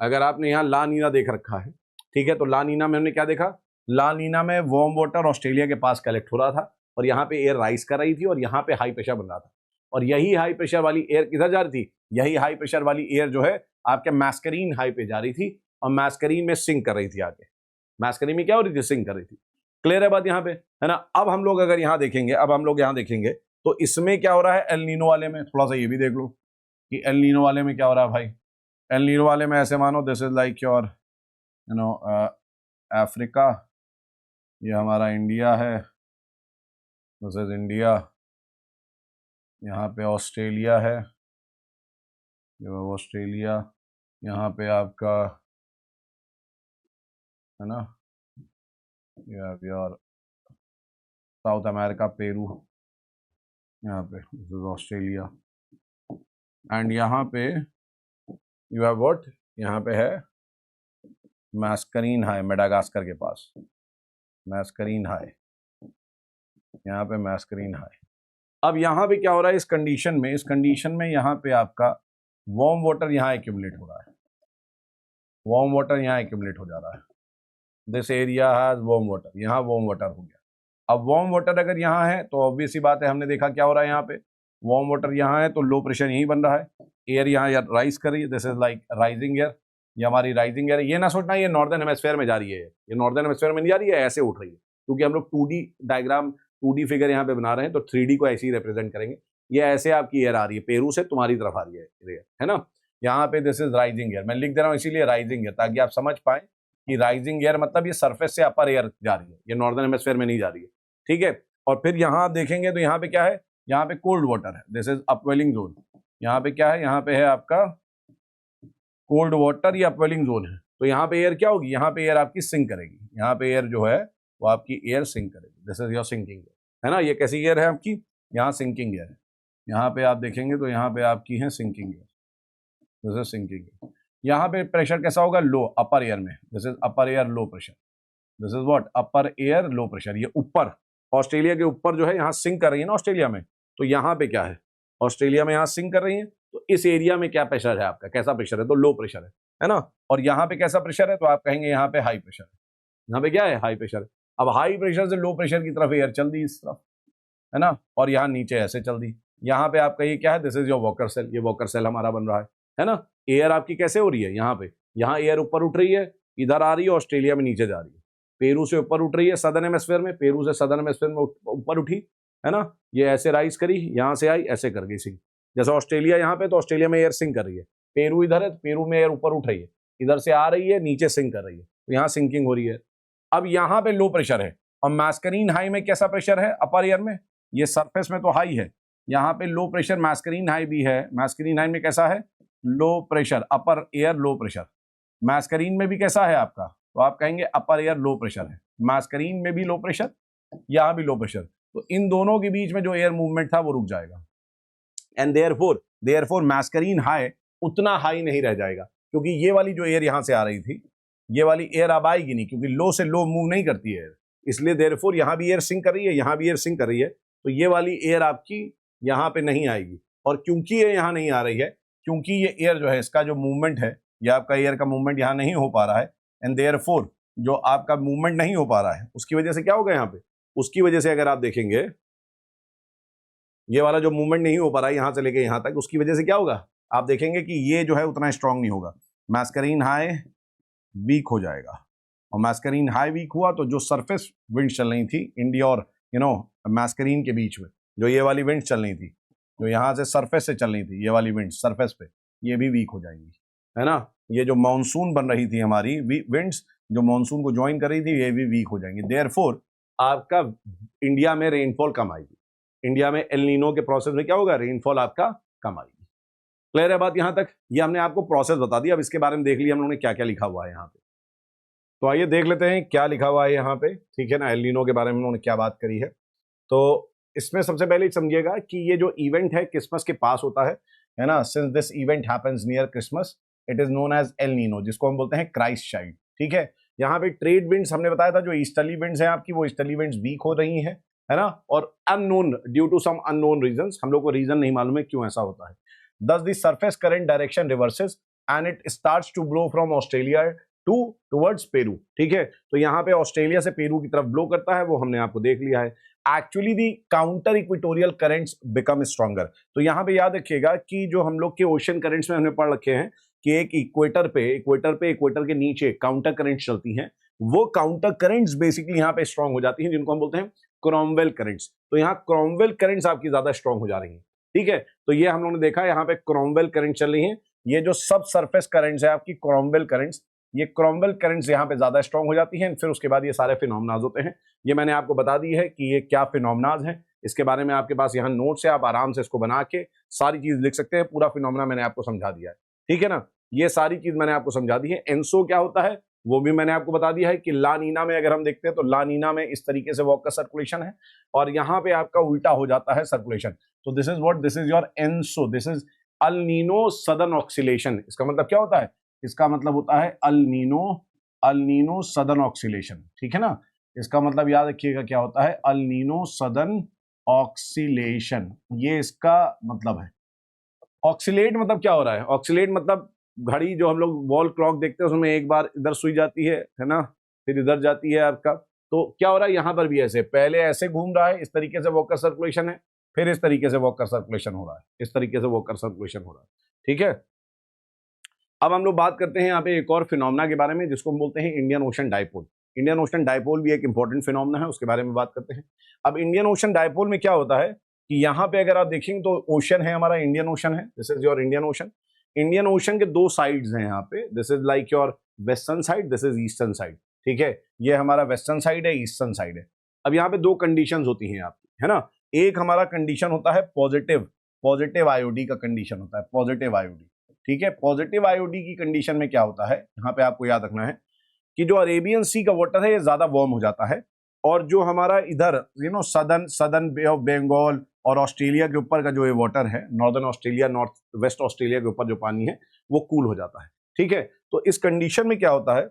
अगर आपने यहाँ ला नीना देख रखा है, ठीक है, तो ला नीना में हमने क्या देखा, ला नीना में वार्म वाटर ऑस्ट्रेलिया के पास कलेक्ट हो रहा था, और यहाँ पे एयर राइज कर रही थी, और यहाँ पे हाई प्रेशर बन रहा था, और यही हाई प्रेशर वाली एयर किधर जा रही थी, यही हाई प्रेशर वाली एयर जो है आपके मैस्करीन हाई पे जा रही थी, और मैस्करीन में सिंक कर रही थी आगे। मैस्करीन में क्या हो रही थी? सिंक कर रही थी। क्लियर है बात यहाँ पे, है ना। अब हम लोग अगर यहाँ देखेंगे, अब हम लोग यहाँ देखेंगे तो इसमें क्या हो रहा है एल नीनो वाले में, थोड़ा सा ये भी देख लो कि एल नीनो वाले में क्या हो रहा है भाई। एल नीनो वाले में ऐसे मानो this is like your you know Africa, ये हमारा इंडिया है, दिस इज इंडिया, यहाँ पे ऑस्ट्रेलिया है, ये ऑस्ट्रेलिया, यहाँ पे आपका है ना यार साउथ अमेरिका पेरू, यहाँ पे दिस इज ऑस्ट्रेलिया, एंड यहाँ पे यू हैव व्हाट, यहाँ पे है मैस्करीन हाई मेडागास्कर के पास, मैस्करीन हाई, यहाँ पे मैस्करीन हाई। अब यहाँ पे क्या हो रहा है इस कंडीशन में, इस कंडीशन में यहाँ पे आपका वार्म वाटर यहाँ एक्यूमुलेट हो रहा है, वार्म वाटर यहाँ एक्यूमुलेट हो जा रहा है, this area has warm water, यहाँ वार्म वाटर हो गया। अब वार्म वाटर अगर यहाँ है तो ऑब्वियस सी बात है, हमने देखा क्या हो रहा है यहाँ पे, वार्म वाटर यहाँ है तो लो प्रेशर यहीं बन रहा है, एयर यहाँ राइज कर रही है, this is like rising air, ये हमारी राइजिंग एयर। ये ना सोचना ये नॉर्दर्न हेमिस्फीयर में जा रही है, ये नॉर्दर्न हेमिस्फीयर में नहीं जा रही है, ऐसे उठ रही है, क्योंकि हम लोग 2D डायग्राम 2D फिगर यहाँ पे बना रहे हैं तो 3D को ऐसे ही रिप्रेजेंट करेंगे। ये ऐसे आपकी एयर आ रही है, पेरू से तुम्हारी तरफ आ रही है ना। यहाँ पे दिस इज राइजिंग एयर, मैं लिख दे रहा हूँ इसीलिए राइजिंग एयर, ताकि आप समझ पाए कि राइजिंग एयर मतलब ये सरफेस से अपर एयर जा रही है, ये नॉर्दर्न हेमिस्फीयर में नहीं जा रही है, ठीक है। और फिर यहाँ आप देखेंगे तो यहाँ पे क्या है, यहाँ पे कोल्ड वाटर है, दिस इज अपवेलिंग जोन। यहाँ पे क्या है, यहाँ पे है आपका कोल्ड वाटर या अपवेलिंग जोन है, तो यहाँ पे एयर क्या होगी, यहाँ पे एयर आपकी सिंक करेगी, यहाँ पे एयर जो है वो आपकी एयर सिंक करेगी, this is your sinking air, है ना। ये कैसी एयर है आपकी, यहाँ सिंकिंग एयर है, यहाँ पे आप देखेंगे तो यहाँ पे आपकी है sinking air, this is sinking air. यहाँ पे प्रेशर कैसा होगा, लो, अपर एयर में, this is upper air low pressure, this is what, upper air low pressure. ये ऊपर ऑस्ट्रेलिया के ऊपर जो है यहाँ सिंक कर रही है ना ऑस्ट्रेलिया में, तो यहाँ पे क्या है, ऑस्ट्रेलिया में यहाँ सिंक कर रही है, तो इस एरिया में क्या प्रेशर है आपका, कैसा प्रेशर है, तो लो प्रेशर है ना। और यहाँ पे कैसा प्रेशर है, तो आप कहेंगे यहाँ पे हाई प्रेशर है, यहाँ पे क्या है, हाई प्रेशर है। अब हाई प्रेशर से लो प्रेशर की तरफ एयर चल दी इस तरफ, है ना, और यहाँ नीचे ऐसे चल दी। यहाँ पे आपका ये क्या है, this is your Walker cell, ये वॉकर सेल हमारा बन रहा है ना। एयर आपकी कैसे हो रही है, यहाँ पे, यहाँ एयर ऊपर उठ रही है, इधर आ रही है, ऑस्ट्रेलिया में नीचे जा रही है, पेरू से ऊपर उठ रही है सदर्न हेमिस्फीयर में, पेरू से सदर्न हेमिस्फीयर में ऊपर उठी, है ना। ये ऐसे राइज करी, यहाँ से आई, ऐसे कर गई सिंक, जैसे ऑस्ट्रेलिया यहाँ पे, तो ऑस्ट्रेलिया में एयर सिंक कर रही है, पेरू इधर है, पेरू में एयर ऊपर उठ रही है, इधर से आ रही है, नीचे सिंक कर रही है, तो यहाँ सिंकिंग हो रही है। अब यहाँ पे लो प्रेशर है, और मैस्करीन हाई में कैसा प्रेशर है, अपर एयर में, ये सरफेस में तो हाई है, यहाँ पे लो प्रेशर मैस्करीन हाई भी है, मैस्करीन हाई में कैसा है, low pressure, upper air low pressure. Mascarene में भी कैसा है आपका, तो आप कहेंगे अपर एयर लो प्रेशर है, मैस्करीन में भी लो प्रेशर, यहाँ भी लो प्रेशर, तो इन दोनों के बीच में जो एयर मूवमेंट था वो रुक जाएगा, एंड देयरफॉर मैस्करीन हाई उतना हाई नहीं रह जाएगा, क्योंकि ये वाली जो एयर यहाँ से आ रही थी, ये वाली एयर अब आएगी नहीं, क्योंकि लो से लो मूव नहीं करती है एयर, इसलिए देयरफॉर यहाँ भी एयर सिंक कर रही है, यहाँ भी एयर सिंक कर रही है, तो ये वाली एयर आपकी यहाँ पे नहीं आएगी। और क्योंकि ये यहाँ नहीं आ रही है, क्योंकि ये एयर जो है, इसका जो मूवमेंट है, ये आपका एयर का मूवमेंट यहाँ नहीं हो पा रहा है, एंड देयरफॉर जो आपका मूवमेंट नहीं हो पा रहा है, उसकी वजह से क्या होगा यहाँ पे, उसकी वजह से अगर आप देखेंगे ये वाला जो मूवमेंट नहीं हो पा रहा है यहाँ से लेके यहाँ तक, उसकी वजह से क्या होगा, आप देखेंगे कि ये जो है उतना स्ट्रांग नहीं होगा, मैस्करीन हाई वीक हो जाएगा, और मैस्करीन हाई वीक हुआ तो जो सरफेस विंड चल रही थी इंडिया और मैस्करीन के बीच में, जो ये वाली विंड चल रही थी, जो यहाँ से सरफेस से चल रही थी, ये वाली विंड सरफेस पे, ये भी वीक हो जाएंगी, है ना। ये जो मानसून बन रही थी हमारी विंड्स, जो मानसून को ज्वाइन कर रही थी, ये भी वीक हो जाएंगी, देयरफॉर आपका इंडिया में रेनफॉल कम आएगी, इंडिया में एल नीनो के प्रोसेस में क्या होगा, रेनफॉल आपका कम आएगी। क्लियर है बात यहाँ तक, ये हमने आपको प्रोसेस बता दिया। अब इसके बारे में देख लिया हम लोगों ने क्या क्या लिखा हुआ है यहाँ पे, तो आइए देख लेते हैं क्या लिखा हुआ है यहाँ पे, ठीक है ना। एल नीनो के बारे में हम लोगों ने क्या बात करी है, तो इसमें सबसे पहले समझिएगा कि ये जो इवेंट है क्रिसमस के पास होता है ना। Since this event happens near Christmas, it is known as el nino, जिसको हम बोलते हैं क्राइस्ट चाइल्ड, ठीक है। यहाँ पे ट्रेड विंड्स हमने बताया था, जो ईस्टर्ली विंड्स हैं आपकी, वो ईस्टर्ली विंड्स वीक हो रही हैं, है ना, और unknown, due to some unknown reasons, हम लोग को रीजन नहीं मालूम है क्यों ऐसा होता है। Thus the surface current direction reverses and it starts to blow from Australia towards Peru, ठीक है। तो यहाँ पे ऑस्ट्रेलिया से पेरू की तरफ ब्लो करता है, वो हमने आपको देख लिया है। Actually the counter equatorial currents become stronger, तो यहाँ पे याद रखिएगा कि जो हम लोग के ओशन करंट्स में हमने पढ़ रखे हैं कि एक इक्वेटर के नीचे काउंटर करंट्स चलती हैं, वो काउंटर करंट्स बेसिकली यहाँ पे स्ट्रांग हो जाती हैं, जिनको हम बोलते हैं क्रॉमवेल करंट्स। तो यहाँ क्रॉमवेल करंट्स आपकी ज्यादा स्ट्रांग हो जा रही हैं, ठीक है। तो ये हम लोगों ने देखा यहाँ पे क्रॉमवेल करंट चल रही हैं। ये जो सब सरफेस करंट्स है आपकी क्रॉमवेल करंट्स, ये क्रॉमवेल करंट्स यहाँ पे ज्यादा स्ट्रांग हो जाती हैं। फिर उसके बाद ये सारे फिनोमेनाज होते हैं। ये मैंने आपको बता दी है कि ये क्या फिनोमेनाज है, इसके बारे में आपके पास यहाँ नोट्स है, आप आराम से इसको बना के सारी चीज लिख सकते हैं। पूरा फिनोमेना मैंने आपको समझा दिया है, ठीक है ना। ये सारी चीज मैंने आपको समझा दी है। एनसो क्या होता है वो भी मैंने आपको बता दिया है कि ला नीना में अगर हम देखते हैं तो ला नीना में इस तरीके से वॉक का सर्कुलेशन है और यहाँ पे आपका उल्टा हो जाता है सर्कुलेशन। तो this is what, this is your ENSO, this is El Nino southern oscillation. इसका मतलब क्या होता है, इसका मतलब होता है अल नीनो सदर्न ऑक्सीलेशन, ठीक है ना। इसका मतलब याद रखिएगा क्या होता है, अल नीनो सदर्न ऑक्सीलेशन, ये इसका मतलब है। ऑक्सीलेट मतलब क्या हो रहा है, ऑक्सीलेट मतलब घड़ी जो हम लोग वॉल क्लॉक देखते हैं उसमें एक बार इधर सुई जाती है ना, फिर इधर जाती है आपका। तो क्या हो रहा है यहाँ पर भी ऐसे, पहले ऐसे घूम रहा है, इस तरीके से वॉकर सर्कुलेशन है, फिर इस तरीके से वॉकर सर्कुलेशन हो रहा है, इस तरीके से वॉकर सर्कुलेशन हो रहा है, ठीक है। अब हम लोग बात करते हैं यहाँ पे एक और फिनोमेना के बारे में जिसको हम बोलते हैं Indian ocean dipole. Indian ocean dipole भी एक इंपॉर्टेंट फिनोमेना है, उसके बारे में बात करते हैं। अब इंडियन ओशन डायपोल में क्या होता है कि यहाँ पे अगर आप देखेंगे तो ओशन है हमारा, इंडियन ओशन है, this is your Indian ocean. Indian ocean के दो साइड्स हैं यहाँ पे, this is like your western side, this is eastern side, ठीक है। ये हमारा वेस्टर्न साइड है, ईस्टर्न साइड है। अब यहाँ पे दो कंडीशंस होती हैं आपकी, है ना। एक हमारा कंडीशन होता है पॉजिटिव आईओडी का कंडीशन होता है, पॉजिटिव आईओडी, ठीक है। पॉजिटिव आईओडी की कंडीशन में क्या होता है, यहाँ पे आपको याद रखना है कि जो अरेबियन सी का वाटर है ये ज्यादा वार्म हो जाता है और जो हमारा इधर सदर्न बे ऑफ बंगाल और ऑस्ट्रेलिया के ऊपर का जो ये वाटर है, northern Australia, north west Australia के ऊपर जो पानी है वो कूल हो जाता है, ठीक है। तो इस कंडीशन में क्या होता है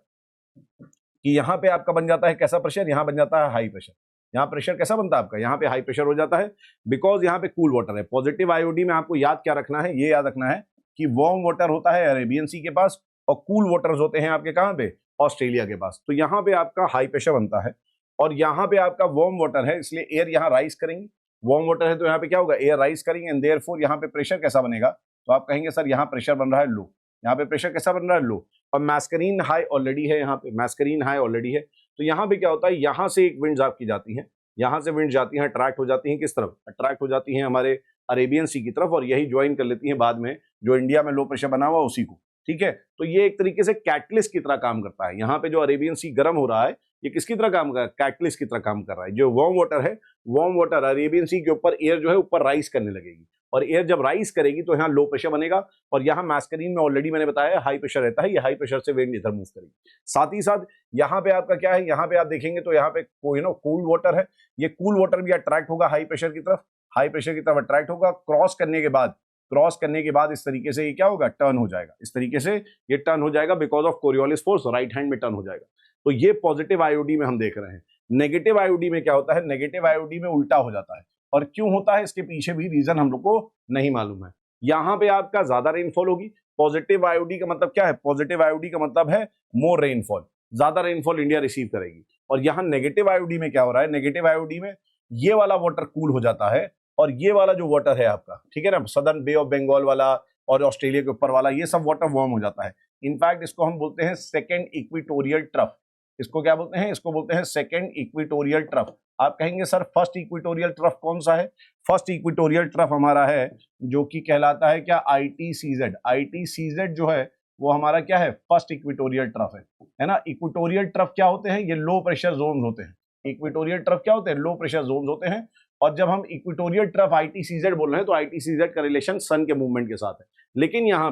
कि यहाँ पे आपका बन जाता है कैसा प्रेशर, यहाँ बन जाता है हाई प्रेशर। यहाँ प्रेशर कैसा बनता है आपका, यहाँ पे हाई प्रेशर हो जाता है, बिकॉज यहाँ पे कूल वाटर है। पॉजिटिव आईओडी में आपको याद क्या रखना है, ये याद रखना है कि वार्म वाटर होता है अरेबियन सी के पास और कूल वाटर्स होते हैं आपके कहाँ पे, ऑस्ट्रेलिया के पास। तो यहाँ पे आपका हाई प्रेशर बनता है और यहाँ पे आपका वार्म वाटर है, इसलिए एयर यहाँ राइज करेंगे। वार्म वाटर है तो यहाँ पे क्या होगा, एयर राइज करेंगे एंड देयरफॉर यहाँ पे प्रेशर कैसा बनेगा, तो आप कहेंगे सर यहाँ प्रेशर बन रहा है लो, यहाँ पे प्रेशर कैसा बन रहा है लो, और मैस्करीन हाई ऑलरेडी है, यहाँ पे मैस्करीन हाई ऑलरेडी है। तो यहाँ पे क्या होता है, यहाँ से एक विंड्स आपकी जाती हैं, यहाँ से विंड जाती हैं, अट्रैक्ट हो जाती हैं किस तरफ, अट्रैक्ट हो जाती हैं हमारे अरेबियन सी की तरफ और यही ज्वाइन कर लेती हैं बाद में जो इंडिया में लो प्रेशर बना हुआ उसी को, ठीक है। तो ये एक तरीके से कैटलिस्ट की तरह काम करता है। यहाँ पे जो अरेबियन सी गर्म हो रहा है ये किसकी तरह काम कर रहा है, कैटलिस्ट की तरह काम कर रहा है। जो वार्म वाटर है, वार्म वाटर अरेबियन सी के ऊपर एयर जो है ऊपर राइज करने लगेगी और एयर जब राइज करेगी तो यहाँ लो प्रेशर बनेगा और यहाँ मैस्करीन में ऑलरेडी मैंने बताया हाई प्रेशर रहता है, ये हाई प्रेशर से विंड इधर मूव करेगी। साथ ही साथ यहाँ पे आपका क्या है, यहाँ पे आप देखेंगे तो यहाँ पे कूल वाटर है, ये कूल वाटर भी अट्रैक्ट होगा हाई प्रेशर की तरफ, हाई प्रेशर की तरफ अट्रैक्ट होगा। क्रॉस करने के बाद इस तरीके से ये क्या होगा, टर्न हो जाएगा, इस तरीके से ये टर्न हो जाएगा because of Coriolis force, right hand में टर्न हो जाएगा। तो ये पॉजिटिव आईओडी में हम देख रहे हैं। नेगेटिव आईओडी में क्या होता है, नेगेटिव आईओडी में उल्टा हो जाता है और क्यों होता है इसके पीछे भी रीजन हम लोग को नहीं मालूम है। यहाँ पे आपका ज्यादा रेनफॉल होगी। पॉजिटिव आईओडी का मतलब क्या है, पॉजिटिव आईओडी का मतलब है मोर रेनफॉल, ज्यादा रेनफॉल इंडिया रिसीव करेगी। और यहाँ नेगेटिव आईओडी में क्या हो रहा है, नेगेटिव आईओडी में ये वाला वाटर कूल हो जाता है और ये वाला जो वाटर है आपका, ठीक है ना, सदर्न बे ऑफ बंगाल वाला और ऑस्ट्रेलिया के ऊपर वाला, ये सब वाटर वार्म हो जाता है। इनफैक्ट इसको हम बोलते हैं सेकेंड इक्वेटोरियल ट्रफ। इसको क्या बोलते हैं, इसको बोलते हैं सेकेंड इक्वेटोरियल ट्रफ। आप कहेंगे सर फर्स्ट इक्वेटोरियल ट्रफ कौन सा है, फर्स्ट इक्वेटोरियल ट्रफ हमारा है जो कि कहलाता है क्या, ITCZ। ITCZ जो है वो हमारा क्या है, फर्स्ट इक्वेटोरियल ट्रफ है ना। इक्वेटोरियल ट्रफ क्या होते हैं, ये लो प्रेशर जोन होते हैं। इक्वेटोरियल ट्रफ क्या होते हैं, लो प्रेशर जोन होते हैं। और जब हम इक्वेटोरियल ट्रफ ITCZ बोल रहे हैं तो ITCZ का रिलेशन सन के मूवमेंट के साथ है। लेकिन यहाँ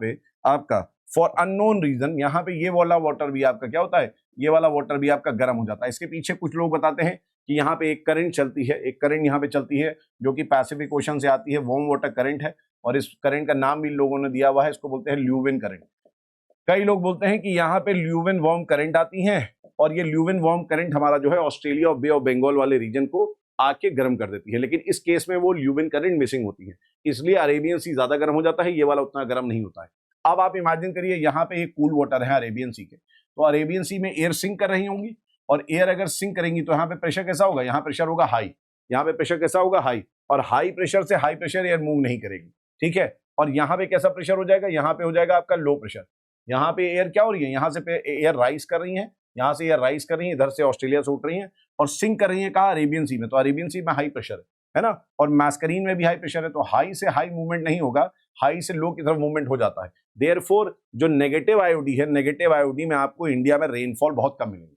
पे आपका फॉर अननोन रीजन यहाँ पे ये वाला वाटर भी आपका क्या होता है, ये वाला वाटर भी आपका गर्म हो जाता है। इसके पीछे कुछ लोग बताते हैं कि यहाँ पे एक करंट चलती है, एक करंट यहाँ पे चलती है जो कि पैसिफिक ओशन से आती है, वार्म वाटर करंट है और इस करंट का नाम भी लोगों ने दिया हुआ है, इसको बोलते हैं ल्यूविन करंट। कई लोग बोलते हैं कि यहाँ पे ल्यूविन वार्म करंट आती है और ये ल्यूविन वार्म करंट हमारा जो है ऑस्ट्रेलिया और बे ऑफ बंगाल वाले रीजन को आके गर्म कर देती है। लेकिन इस केस में वो ल्यूविन करंट मिसिंग होती है, इसलिए अरेबियन सी ज्यादा गर्म हो जाता है, ये वाला उतना गर्म नहीं होता है। अब आप इमेजिन करिए यहाँ पे एक कूल वाटर है अरेबियन सी के, तो अरेबियन सी में एयर सिंक कर रही होंगी और एयर अगर सिंक करेंगी तो यहाँ पे प्रेशर कैसा होगा, यहाँ प्रेशर होगा हाई, यहाँ पे प्रेशर कैसा होगा हाई, और हाई प्रेशर से हाई प्रेशर एयर मूव नहीं करेगी, ठीक है। और यहाँ पे कैसा प्रेशर हो जाएगा, यहाँ पे हो जाएगा आपका लो प्रेशर। यहाँ पे एयर क्या हो रही है, यहाँ से एयर राइज कर रही है, यहाँ से एयर राइज कर रही है, इधर से ऑस्ट्रेलिया से उठ रही है और सिंक कर रही है कहाँ, अरेबियन सी में। तो अरेबियन सी में हाई प्रेशर है ना, और मैस्करीन में भी हाई प्रेशर है, तो हाई से हाई मूवमेंट नहीं होगा, हाई से लो की तरफ मूवमेंट हो जाता है। देयरफॉर जो नेगेटिव आईओडी है, नेगेटिव आईओडी में आपको इंडिया में रेनफॉल बहुत कम मिलेंगे,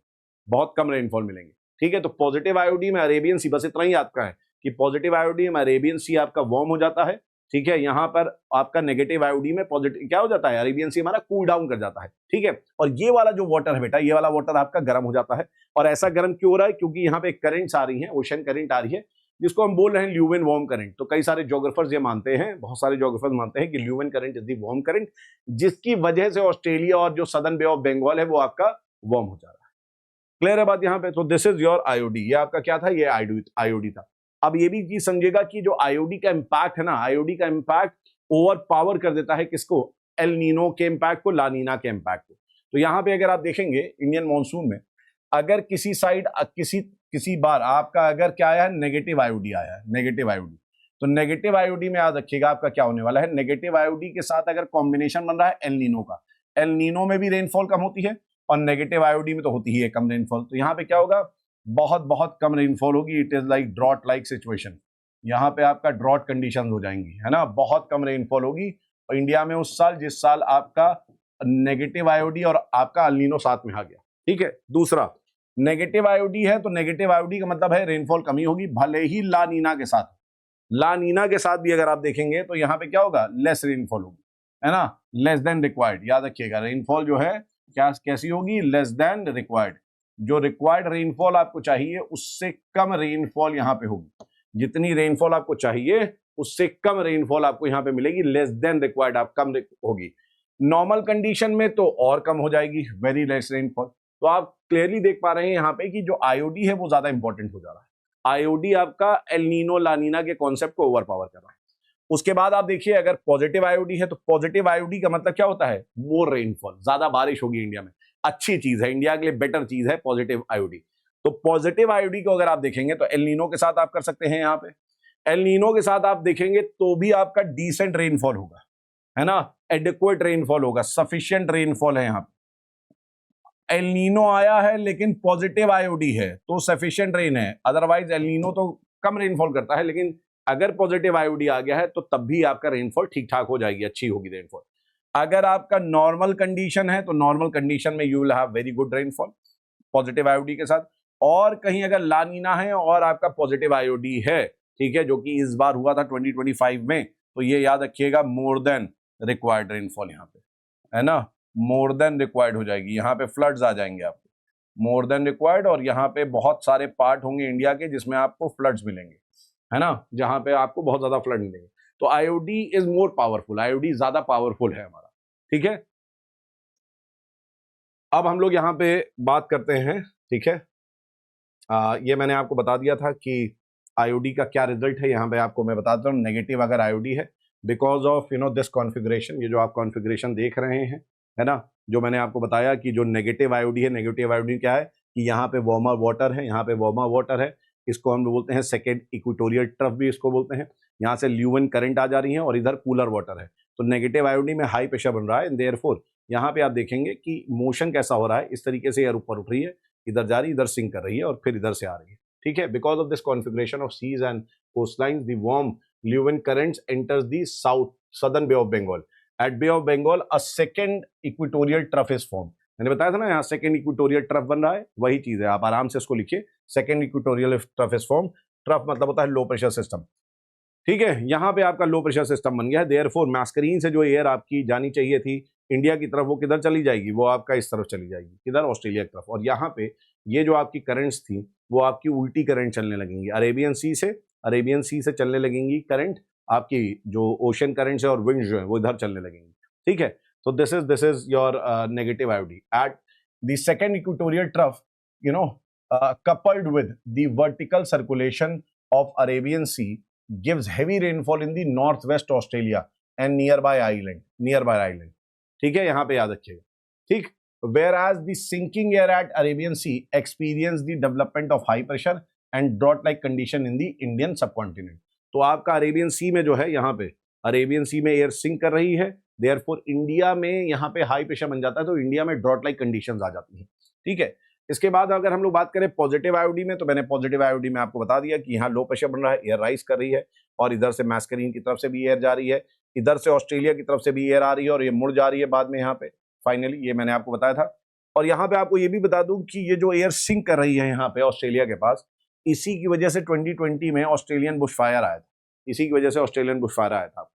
बहुत कम रेनफॉल मिलेंगे। ठीक है, तो पॉजिटिव आईओडी में अरेबियन सी, बस इतना ही आपका है कि पॉजिटिव आईओडी में अरेबियन सी आपका वार्म हो जाता है। ठीक है, यहाँ पर आपका नेगेटिव आईओडी में पॉजिटिव क्या हो जाता है, अरेबियन सी हमारा कूल डाउन कर जाता है। ठीक है, और ये वाला जो वाटर है बेटा, ये वाला वाटर आपका गर्म हो जाता है। और ऐसा गर्म क्यों हो रहा है, क्योंकि यहाँ पे करंट्स आ रही हैं, ओशन करंट आ रही है, जिसको हम बोल रहे हैं ल्यूवेन वार्म करंट। तो कई सारे ज्योग्राफर्स ये मानते हैं, बहुत सारे ज्योग्राफर्स मानते हैं कि Leeuwen current is the warm current, जिसकी वजह से ऑस्ट्रेलिया और जो सदर्न बे ऑफ बंगाल है वो आपका वार्म हो जा रहा है। क्लियर है बात यहाँ पे। तो दिस इज योर आईओडी, ये आपका क्या था, ये आईओडी था। अब ये भी चीज समझेगा कि जो आईओडी का इंपैक्ट है ना, आईओडी का इंपैक्ट ओवर पावर कर देता है किसको, एल नीनो के इंपैक्ट को, ला नीना के इंपैक्ट को। तो यहाँ पे अगर आप देखेंगे इंडियन मॉनसून में, अगर किसी साइड किसी बार आपका अगर क्या आया है, नेगेटिव आईओडी आया है, नेगेटिव आईओडी, तो नेगेटिव आईओडी में याद रखिएगा आपका क्या होने वाला है, नेगेटिव आईओडी के साथ अगर कॉम्बिनेशन बन रहा है एल नीनो का, एल नीनो में भी रेनफॉल कम होती है और नेगेटिव आईओडी में तो होती ही है कम रेनफॉल। तो यहाँ पे क्या होगा, बहुत बहुत कम रेनफॉल होगी, it is like drought like situation. यहाँ पे आपका ड्रॉट कंडीशन हो जाएंगी, है ना, बहुत कम रेनफॉल होगी। और इंडिया में उस साल जिस साल आपका नेगेटिव आईओडी और आपका एल नीनो साथ में आ गया। ठीक है, दूसरा नेगेटिव आईओडी है, तो नेगेटिव आईओडी का मतलब है रेनफॉल कमी होगी, भले ही ला नीना के साथ, ला नीना के साथ भी अगर आप देखेंगे तो यहाँ पे क्या होगा, लेस रेनफॉल होगी, है ना, लेस देन रिक्वायर्ड। याद रखिएगा रेनफॉल जो है क्या कैसी होगी, लेस देन रिक्वायर्ड। जो रिक्वायर्ड रेनफॉल आपको चाहिए उससे कम रेनफॉल यहाँ पे होगी, जितनी रेनफॉल आपको चाहिए उससे कम रेनफॉल आपको यहाँ पे मिलेगी, लेस देन रिक्वायर्ड आप कम होगी। नॉर्मल कंडीशन में तो और कम हो जाएगी, वेरी लेस रेनफॉल। तो आप क्लियरली देख पा रहे हैं यहाँ पे कि जो आईओडी है वो ज्यादा इंपॉर्टेंट हो जा रहा है। आईओडी आपका एल नीनो ला नीना के कॉन्सेप्ट को ओवर पावर कर रहा है। उसके बाद आप देखिए अगर पॉजिटिव आईओडी है, तो पॉजिटिव आईओडी का मतलब क्या होता है, मोर रेनफॉल, ज्यादा बारिश होगी इंडिया में, अच्छी चीज है, इंडिया के लिए बेटर चीज है पॉजिटिव आईओडी। तो पॉजिटिव आईओडी को अगर आप देखेंगे तो एल नीनो के साथ आप कर सकते हैं, यहाँ पे एल नीनो के साथ आप देखेंगे तो भी आपका डिसेंट रेनफॉल होगा, है ना, एडिक्वेट रेनफॉल होगा, सफिशिएंट रेनफॉल है। यहाँ पे एल नीनो आया है लेकिन पॉजिटिव आईओडी है तो सफिशिएंट रेन है, अदरवाइज एल नीनो तो कम रेनफॉल करता है, लेकिन अगर पॉजिटिव आईओडी आ गया है तो तब भी आपका रेनफॉल ठीक ठाक हो जाएगी, अच्छी होगी रेनफॉल। अगर आपका नॉर्मल कंडीशन है तो नॉर्मल कंडीशन में you will have very good rainfall positive IOD के साथ। और कहीं अगर ला नीना है और आपका पॉजिटिव आईओडी है, ठीक है, जो कि इस बार हुआ था 2025 में, तो ये याद रखिएगा मोर देन रिक्वायर्ड रेनफॉल यहाँ पे, है ना, मोर देन रिक्वायर्ड हो जाएगी, यहाँ पे फ्लड्स आ जाएंगे आपको, मोर देन रिक्वायर्ड। और यहाँ पे बहुत सारे पार्ट होंगे इंडिया के जिसमें आपको फ्लड्स मिलेंगे, है ना, जहां पे आपको बहुत ज्यादा फ्लड मिलेंगे। तो IOD is more powerful, IOD ज्यादा पावरफुल है हमारा। ठीक है, अब हम लोग यहाँ पे बात करते हैं, ठीक है, ये मैंने आपको बता दिया था कि आईओडी का क्या रिजल्ट है। यहाँ पे आपको मैं बताता हूँ, नेगेटिव अगर आईओडी है बिकॉज ऑफ दिस कॉन्फ़िगरेशन, ये जो आप कॉन्फ़िगरेशन देख रहे हैं, है ना, जो मैंने आपको बताया कि जो नेगेटिव आईओडी है, नेगेटिव आईओडी क्या है कि यहाँ पे वार्मर वाटर है, यहाँ पे वार्मर वाटर है, इसको हम बोलते हैं सेकेंड इक्वेटोरियल ट्रफ भी इसको बोलते हैं। यहाँ से ल्यूवन करंट आ जा रही है और इधर कूलर वाटर है, तो नेगेटिव आईओडी में हाई प्रेशर बन रहा है, देयरफॉर यहाँ पे आप देखेंगे कि मोशन कैसा हो रहा है, इस तरीके से एयर ऊपर उठ रही है, इधर जा रही है, इधर सिंक कर रही है और फिर इधर से आ रही है। ठीक है, because of this configuration of seas and coastlines the warm Leeuwin currents enters the south southern bay of Bengal. At bay of Bengal a second equatorial trough is form. मैंने बताया था ना, यहाँ सेकेंड इक्वेटोरियल ट्रफ बन रहा है, वही चीज है, आप आराम से इसको लिखिए, second equatorial trough is form. Trough मतलब होता है लो प्रेशर सिस्टम। ठीक है, यहाँ पे आपका लो प्रेशर सिस्टम बन गया है, देयरफॉर मैस्करीन से जो एयर आपकी जानी चाहिए थी इंडिया की तरफ, वो किधर चली जाएगी, वो आपका इस तरफ चली जाएगी, किधर, ऑस्ट्रेलिया की तरफ। और यहाँ पे ये जो आपकी करंट्स थी वो आपकी उल्टी करंट चलने लगेंगी, अरेबियन सी से चलने लगेंगी करंट, आपकी जो ओशन करंट्स है और विंड जो है वो इधर चलने लगेंगी। ठीक है, so this is your negative IOD at the second equatorial trough, coupled with the vertical circulation of Arabian Sea gives heavy rainfall in the northwest Australia and nearby island. ठीक है, यहाँ पे याद रखिएगा। ठीक, whereas the sinking air at Arabian Sea experience the development of high pressure and drought like condition in the Indian subcontinent। तो आपका Arabian सी में जो है यहाँ पे अरेबियन सी में एयर सिंक कर रही है, देयरफॉर इंडिया में यहाँ पे हाई प्रेशर बन जाता है, तो इंडिया में ड्रॉट लाइक कंडीशंस आ जाती हैं। ठीक है, इसके बाद अगर हम लोग बात करें पॉजिटिव आईओडी में, तो मैंने पॉजिटिव आईओडी में आपको बता दिया कि यहाँ लो प्रेशर बन रहा है, एयर राइज कर रही है, और इधर से मैस्करीन की तरफ से भी एयर जा रही है, इधर से ऑस्ट्रेलिया की तरफ से भी एयर आ रही है, और ये मुड़ जा रही है बाद में यहाँ पे फाइनली, ये मैंने आपको बताया था। और यहाँ पे आपको ये भी बता दूं कि ये जो एयर सिंक कर रही है यहाँ पे ऑस्ट्रेलिया के पास, इसी की वजह से 2020 में ऑस्ट्रेलियन बुशफायर आया था, इसी की वजह से ऑस्ट्रेलियन बुशफायर आया था,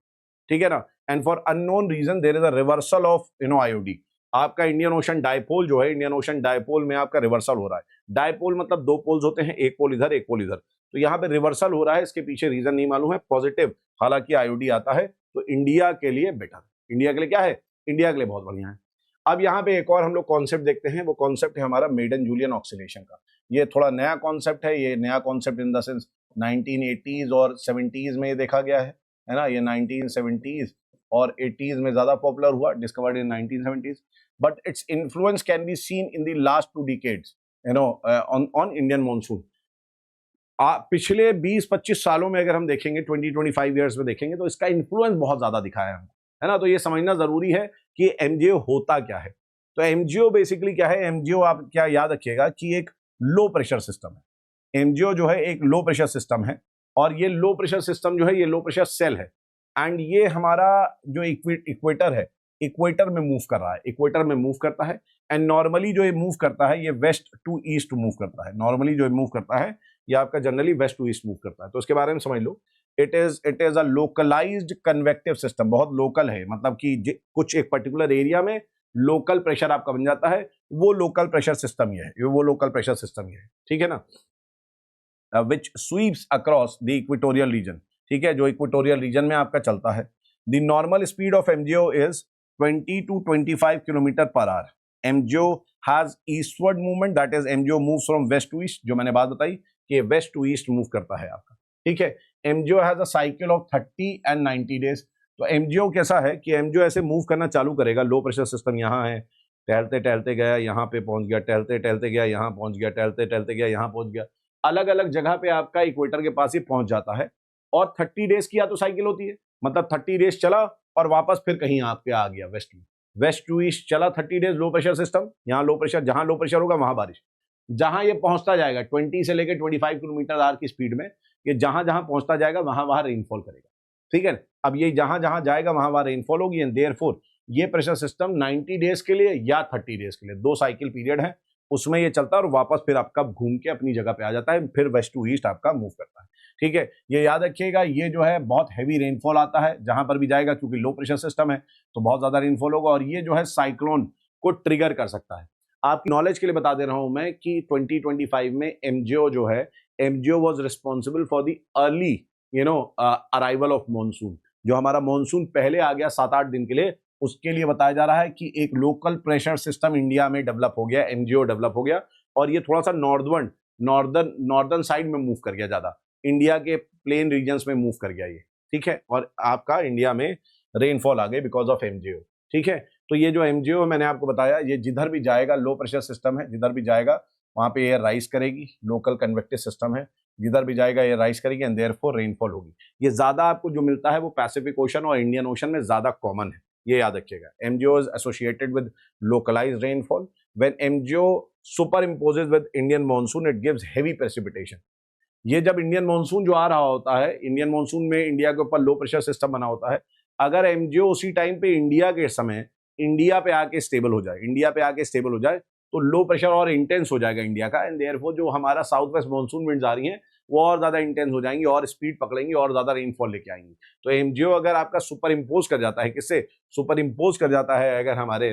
ठीक है ना। And for unknown reason there is a reversal of IOD. आपका इंडियन ओशन डायपोल जो है, इंडियन ओशन डायपोल में आपका रिवर्सल हो रहा है। डायपोल मतलब दो पोल्स होते हैं, एक पोल इधर एक पोल इधर, तो यहाँ पे रिवर्सल हो रहा है, इसके पीछे रीजन नहीं मालूम है। पॉजिटिव हालांकि आईओडी आता है तो इंडिया के लिए बेटर, इंडिया के लिए क्या है, इंडिया के लिए बहुत बढ़िया है। अब यहाँ पे एक और हम लोग कॉन्सेप्ट देखते हैं, वो कॉन्सेप्ट है हमारा मेडन जूलियन ऑक्सीडेशन का। ये थोड़ा नया कॉन्सेप्ट है, ये नया concept in the sense 1980s और 70s में ये देखा गया है ना। ये 1970s और 80s में ज्यादा पॉपुलर हुआ, discovered in 1970s, but its influence can be seen in the last 2 decades on Indian monsoon. पिछले 20-25 सालों में अगर हम देखेंगे, 20-25 ईयर्स में देखेंगे, तो इसका इन्फ्लुएंस बहुत ज्यादा दिखा है ना। तो ये समझना जरूरी है कि एमजीओ होता क्या है। तो एमजीओ बेसिकली क्या है, एमजीओ आप क्या याद रखिएगा कि एक लो प्रेशर सिस्टम है। एमजीओ जो है एक लो प्रेशर सिस्टम है, और ये लो प्रेशर सिस्टम जो है ये लो प्रेशर सेल है, एंड ये हमारा जो इक्वेटर है, इक्वेटर में मूव कर रहा है, इक्वेटर में मूव करता है। एंड नॉर्मली जो ये मूव करता है, ये वेस्ट टू ईस्ट मूव करता है। नॉर्मली जो मूव करता है ये आपका generally west to east move करता है। तो इसके बारे में समझ लो, it is a localized convective system, बहुत लोकल है, मतलब कि कुछ एक पर्टिकुलर एरिया में लोकल प्रेशर आपका बन जाता है, वो लोकल प्रेशर सिस्टम ये है, वो लोकल प्रेशर सिस्टम ये है, ठीक है ना। Which sweeps across the equatorial region, ठीक है, जो इक्वेटोरियल रीजन में आपका चलता है। The normal speed of MJO is 20 to 25 kilometre per hour. MJO has eastward movement, that is MJO moves from west to east, जो मैंने बात बताई कि वेस्ट टू ईस्ट मूव करता है आपका, ठीक है। MgO has a cycle of 30 and 90 days. तो एमजीओ कैसा है कि एमजीओ ऐसे मूव करना चालू करेगा, लो प्रेशर सिस्टम यहाँ है, टहलते टहलते गया यहाँ पे पहुंच गया, टहलते टहलते गया यहाँ पहुंच गया, टहलते टहलते गया यहाँ पहुंच गया, अलग अलग जगह पे आपका इक्वेटर के पास ही पहुंच जाता है। और 30 डेज की या तो साइकिल होती है, मतलब 30 डेज चला और वापस फिर कहीं आपके आ गया वेस्ट टू ईस्ट चला 30 डेज लो प्रेशर सिस्टम, यहाँ लो प्रेशर, जहां लो प्रेशर होगा वहां बारिश, जहां ये पहुंचता जाएगा 20 से लेकर 25 किलोमीटर आवर की स्पीड में, ये जहां जहां पहुंचता जाएगा वहां वहां रेनफॉल करेगा, ठीक है। अब ये जहां जहां जाएगा वहां वहां रेनफॉल होगी, एंड देयरफॉर ये प्रेशर सिस्टम 90 डेज के लिए या 30 डेज के लिए, 2 साइकिल पीरियड है, उसमें ये चलता है और वापस फिर आपका घूम के अपनी जगह पे आ जाता है, फिर वेस्ट टू ईस्ट आपका मूव करता है, ठीक है। ये याद रखिएगा, ये जो है बहुत हैवी रेनफॉल आता है जहां पर भी जाएगा, क्योंकि लो प्रेशर सिस्टम है तो बहुत ज्यादा रेनफॉल होगा, और ये जो है साइक्लोन को ट्रिगर कर सकता है। आपकी नॉलेज के लिए बता दे रहा हूं मैं कि 2025 में एमजीओ जो है, MgO was responsible for the early arrival of monsoon. जो हमारा मॉनसून पहले आ गया 7-8 दिन के लिए, उसके लिए बताया जा रहा है कि एक लोकल प्रेशर सिस्टम इंडिया में डेवलप हो गया, एमजीओ डेवलप हो गया, और ये थोड़ा सा नॉर्दर्न साइड में मूव कर गया, ज्यादा इंडिया के प्लेन रीजन्स में मूव कर गया ये, ठीक है। और आपका इंडिया में रेनफॉल आ गई बिकॉज ऑफ एमजीओ, ठीक है। तो ये जो एमजीओ मैंने आपको बताया, ये जिधर भी जाएगा, लो प्रेशर सिस्टम है, जिधर भी जाएगा वहां पे एयर राइज करेगी, लोकल कन्वेक्टिव सिस्टम है, जिधर भी जाएगा एयर राइज करेगी, एंड देयरफॉर रेनफॉल होगी। ये ज्यादा आपको जो मिलता है वो पैसिफिक ओशन और इंडियन ओशन में ज्यादा कॉमन है, ये याद रखिएगा। MJO is associated with localised rainfall. When MJO superimposes with Indian monsoon, it gives heavy precipitation. ये जब इंडियन मॉनसून जो आ रहा होता है, इंडियन मॉनसून में इंडिया के ऊपर लो प्रेशर सिस्टम बना होता है, अगर एमजीओ उसी टाइम पे इंडिया के समय इंडिया पे आके स्टेबल हो जाए, तो लो प्रेशर और इंटेंस हो जाएगा इंडिया का, एंड देयरफॉर जो हमारा साउथ वेस्ट मॉनसून विंड्स आ रही हैं वो और ज्यादा इंटेंस हो जाएंगी और स्पीड पकड़ेंगी और ज्यादा रेनफॉल लेके आएंगी। तो एमजीओ अगर आपका सुपर इम्पोज कर जाता है, किससे सुपर इम्पोज कर जाता है, अगर हमारे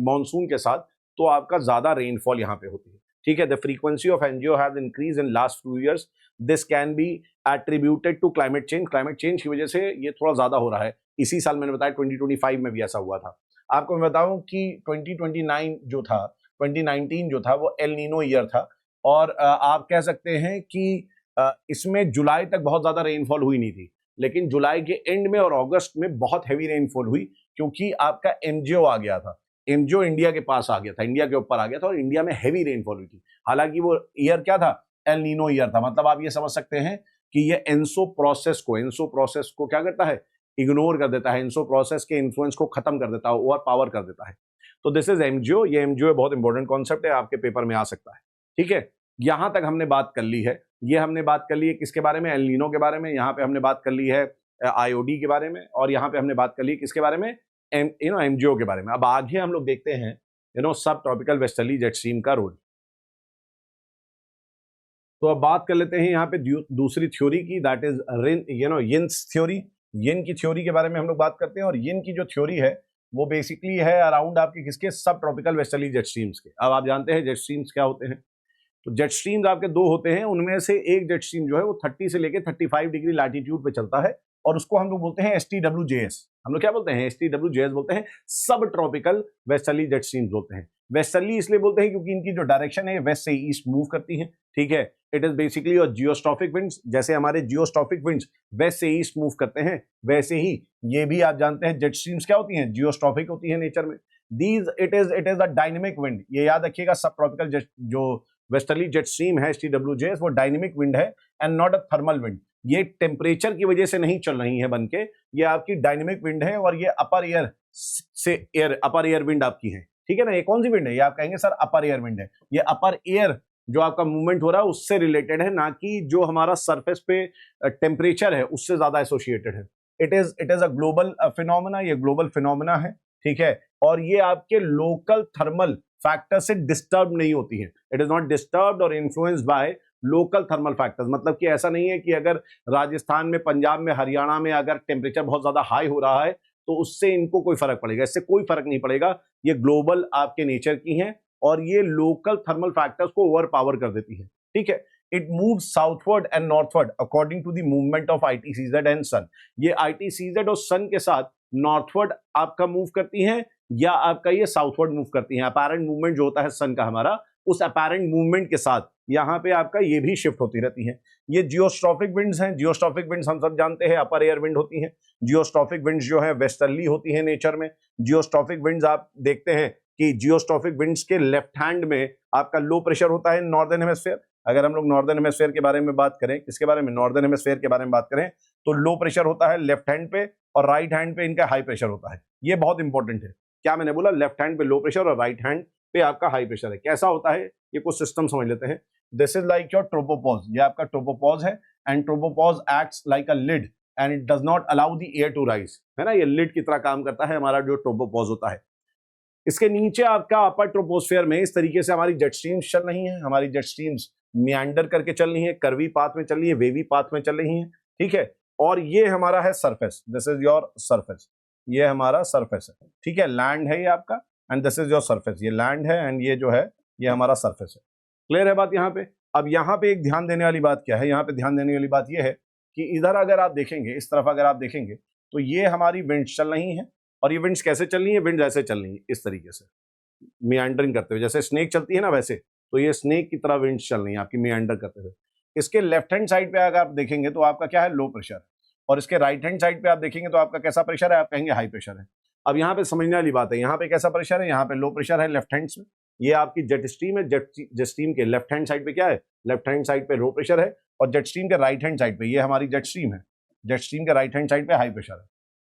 मॉनसून के साथ, तो आपका ज्यादा रेनफॉल यहाँ पे होती है, ठीक है। The frequency of MJO has increase in last few years, this can be attributed to climate change. Climate change की वजह से ये थोड़ा ज्यादा हो रहा है। इसी साल मैंने बताया 2025 में भी ऐसा हुआ था। आपको मैं बताऊं कि 2019 जो था वो एल नीनो ईयर था, और आप कह सकते हैं कि इसमें जुलाई तक बहुत ज्यादा रेनफॉल हुई नहीं थी, लेकिन जुलाई के एंड में और अगस्त में बहुत हैवी रेनफॉल हुई, क्योंकि आपका एमजीओ आ गया था, एमजीओ इंडिया के पास आ गया था, इंडिया के ऊपर आ गया था, और इंडिया में हैवी रेनफॉल हुई थी। हालांकि वो ईयर क्या था, एल नीनो ईयर था। मतलब आप ये समझ सकते हैं कि ये एनसो प्रोसेस को क्या करता है, इग्नोर कर देता है, एनसो प्रोसेस के इन्फ्लुएंस को खत्म कर देता है, ओवर पावर कर देता है। तो दिस इज एमजीओ। ये एमजीओ बहुत इंपॉर्टेंट कॉन्सेप्ट है, आपके पेपर में आ सकता है। ठीक है, यहां तक हमने बात कर ली है। ये हमने बात कर ली है किसके बारे में, एल नीनो के बारे में। यहाँ पे हमने बात कर ली है आईओडी के बारे में, और यहाँ पे हमने बात कर ली है किसके बारे में, एमजीओ के बारे में। अब आगे हम लोग देखते हैं सब ट्रॉपिकल वेस्टर्ली जेट स्ट्रीम का रोल। तो अब बात कर लेते हैं यहाँ पे दूसरी थ्योरी की, दैट इज यिन्स थ्योरी। यिन की थ्योरी के बारे में हम लोग बात करते हैं, और यिन की जो थ्योरी है वो बेसिकली है अराउंड आपके किसके, सब ट्रॉपिकल वेस्टर्ली जेट स्ट्रीम्स के। अब आप जानते हैं जेट स्ट्रीम्स क्या होते हैं। तो जेट स्ट्रीम्स आपके दो होते हैं, उनमें से एक जेट स्ट्रीम जो है वो 30 से लेके 35 डिग्री लैटिट्यूड पे चलता है, और उसको हम लोग बोलते हैं STWJS। हम लोग क्या बोलते हैं, STWJS बोलते हैं, सब ट्रॉपिकल वेस्टर्ली जेट स्ट्रीम्स बोलते हैं। वेस्टर्ली इसलिए बोलते हैं क्योंकि इनकी जो डायरेक्शन है वेस्ट से ईस्ट मूव करती है। ठीक है, it is basically your geostrophic winds. जैसे हमारे जियोस्ट्रॉफिक विंड्स वेस्ट से ईस्ट मूव करते हैं, वैसे ही ये भी आप जानते हैं जेट स्ट्रीम्स क्या होती हैं, जियोस्ट्रॉफिक होती है नेचर में। These it is a dynamic wind. ये याद रखिएगा, सब ट्रॉपिकल जो वेस्टर्ली जेट स्ट्रीम है STWJS, वो डायनेमिक विंड है and not a thermal wind. ये टेम्परेचर की वजह से नहीं चल रही है बनके, ये आपकी डायनेमिक विंड है, और ये अपर एयर विंड आपकी है। ठीक है ना, ये कौन सी विंड है, ये आप कहेंगे सर अपर एयर विंड है। ये अपर एयर जो आपका मूवमेंट हो रहा है उससे रिलेटेड है, ना कि जो हमारा सरफेस पे टेम्परेचर है उससे ज्यादा एसोसिएटेड है। It is a global phenomena, ये ग्लोबल फिनोमेना है। ठीक है, और ये आपके लोकल थर्मल फैक्टर से डिस्टर्ब नहीं होती है। इट इज नॉट डिस्टर्ब्ड और influenced by local thermal factors. मतलब कि ऐसा नहीं है कि अगर राजस्थान में, पंजाब में, हरियाणा में अगर टेम्परेचर बहुत ज्यादा हाई हो रहा है तो उससे इनको कोई फर्क पड़ेगा, इससे कोई फर्क नहीं पड़ेगा। ये ग्लोबल आपके नेचर की हैं, और ये लोकल थर्मल फैक्टर्स को ओवर पावर कर देती है। ठीक है, it move southward and northward according to the movement of ITCZ and sun. ये ITCZ और सन के साथ नॉर्थवर्ड आपका मूव करती हैं, या आपका ये साउथवर्ड मूव करती हैं। अपेरेंट मूवमेंट जो होता है सन का हमारा, उस अपेरेंट मूवमेंट के साथ यहाँ पे आपका ये भी शिफ्ट होती रहती है। ये जियोस्ट्रॉफिक विंड्स हैं। जियोस्ट्रॉफिक विंड्स हम सब जानते हैं अपर एयर विंड होती हैं। जियोस्ट्रॉफिक विंड्स जो है वेस्टर्ली होती है नेचर में। जियोस्ट्रॉफिक विंड्स आप देखते हैं कि जियोस्ट्रॉफिक विंड्स के लेफ्ट हैंड में आपका लो प्रेशर होता है नॉर्दर्न हेमिस्फीयर। अगर हम लोग नॉर्दर्न हेमिस्फीयर के बारे में बात करें, किसके बारे में, नॉर्दर्न हेमिस्फीयर के बारे में बात करें, तो लो प्रेशर होता है लेफ्ट हैंड पे, और राइट हैंड पे इनका हाई प्रेशर होता है। ये बहुत इंपॉर्टेंट है। क्या मैंने बोला, लेफ्ट हैंड पे लो प्रेशर और राइट हैंड पे आपका हाई प्रेशर है। कैसा होता है ये कुछ सिस्टम समझ लेते हैं। This is like your tropopause. ये आपका ट्रोपोपॉज है, and tropopause acts like a lid and it does not allow the air to rise, है ना। ये लिड की तरह काम करता है हमारा जो ट्रोपोपॉज होता है। इसके नीचे आपका अपर ट्रोपोस्फेयर में इस तरीके से हमारी जेट स्ट्रीम्स चल रही हैं। हमारी जेट स्ट्रीम्स मियांडर करके चल रही है, कर्वी पाथ में चल रही है, वेवी पाथ में चल रही है। ठीक है, और ये हमारा है surface. This is your surface, ये हमारा सरफेस है। ठीक है, लैंड है ये आपका, and this is your surface. ये लैंड है एंड ये जो है ये हमारा सरफेस है। क्लियर है बात यहाँ पे। अब यहाँ पे एक ध्यान देने वाली बात क्या है, यहाँ पे ध्यान देने वाली बात ये है कि इधर अगर आप देखेंगे, इस तरफ अगर आप देखेंगे, तो ये हमारी विंड्स चल रही हैं। और ये विंड्स कैसे चल रही है, विंड्स ऐसे चल रही है इस तरीके से मियांडरिंग करते हुए, जैसे स्नेक चलती है ना वैसे। तो ये स्नेक की तरह विंड्स चल रही है आपकी मियांडर करते हुए। इसके लेफ्ट हैंड साइड पे अगर आप देखेंगे तो आपका क्या है, लो प्रेशर। और इसके राइट हैंड साइड पे आप देखेंगे तो आपका कैसा प्रेशर है, आप कहेंगे हाई प्रेशर है। अब यहाँ पे समझने वाली बात है, यहाँ पे कैसा प्रेशर है, यहाँ पे लो प्रेशर है लेफ्ट हैंड में। ये आपकी जेट स्ट्रीम है। जेट स्ट्रीम के लेफ्ट हैंड साइड पे क्या है, लेफ्ट हैंड साइड पे लो प्रेशर है, और जेट स्ट्रीम के राइट हैंड साइड पे, ये हमारी जेट स्ट्रीम है, जेट स्ट्रीम के राइट हैंड साइड पे हाई प्रेशर है।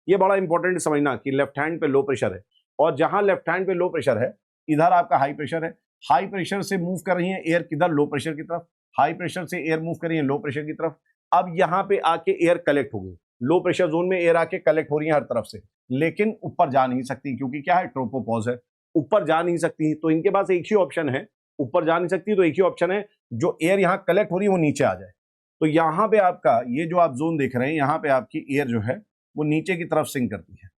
ये बड़ा इंपॉर्टेंट समझना कि लेफ्ट हैंड पे लो प्रेशर है, और जहां लेफ्ट हैंड पे लो प्रेशर है इधर आपका हाई प्रेशर है। हाई प्रेशर से मूव कर रही है एयर किधर, लो प्रेशर की तरफ। हाई प्रेशर से एयर मूव कर रही है लो प्रेशर की तरफ। अब यहाँ पे आके एयर कलेक्ट हो गई, लो प्रेशर जोन में एयर आके कलेक्ट हो रही है हर तरफ से, लेकिन ऊपर जा नहीं सकती क्योंकि क्या है, ट्रोपोपॉज है, ऊपर जा नहीं सकती। तो इनके पास एक ही ऑप्शन है, ऊपर जा नहीं सकती तो एक ही ऑप्शन है, जो एयर यहाँ कलेक्ट हो रही है वो नीचे आ जाए। तो यहाँ पे आपका ये जो आप जोन देख रहे हैं, यहाँ पे आपकी एयर जो है वो नीचे की तरफ सिंक करती है।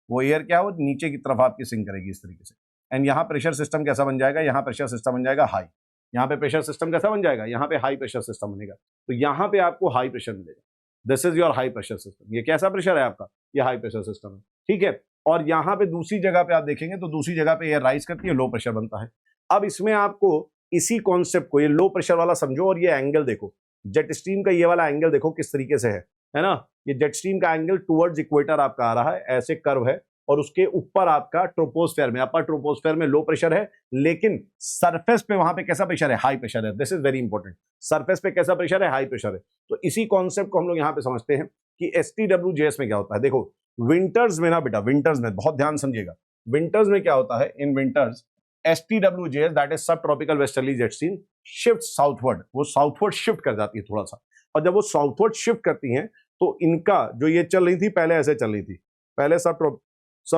वो एयर क्या है, वो नीचे की तरफ आपकी सिंक करेगी इस तरीके से। एंड यहाँ प्रेशर सिस्टम कैसा बन जाएगा, यहाँ प्रेशर सिस्टम बन जाएगा हाई। यहाँ पे प्रेशर सिस्टम कैसा बन जाएगा, यहाँ पे हाई प्रेशर सिस्टम बनेगा। तो यहाँ पे आपको हाई प्रेशर मिलेगा। This is your high pressure system. ये कैसा प्रेशर है आपका, ये हाई प्रेशर सिस्टम है। ठीक है, और यहाँ पे दूसरी जगह पे आप देखेंगे तो दूसरी जगह पे एयर राइज करती है, लो प्रेशर बनता है। अब इसमें आपको इसी कॉन्सेप्ट को, ये लो प्रेशर वाला समझो, और ये एंगल देखो, जेट स्ट्रीम का ये वाला एंगल देखो किस तरीके से है ना। ये जेट स्ट्रीम का एंगल टुवर्ड्स इक्वेटर आपका आ रहा है, ऐसे कर्व है, और उसके ऊपर आपका ट्रोपोस्फेयर में, अपर ट्रोपोस्फेयर में लो प्रेशर है, लेकिन सरफेस पे वहां पे कैसा प्रेशर है, हाई प्रेशर है। This is very important, surface पे कैसा प्रेशर है, हाई प्रेशर है। तो इसी कॉन्सेप्ट को हम लोग यहां पे समझते हैं कि STWJS में क्या होता है। देखो विंटर्स में ना बेटा, विंटर्स में बहुत ध्यान समझिएगा, विंटर्स में क्या होता है, in winters STWJS that is subtropical westerly jet stream shift southward, वो साउथवर्ड शिफ्ट कर जाती है थोड़ा सा, और जब वो साउथवर्ड शिफ्ट करती हैं तो इनका जो ये चल रही थी पहले ऐसे चल रही थी, पहले सब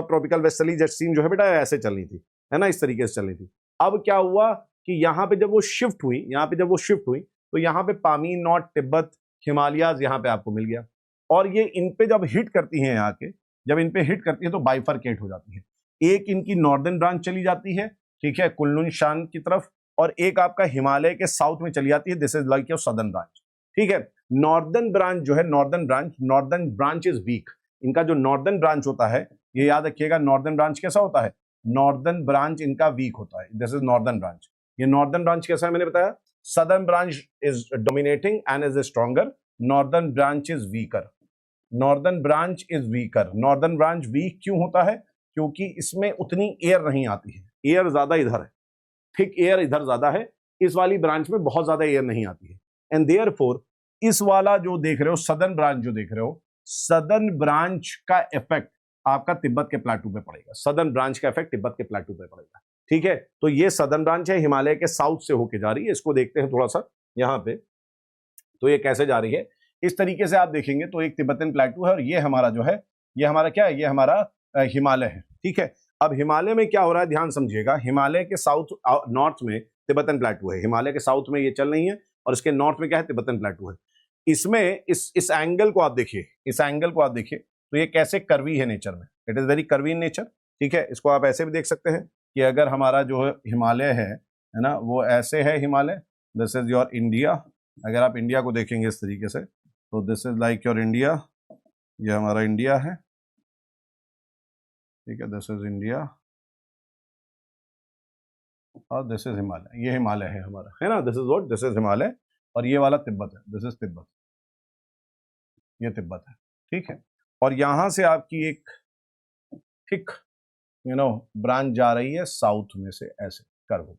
ट्रॉपिकल वेस्टर्ली जेट स्ट्रीम जो है बेटा ऐसे चल रही थी, है ना, इस तरीके से चल रही थी। अब क्या हुआ कि यहाँ पे जब वो शिफ्ट हुई, यहाँ पे जब वो शिफ्ट हुई तो यहाँ पे पामी, नॉर्थ, तिब्बत, हिमालयाज यहाँ पे आपको मिल गया, और ये इन पे जब हिट करती हैं, यहाँ के जब इन पे हिट करती है तो बाइफरकेट हो जाती है। एक इनकी नॉर्दर्न ब्रांच चली जाती है, ठीक है, कुल्लू शान की तरफ, और एक आपका हिमालय के साउथ में चली जाती है, this is like your southern branch, ठीक है। नॉर्दर्न ब्रांच जो है, नॉर्दर्न ब्रांच इज वीक। इनका जो नॉर्दर्न ब्रांच होता है, ये याद रखिएगा, नॉर्दर्न ब्रांच कैसा होता है, नॉर्दर्न ब्रांच इनका वीक होता है, दिस इज नॉर्दर्न ब्रांच। ये नॉर्दर्न ब्रांच कैसा है मैंने बताया, southern branch is dominating and is stronger, northern branch is weaker, northern branch is weaker. Northern branch weak क्यों होता है, क्योंकि इसमें उतनी एयर नहीं आती है, एयर ज्यादा इधर है, थिक एयर इधर ज्यादा है, इस वाली ब्रांच में बहुत ज्यादा एयर नहीं आती है, एंड देयरफॉर इस वाला जो देख रहे हो सदर्न ब्रांच, जो देख रहे हो सदर्न ब्रांच का इफेक्ट आपका तिब्बत के प्लेटू पे पड़ेगा, सदर्न ब्रांच का इफेक्ट तिब्बत के प्लेटू पे पड़ेगा, ठीक है। तो ये सदर्न ब्रांच है, हिमालय के साउथ से होके जा रही है, इसको देखते हैं थोड़ा सा यहाँ पे, तो ये कैसे जा रही है, इस तरीके से आप देखेंगे तो एक तिब्बतन प्लेटू है, और ये हमारा जो है, ये हमारा क्या है, ये हमारा हिमालय है, ठीक है। अब हिमालय में क्या हो रहा है, ध्यान समझिएगा, हिमालय के साउथ नॉर्थ में तिब्बतन प्लेटू है, हिमालय के साउथ में ये चल रही है, और इसके नॉर्थ में क्या है, तिब्बतन प्लेटू है। इसमें इस एंगल को आप देखिए, इस एंगल को आप देखिए, तो ये कैसे कर्वी है नेचर में, it is very curvy in nature, ठीक है। इसको आप ऐसे भी देख सकते हैं कि अगर हमारा जो हिमालय है ना, वो ऐसे है Himalaya, this is your India, अगर आप इंडिया को देखेंगे इस तरीके से, तो this is like your India, ये हमारा इंडिया है, ठीक है, दिस इज इंडिया, और दिस इज हिमालय, ये हिमालय है हमारा, है ना, this is what, this is Himalaya, और ये वाला तिब्बत है, दिस इज तिब्बत, ये तिब्बत है, ठीक है। और यहां से आपकी एक थिक ब्रांच जा रही है साउथ में से, ऐसे कर्व होके,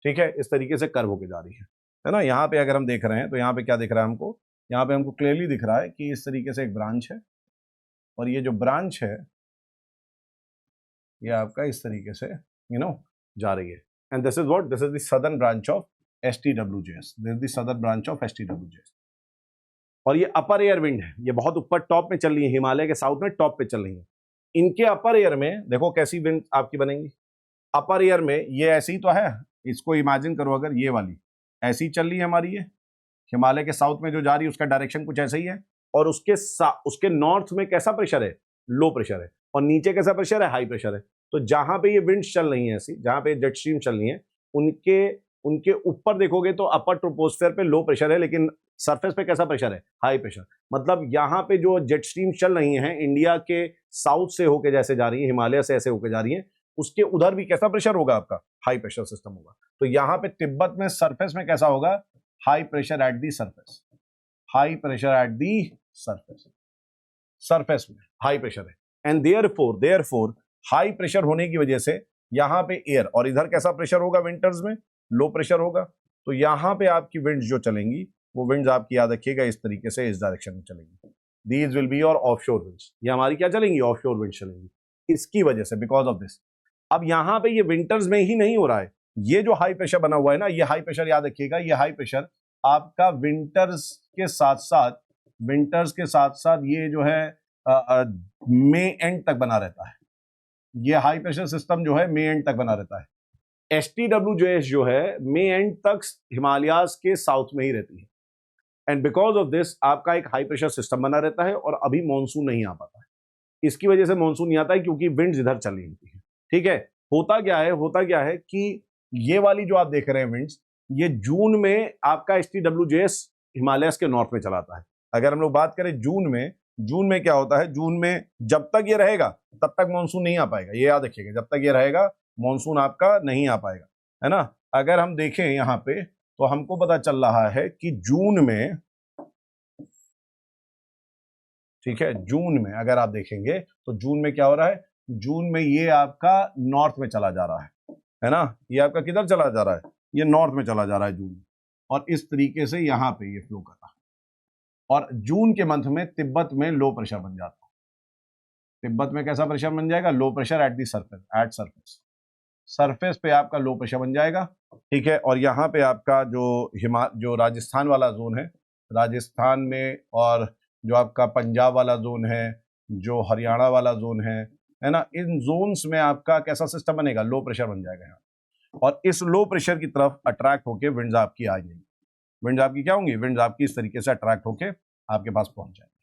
ठीक है, इस तरीके से कर्व होके जा रही है ना। यहाँ पे अगर हम देख रहे हैं तो यहाँ पे क्या दिख रहा है हमको, यहाँ पे हमको क्लियरली दिख रहा है कि इस तरीके से एक ब्रांच है, और ये जो ब्रांच है ये आपका इस तरीके से जा रही है, and this is what, this is the southern branch of STWJS, this is the southern branch of STWJS। और ये अपर एयर विंड है, ये बहुत ऊपर टॉप में चल रही है, हिमालय के साउथ में टॉप पे चल रही है। इनके अपर एयर में देखो कैसी विंड आपकी बनेंगी, अपर एयर में ये ऐसी ही तो है, इसको इमेजिन करो, अगर ये वाली ऐसी चल रही है हमारी, ये हिमालय के साउथ में जो जा रही है उसका डायरेक्शन कुछ ऐसा ही है, और उसके नॉर्थ में कैसा प्रेशर है, लो प्रेशर है, और नीचे कैसा प्रेशर है, हाई प्रेशर है। तो जहां पे ये विंड्स चल रही है ऐसी, जहां पे जेट स्ट्रीम चल रही है, उनके ऊपर देखोगे तो अपर ट्रोपोस्फेयर पे लो प्रेशर है, लेकिन सरफेस पे कैसा प्रेशर है, हाई प्रेशर। मतलब यहाँ पे जो जेट स्ट्रीम चल रही हैं इंडिया के साउथ से होके जैसे जा रही है, हिमालय से ऐसे होके जा रही है, उसके उधर भी कैसा प्रेशर होगा आपका, हाई प्रेशर सिस्टम होगा। तो यहाँ पे तिब्बत में सरफेस में कैसा होगा, high pressure at the surface, high pressure at the surface, surface में हाई प्रेशर है, एंड देयरफॉर हाई प्रेशर होने की वजह से यहाँ पे एयर, और इधर कैसा प्रेशर होगा, विंटर्स में लो प्रेशर होगा। तो यहाँ पे आपकी विंड्स जो चलेंगी, वो विंड्स आपकी याद रखिएगा इस तरीके से, इस डायरेक्शन में चलेंगी, these will be your offshore winds, ये हमारी क्या चलेंगी, ऑफशोर विंड्स चलेंगी, इसकी वजह से, बिकॉज ऑफ दिस। अब यहाँ पे ये विंटर्स में ही नहीं हो रहा है, ये जो हाई प्रेशर बना हुआ है ना, ये हाई प्रेशर याद रखिएगा, ये हाई प्रेशर आपका विंटर्स के साथ साथ ये जो है मई एंड तक बना रहता है, ये हाई प्रेशर सिस्टम जो है मई एंड तक बना रहता है। STWJS जो है मई एंड तक हिमालयाज के साउथ में ही रहती है, एंड बिकॉज ऑफ दिस आपका एक हाई प्रेशर सिस्टम बना रहता है, और अभी मानसून नहीं आ पाता है, इसकी वजह से मानसून नहीं आता है, क्योंकि विंड्स इधर चल रही होती है, ठीक है। होता क्या है कि ये वाली जो आप देख रहे हैं विंड्स, ये जून में आपका STWJS हिमालयस के नॉर्थ में चलाता है। अगर हम लोग बात करें जून में क्या होता है, जून में जब तक ये रहेगा तब तक मानसून नहीं आ पाएगा, ये याद रखिएगा, जब तक ये रहेगा मानसून आपका नहीं आ पाएगा, है ना। अगर हम देखें यहाँ पे तो हमको पता चल रहा है कि जून में, ठीक है, जून में अगर आप देखेंगे तो जून में क्या हो रहा है, जून में ये आपका नॉर्थ में चला जा रहा है ना, ये आपका किधर चला जा रहा है, ये नॉर्थ में चला जा रहा है जून में, और इस तरीके से यहां पे ये फ्लो कर रहा है, और जून के मंथ में तिब्बत में लो प्रेशर बन जाता है। तिब्बत में कैसा प्रेशर बन जाएगा, low pressure at the surface, at surface, surface पे आपका लो प्रेशर बन जाएगा, ठीक है। और यहाँ पे आपका जो राजस्थान वाला जोन है, राजस्थान में, और जो आपका पंजाब वाला जोन है, जो हरियाणा वाला जोन है ना, इन जोन्स में आपका कैसा सिस्टम बनेगा, लो प्रेशर बन जाएगा यहाँ, और इस लो प्रेशर की तरफ अट्रैक्ट होके विंड्स आपकी आ जाएंगी। विंड्स आपकी क्या होंगी, विंड्स आपकी इस तरीके से अट्रैक्ट होके आपके पास पहुंच जाएंगी,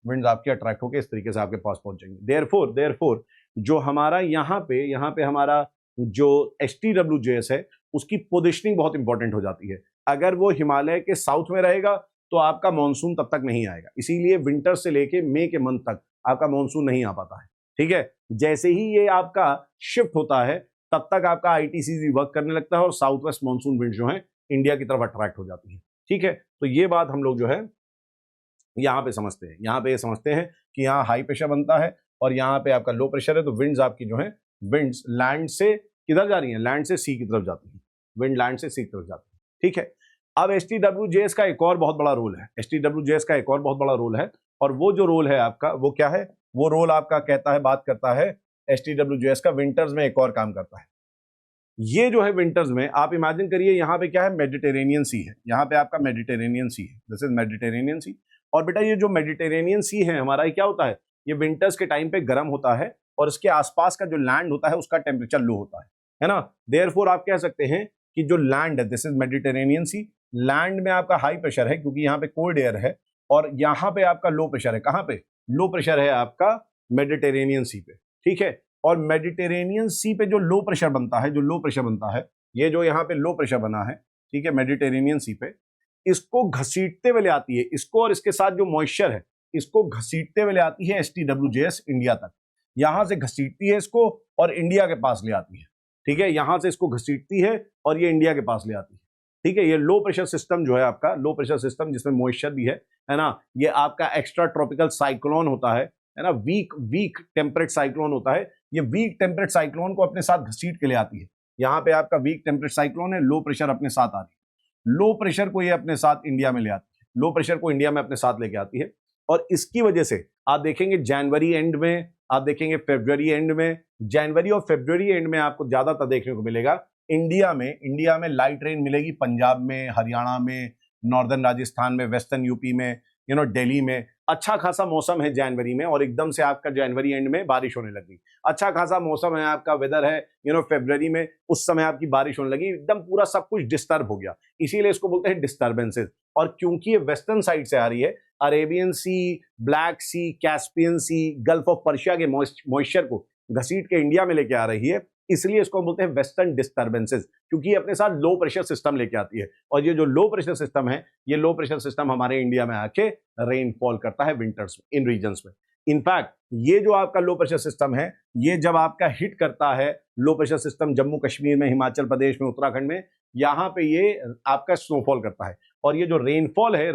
विंड्स आपकी अट्रैक्ट होके इस तरीके से आपके पास पहुंच जाएंगी। देयरफॉर जो हमारा यहाँ पे हमारा जो HTWJS है, उसकी पोजिशनिंग बहुत इंपॉर्टेंट हो जाती है। अगर वो हिमालय के साउथ में रहेगा तो आपका मानसून तब तक नहीं आएगा, इसीलिए विंटर से लेके मई के मंथ तक आपका मानसून नहीं आ पाता है, ठीक है। जैसे ही ये आपका शिफ्ट होता है तब तक आपका ITCZ वर्क करने लगता है और साउथ वेस्ट मानसून विंड जो है इंडिया की तरफ अट्रैक्ट हो जाती है, ठीक है। तो ये बात हम लोग जो है यहाँ पे समझते हैं, यहाँ पे समझते हैं कि यहाँ हाई प्रेशर बनता है और यहाँ पे आपका लो प्रेशर है, तो विंड्स आपकी जो है, विंड्स लैंड से किधर जा रही हैं, लैंड से सी की तरफ जाती है, विंड लैंड से सी की तरफ जाती है, ठीक है। अब HTWJS का एक और बहुत बड़ा रोल है, HTWJS का एक और बहुत बड़ा रोल है, और वो जो रोल है आपका वो क्या है, वो रोल आपका कहता है, बात करता है HTWJS का विंटर्स में एक और काम करता है। ये जो है विंटर्स में आप इमेजिन करिए, यहाँ पे क्या है, मेडिटेरेनियन सी है, यहाँ पे आपका मेडिटेरेनियन सी है, दिस इज मेडिटेरेनियन सी। और बेटा ये जो मेडिटेरेनियन सी है हमारा, ये क्या होता है, ये विंटर्स के टाइम पे गर्म होता है और इसके आसपास का जो लैंड होता है उसका टेम्परेचर लो होता है ना। देयरफॉर आप कह सकते हैं कि जो लैंड है, this is Mediterranean sea, land में आपका हाई प्रेशर है क्योंकि यहाँ पे कोल्ड एयर है, और यहाँ पे आपका लो प्रेशर है, कहाँ पे, लो प्रेशर है आपका मेडिटेरेनियन सी पे, ठीक है। और मेडिटेरेनियन सी पे जो लो प्रेशर बनता है, जो लो प्रेशर बनता है, ये जो यहाँ पे लो प्रेशर बना है, ठीक है, मेडिटेरेनियन सी पे, इसको घसीटते हुए ले आती है, इसको और इसके साथ जो मॉइस्चर है इसको घसीटते हुए ले आती है HTWJS इंडिया तक, यहां से घसीटती है इसको और इंडिया के पास ले आती है, ठीक है, यहां से इसको घसीटती है और ये इंडिया के पास ले आती है, ठीक है। ये लो प्रेशर सिस्टम जो है आपका, लो प्रेशर सिस्टम जिसमें मॉइस्चर भी है ना, ये आपका एक्स्ट्रा ट्रॉपिकल साइक्लोन होता है ना, वीक टेम्परेट साइक्लोन होता है, ये वीक टेम्परेट साइक्लोन को अपने साथ घसीट के ले आती है। यहाँ पे आपका वीक टेम्परेट साइक्लोन है, लो प्रेशर अपने साथ आ रही है, लो प्रेशर को ये अपने साथ इंडिया में ले आती है, लो प्रेशर को इंडिया में अपने साथ लेके आती है, और इसकी वजह से आप देखेंगे जनवरी एंड में, आप देखेंगे फरवरी एंड में, जनवरी और फरवरी एंड में आपको ज्यादातर देखने को मिलेगा इंडिया में लाइट रेन मिलेगी, पंजाब में, हरियाणा में, नॉर्दर्न राजस्थान में, वेस्टर्न यूपी में, दिल्ली में अच्छा खासा मौसम है जनवरी में, और एकदम से आपका जनवरी एंड में बारिश होने लगी। अच्छा खासा मौसम है आपका, वेदर है फरवरी में, उस समय आपकी बारिश होने लगी, एकदम पूरा सब कुछ डिस्टर्ब हो गया, इसीलिए इसको बोलते हैं डिस्टर्बेंसेस। और क्योंकि ये वेस्टर्न साइड से आ रही है, Arabian sea, black sea, Caspian sea, gulf of Persia के मॉइस्चर को घसीट के इंडिया में लेके आ रही है, इसलिए इसको हम बोलते हैं वेस्टर्न डिस्टर्बेंसेस, क्योंकि ये अपने साथ लो प्रेशर सिस्टम लेके आती है, और ये जो लो प्रेशर सिस्टम है, ये लो प्रेशर सिस्टम हमारे इंडिया में आके रेनफॉल करता है विंटर्स में, इन रीजन्स में। इनफैक्ट ये जो आपका लो प्रेशर सिस्टम है, ये जब आपका हिट करता है low pressure system Jammu Kashmir में, हिमाचल प्रदेश में, उत्तराखंड में, यहाँ पे ये आपका स्नोफॉल करता है, और ये जो रेनफॉल है,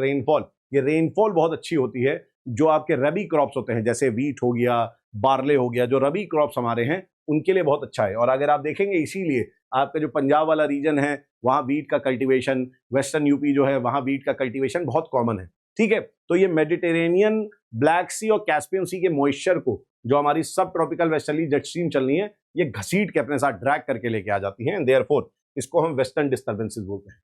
ये रेनफॉल बहुत अच्छी होती है, जो आपके रबी क्रॉप्स होते हैं, जैसे वीट हो गया, बार्ले हो गया, जो रबी क्रॉप्स हमारे हैं उनके लिए बहुत अच्छा है। और अगर आप देखेंगे, इसीलिए आपका जो पंजाब वाला रीजन है वहां वीट का कल्टीवेशन, वेस्टर्न यूपी जो है वहां वीट का कल्टीवेशन बहुत कॉमन है, ठीक है। तो ये मेडिटेरेनियन, ब्लैक सी और कैस्पियन सी के मॉइस्चर को, जो हमारी सब ट्रॉपिकल वेस्टर्ली जेट स्ट्रीम चल रही है, ये घसीट के अपने साथ ड्रैग करके लेके आ जाती हैं, देयरफॉर इसको हम वेस्टर्न डिस्टर्बेंसेस बोलते हैं।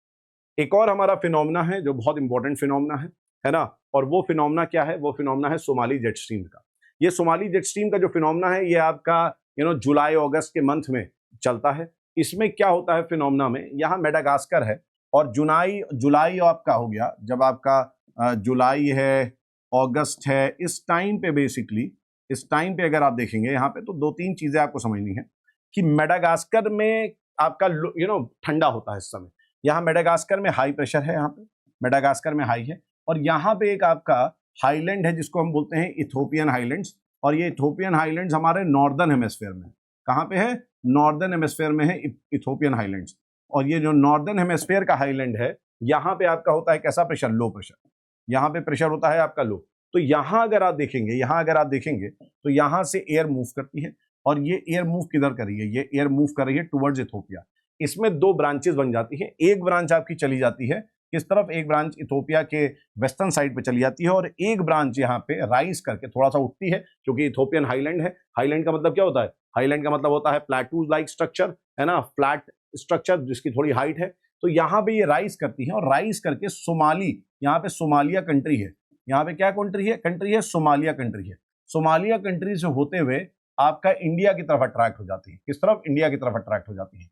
एक और हमारा फिनोमेना है जो बहुत इंपॉर्टेंट फिनोमेना है ना, और वो फिनोमेना क्या है, वो फिनोमेना है सोमाली जेट स्ट्रीम का। ये सोमाली जेट स्ट्रीम का जो फिनोमेना है, ये आपका जुलाई अगस्त के मंथ में चलता है। इसमें क्या होता है फिनोमेना में, यहाँ मेडागास्कर है, और जुलाई आपका हो गया, जब आपका जुलाई है, अगस्त है, इस टाइम पे बेसिकली, इस टाइम पे अगर आप देखेंगे यहाँ पे, तो दो तीन चीजें आपको समझनी है कि मेडागास्कर में आपका ठंडा होता है इस समय। यहाँ मेडागास्कर में हाई प्रेशर है, यहाँ पे मेडागास्कर में हाई है, और यहाँ पे एक आपका हाईलैंड है जिसको हम बोलते हैं इथोपियन हाईलैंड्स, और ये इथोपियन हाईलैंड्स हमारे नॉर्दर्न हेमिस्फीयर में, कहाँ पे है, नॉर्दर्न हेमिस्फीयर में है इथोपियन हाईलैंड्स। और ये जो नॉर्दर्न हेमिस्फीयर का हाईलैंड है, यहाँ पे आपका होता है कैसा प्रेशर, लो प्रेशर, यहाँ पे प्रेशर होता है आपका लो। तो यहाँ अगर आप देखेंगे तो यहां से एयर मूव करती है और ये एयर मूव किधर कर रही है, ये एयर मूव कर रही है टुवर्ड्स इथोपिया। इसमें दो ब्रांचेस बन जाती है, एक ब्रांच आपकी चली जाती है किस तरफ, एक ब्रांच इथोपिया के वेस्टर्न साइड पे चली जाती है और एक ब्रांच यहाँ पे राइज करके थोड़ा सा उठती है, क्योंकि इथोपियन हाईलैंड है। हाईलैंड का मतलब क्या होता है, हाईलैंड का मतलब होता है प्लेटू लाइक स्ट्रक्चर, है ना, फ्लैट स्ट्रक्चर जिसकी थोड़ी हाइट है। तो यहाँ पे ये राइज करती है और राइज करके सोमाली, यहाँ पे सोमालिया कंट्री है, यहाँ पे क्या कंट्री है सोमालिया कंट्री है। सोमालिया कंट्री से होते हुए आपका इंडिया की तरफ अट्रैक्ट हो जाती है, किस तरफ, इंडिया की तरफ अट्रैक्ट हो जाती है।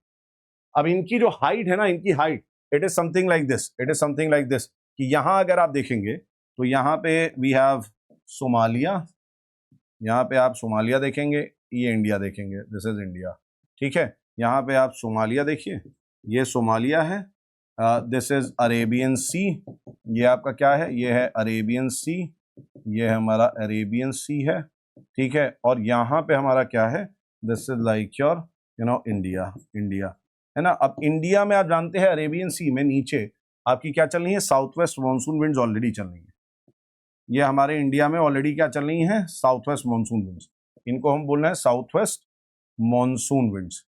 अब इनकी जो हाइट है ना, इनकी height it is something like this, it is something like this, कि यहां अगर आप देखेंगे तो यहाँ पे वी हैव सोमालिया, यहाँ पे आप सोमालिया देखेंगे, ये इंडिया देखेंगे, दिस इज इंडिया, ठीक है। यहाँ पे आप सोमालिया देखिए, ये सोमालिया है, दिस इज अरेबियन सी, ये आपका क्या है, ये है अरेबियन सी, ये हमारा अरेबियन सी है, ठीक है। और यहाँ पे हमारा क्या है, this is like your India, India है ना। अब इंडिया में आप जानते हैं अरेबियन सी में नीचे आपकी क्या चल रही है, south west monsoon winds already चल रही है। ये हमारे इंडिया में ऑलरेडी क्या चल रही है, साउथ वेस्ट मानसून विंड्स, इनको हम बोल रहे हैं साउथ वेस्ट मानसून विंड्स।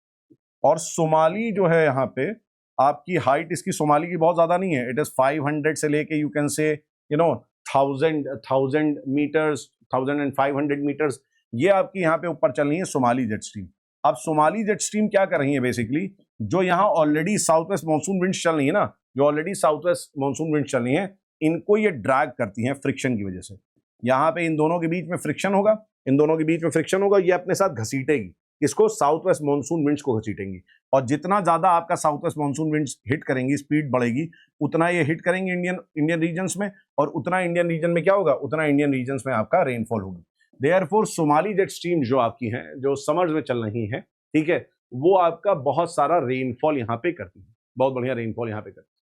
और सोमाली जो है यहाँ पे आपकी हाइट इसकी सोमाली की बहुत ज्यादा नहीं है, इट इज 500 से लेके you can say 1000 metres, 1500 metres, ये आपकी यहाँ पे ऊपर चल रही है सोमाली जेट स्ट्रीम। अब सोमाली जेट स्ट्रीम क्या कर रही है बेसिकली, जो यहाँ already south west monsoon winds चल रही है ना, जो already south west monsoon winds चल रही है, इनको ये ड्रैग करती हैं फ्रिक्शन की वजह से। यहाँ पे इन दोनों के बीच में फ्रिक्शन होगा, इन दोनों के बीच में फ्रिक्शन होगा, ये अपने साथ घसीटेगी, इसको साउथ वेस्ट मानसून विंड्स को घसीटेंगी। और जितना ज्यादा आपका south west monsoon winds hit करेंगी, स्पीड बढ़ेगी, उतना ये हिट करेंगे इंडियन रीजन्स में, और उतना इंडियन रीजन में क्या होगा, उतना इंडियन रीजन्स में आपका रेनफॉल होगी। देयरफॉर सोमाली जेट स्ट्रीम जो आपकी हैं, जो समर्स में चल रही हैं, ठीक है, वो आपका बहुत सारा रेनफॉल यहाँ पे करती है, बहुत बढ़िया रेनफॉल यहाँ पे करती है।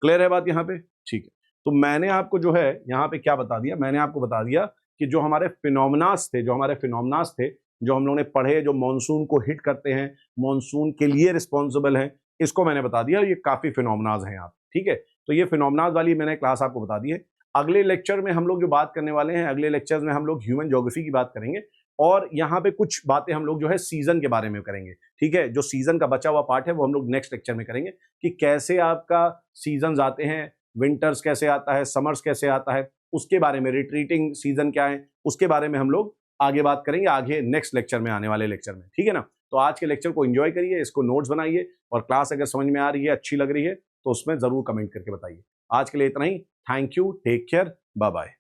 क्लियर है बात यहाँ पे, ठीक है। तो मैंने आपको जो है यहाँ पे क्या बता दिया, मैंने आपको बता दिया कि जो हमारे फिनोमेनास थे, जो हम लोगों ने पढ़े, जो मॉनसून को हिट करते हैं, मॉनसून के लिए रिस्पॉन्सिबल हैं, इसको मैंने बता दिया। ये काफी फिनोमेनास हैं आप, ठीक है। तो ये फिनोमेनास वाली मैंने क्लास आपको बता दी है। अगले लेक्चर में हम लोग जो बात करने वाले हैं, अगले लेक्चर्स में हम लोग ह्यूमन ज्योग्राफी की बात करेंगे, और यहाँ पे कुछ बातें हम लोग जो है सीजन के बारे में करेंगे, ठीक है। जो सीजन का बचा हुआ पार्ट है वो हम लोग नेक्स्ट लेक्चर में करेंगे, कि कैसे आपका सीजन आते हैं, विंटर्स कैसे आता है, समर्स कैसे आता है, उसके बारे में, रिट्रीटिंग सीजन क्या है, उसके बारे में हम लोग आगे बात करेंगे, आगे नेक्स्ट लेक्चर में, आने वाले लेक्चर में, ठीक है ना। तो आज के लेक्चर को एंजॉय करिए, इसको नोट्स बनाइए, और क्लास अगर समझ में आ रही है, अच्छी लग रही है, तो उसमें जरूर कमेंट करके बताइए। आज के लिए इतना ही, thank you, take care, bye bye.